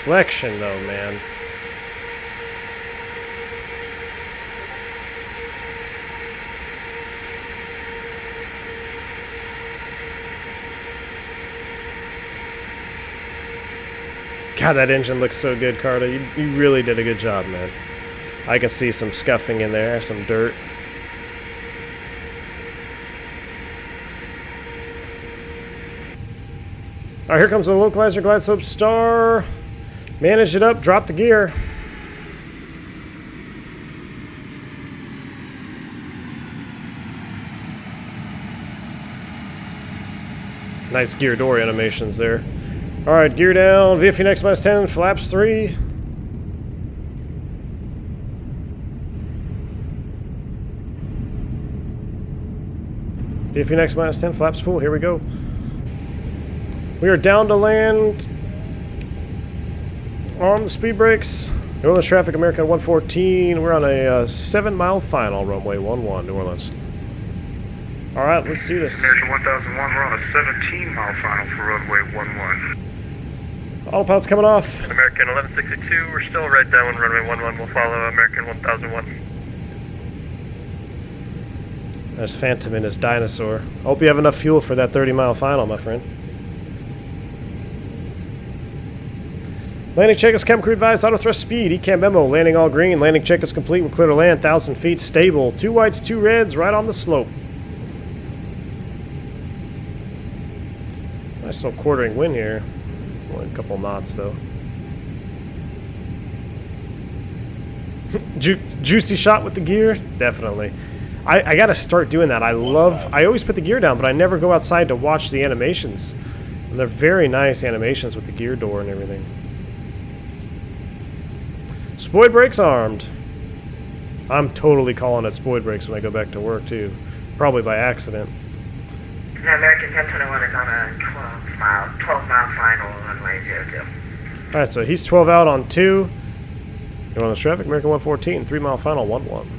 Reflection, though, man. God, that engine looks so good, Carda. You really did a good job, man. I can see some scuffing in there, some dirt. All right, here comes the localizer glide slope star. Manage it up, drop the gear. Nice gear door animations there. All right, gear down, VFU next minus 10, flaps 3. VFU next minus 10, flaps full, here we go. We are down to land on the speed brakes. New Orleans traffic, American 114. We're on a 7-mile final, runway 11, New Orleans. All right, let's do this. American 1001, we're on a 17-mile final for runway 11. Autopilot's coming off. American 1162, we're still right down runway 11. We'll follow American 1001. There's Phantom in his dinosaur. Hope you have enough fuel for that 30-mile final, my friend. Landing check is cabin crew advised, auto thrust speed, ECAM memo, landing all green, landing check is complete, we're clear to land, 1,000 feet, stable, 2 whites, 2 reds, right on the slope. Nice little quartering wind here, only a couple knots though. Juicy shot with the gear, definitely. I gotta start doing that. I always put the gear down, but I never go outside to watch the animations. And they're very nice animations with the gear door and everything. Spoid brakes armed. I'm totally calling it spoid brakes when I go back to work too. Probably by accident. The American 1021 is on a 12-mile final runway 02. Alright, so he's 12 out on 2. You're on the traffic, American 114, 3-mile final, 11.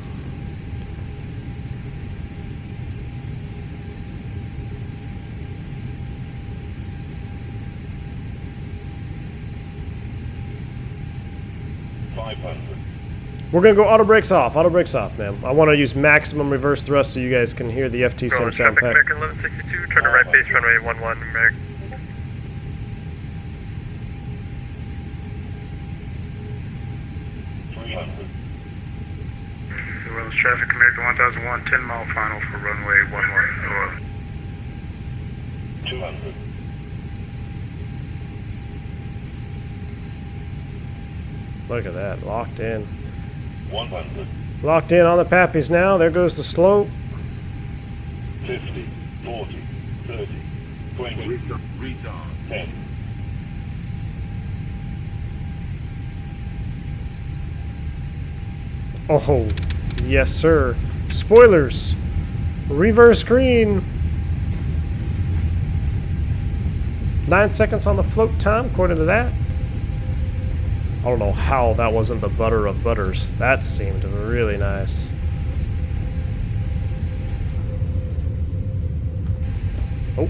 We're going to go auto brakes off, man. I want to use maximum reverse thrust so you guys can hear the FT sim sound pack. American 1162, turn to right base runway 11, American. New Orleans traffic, American 1001, 10-mile final for runway 11. 200. Look at that, locked in. 100. Locked in on the pappies now. There goes the slope. 50, 40, 30, 20, retard, 10. Oh, yes, sir. Spoilers. Reverse green. 9 seconds on the float time, according to that. I don't know how that wasn't the butter of butters. That seemed really nice. Oh.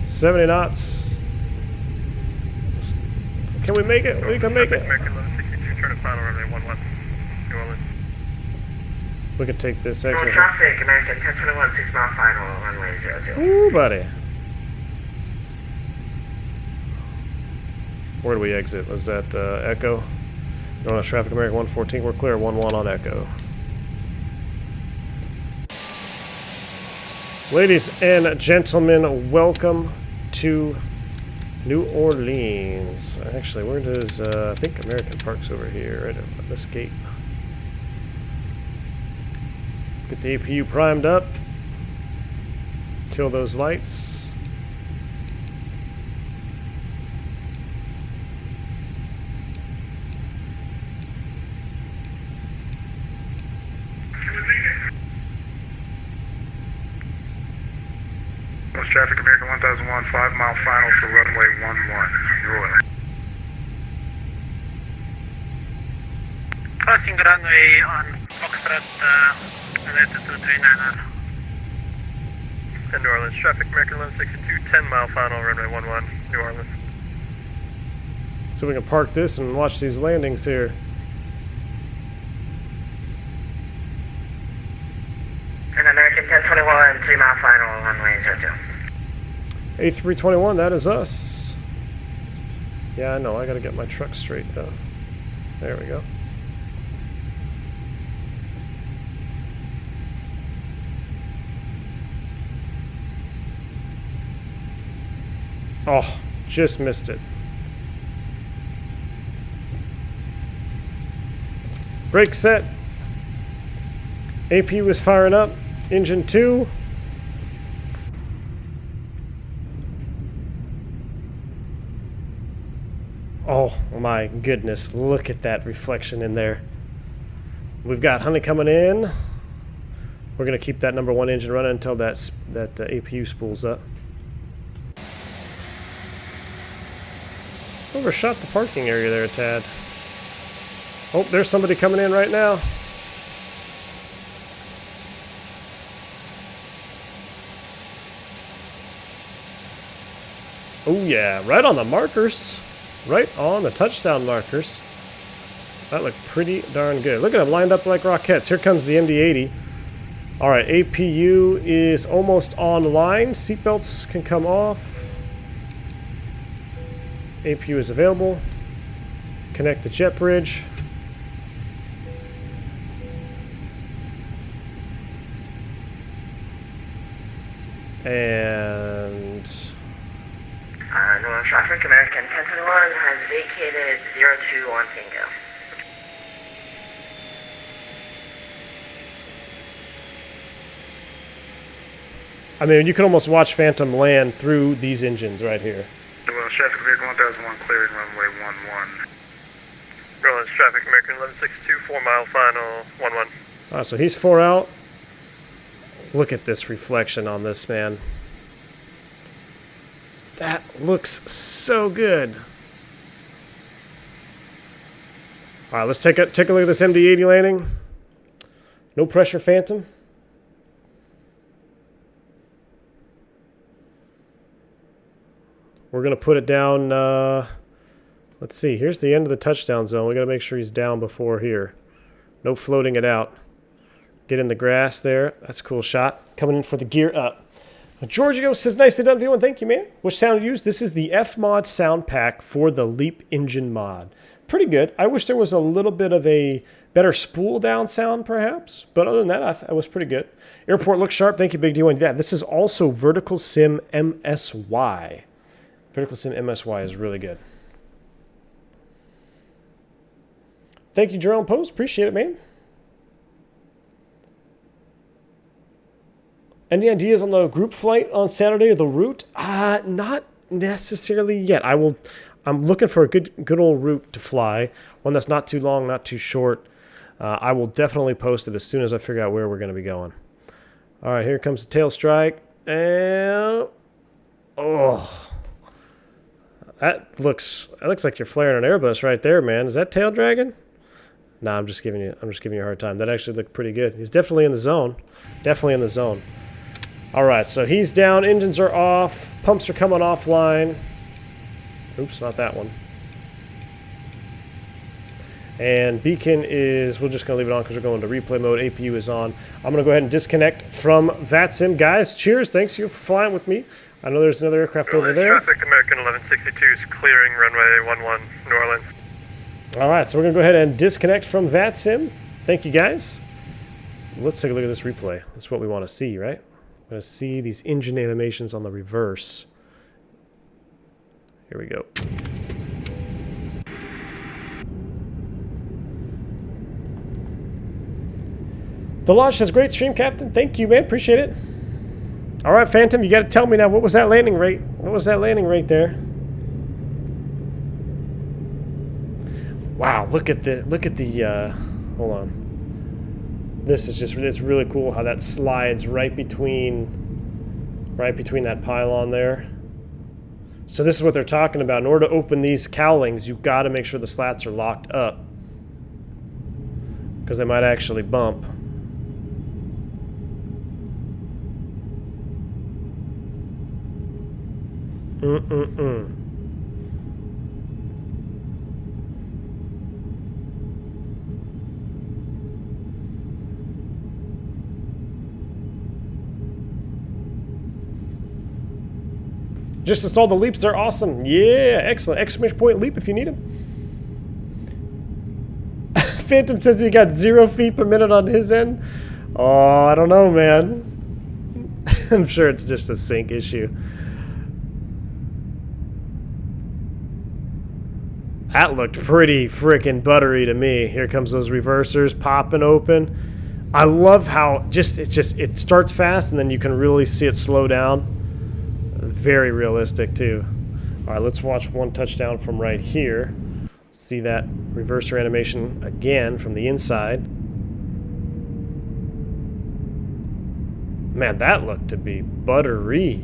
70 knots. Can we make it? We can make it. American 1162, turn to final runway 11, New Orleans. We can take this exit. Traffic, American 1021, 6-mile final, runway 02. Ooh, buddy. Where do we exit? Was that Echo? Going on traffic, American 114. We're clear, 11 on Echo. Ladies and gentlemen, welcome to New Orleans. Actually, where does, I think American Park's over here, right at this gate. Get the APU primed up. Kill those lights. Traffic, American 1001, 5-mile final for runway 11, New Orleans. Crossing runway on Foxtrot, related to 39er. And New Orleans traffic, American 1162, 10-mile final, runway 11, New Orleans. So we can park this and watch these landings here. And American 1021, 3-mile final, runway 02. A321, that is us. Yeah, I know, I gotta get my truck straight though. There we go. Oh, just missed it. Brake set. AP was firing up. Engine 2. Oh my goodness, look at that reflection in there. We've got honey coming in. We're going to keep that number 1 engine running until that APU spools up. Overshot the parking area there a tad. Oh, there's somebody coming in right now. Oh yeah, right on the markers. Right on the touchdown markers. That looked pretty darn good. Look at them lined up like rockets. Here comes the MD-80. Alright, APU is almost online. Seatbelts can come off. APU is available. Connect the jet bridge. And... Northern traffic, American 1021 has vacated 02 on Tango. I mean, you can almost watch Phantom land through these engines right here. Well, traffic vehicle 1001 clearing runway 11. Rollins traffic, American 1162, 4 mile final, 11. Alright, so he's 4 out. Look at this reflection on this, man. That looks so good. Alright, let's take a look at this MD-80 landing. No pressure, Phantom. We're going to put it down, let's see, here's the end of the touchdown zone. We got to make sure he's down before here. No floating it out. Get in the grass there. That's a cool shot. Coming in for the gear up. Giorgio says, nicely done, everyone. Thank you, man. Which sound you use? This is the FMOD sound pack for the LEAP engine mod. Pretty good. I wish there was a little bit of a better spool down sound, perhaps. But other than that, I was pretty good. Airport looks sharp. Thank you, Big D1. Yeah, this is also Vertical Sim MSY. Vertical Sim MSY is really good. Thank you, Jerome Post. Appreciate it, man. Any ideas on the group flight on Saturday or the route? Not necessarily yet. I'm looking for a good old route to fly. One that's not too long, not too short. I will definitely post it as soon as I figure out where we're going to be going. All right, here comes the tail strike. And oh. That looks like you're flaring an airbus right there, man. Is that tail dragging? Nah, I'm just giving you a hard time. That actually looked pretty good. He's definitely in the zone. Definitely in the zone. All right, so he's down. Engines are off. Pumps are coming offline. Oops, not that one. And beacon is, we're just going to leave it on because we're going to replay mode. APU is on. I'm going to go ahead and disconnect from VATSIM. Guys, cheers. Thanks you for flying with me. I know there's another aircraft over there. Traffic, American 1162 is clearing runway 11, New Orleans. All right, so we're going to go ahead and disconnect from VATSIM. Thank you, guys. Let's take a look at this replay. That's what we want to see, right? We're going to see these engine animations on the reverse. Here we go. The launch has great stream, Captain. Thank you, man. Appreciate it. All right, Phantom, you got to tell me now, what was that landing rate? What was that landing rate there? Wow, look at the hold on. This is just, it's really cool how that slides right between that pylon there. So this is what they're talking about. In order to open these cowlings, you've got to make sure the slats are locked up, because they might actually bump. Just installed the leaps. They're awesome. Yeah, excellent. Exclamation point leap if you need them. Phantom says he got 0 feet per minute on his end. Oh, I don't know, man. I'm sure it's just a sync issue. That looked pretty freaking buttery to me. Here comes those reversers popping open. I love how it starts fast and then you can really see it slow down. Very realistic too. All right, let's watch one touchdown from right here. See that reverser animation again from the inside. Man, that looked to be buttery.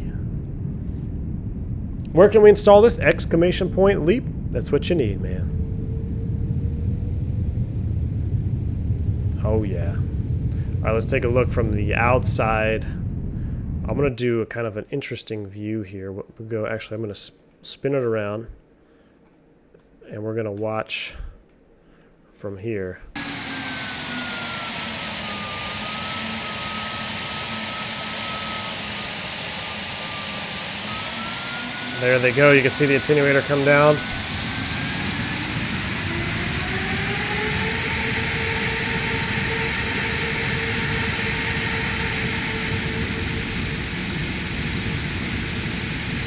Where can we install this? Exclamation point LEAP. That's what you need, man. Oh, yeah. All right, let's take a look from the outside. I'm going to do a kind of an interesting view here. We'll go, actually, I'm going to spin it around, and we're going to watch from here. There they go. You can see the attenuator come down.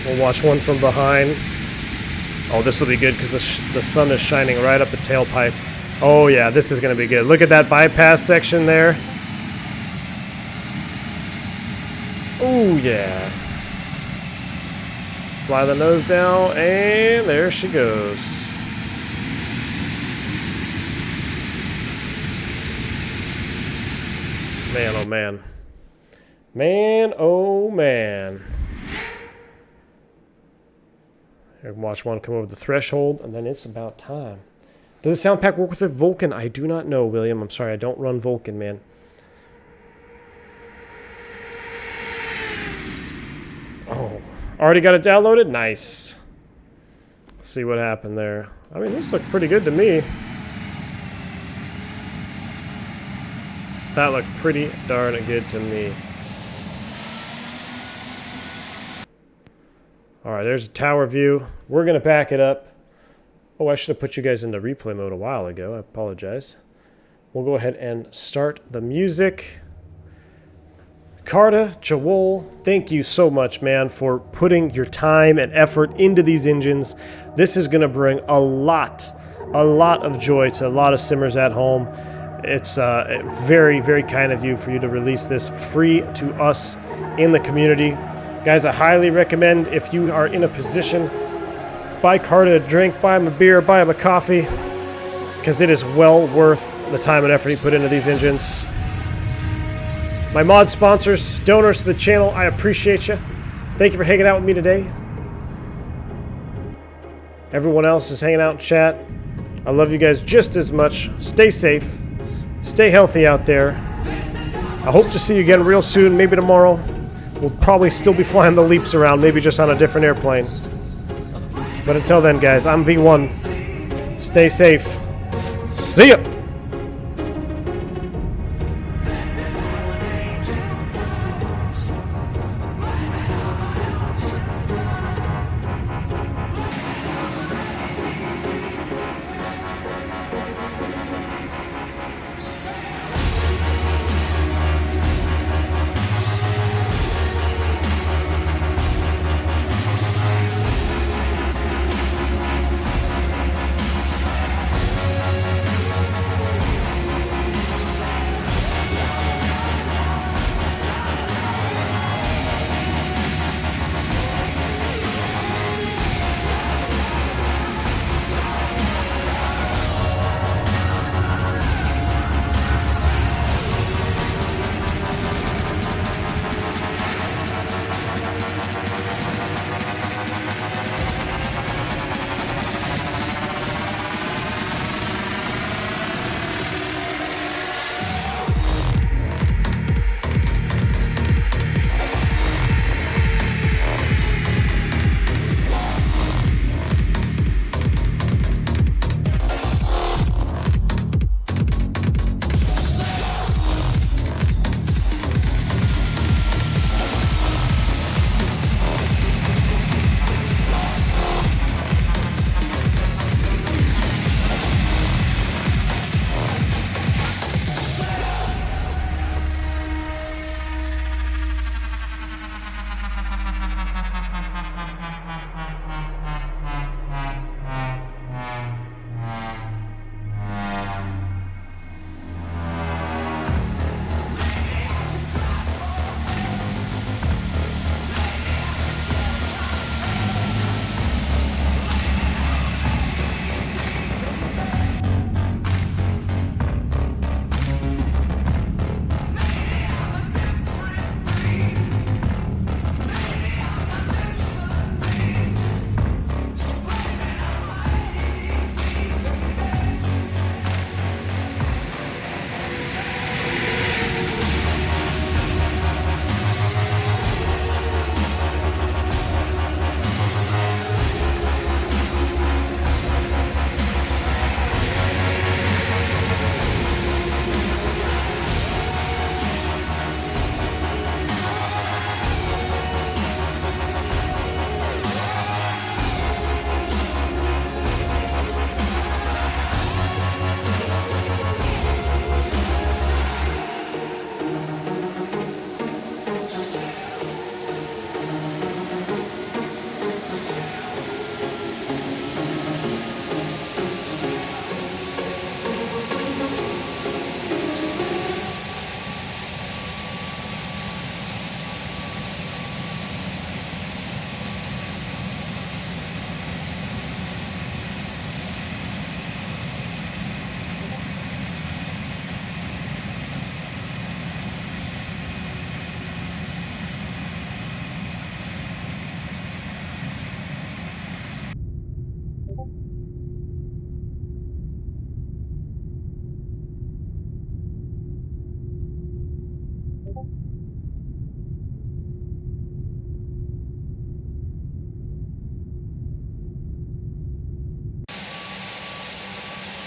We'll watch one from behind. Oh, this will be good because the sun is shining right up the tailpipe. Oh, yeah, this is going to be good. Look at that bypass section there. Oh, yeah. Fly the nose down, and there she goes. Man, oh man. Man, oh man. Here, watch one come over the threshold, and then it's about time. Does the sound pack work with a Vulcan? I do not know, William. I'm sorry, I don't run Vulcan, man. Oh. Already got it downloaded? Nice. Let's see what happened there. I mean, this looked pretty good to me. That looked pretty darn good to me. Alright, there's a tower view. We're going to back it up. Oh, I should have put you guys into replay mode a while ago. I apologize. We'll go ahead and start the music. Carda Jowol, thank you so much, man, for putting your time and effort into these engines. This is going to bring a lot of joy to a lot of simmers at home. It's very, very kind of you for you to release this free to us in the community. Guys, I highly recommend, if you are in a position, buy Carda a drink, buy him a beer, buy him a coffee, because it is well worth the time and effort you put into these engines. My mod sponsors, donors to the channel, I appreciate you. Thank you for hanging out with me today. Everyone else is hanging out in chat. I love you guys just as much. Stay safe. Stay healthy out there. I hope to see you again real soon, maybe tomorrow. We'll probably still be flying the LEAPs around, maybe just on a different airplane. But until then, guys, I'm V1. Stay safe. See ya!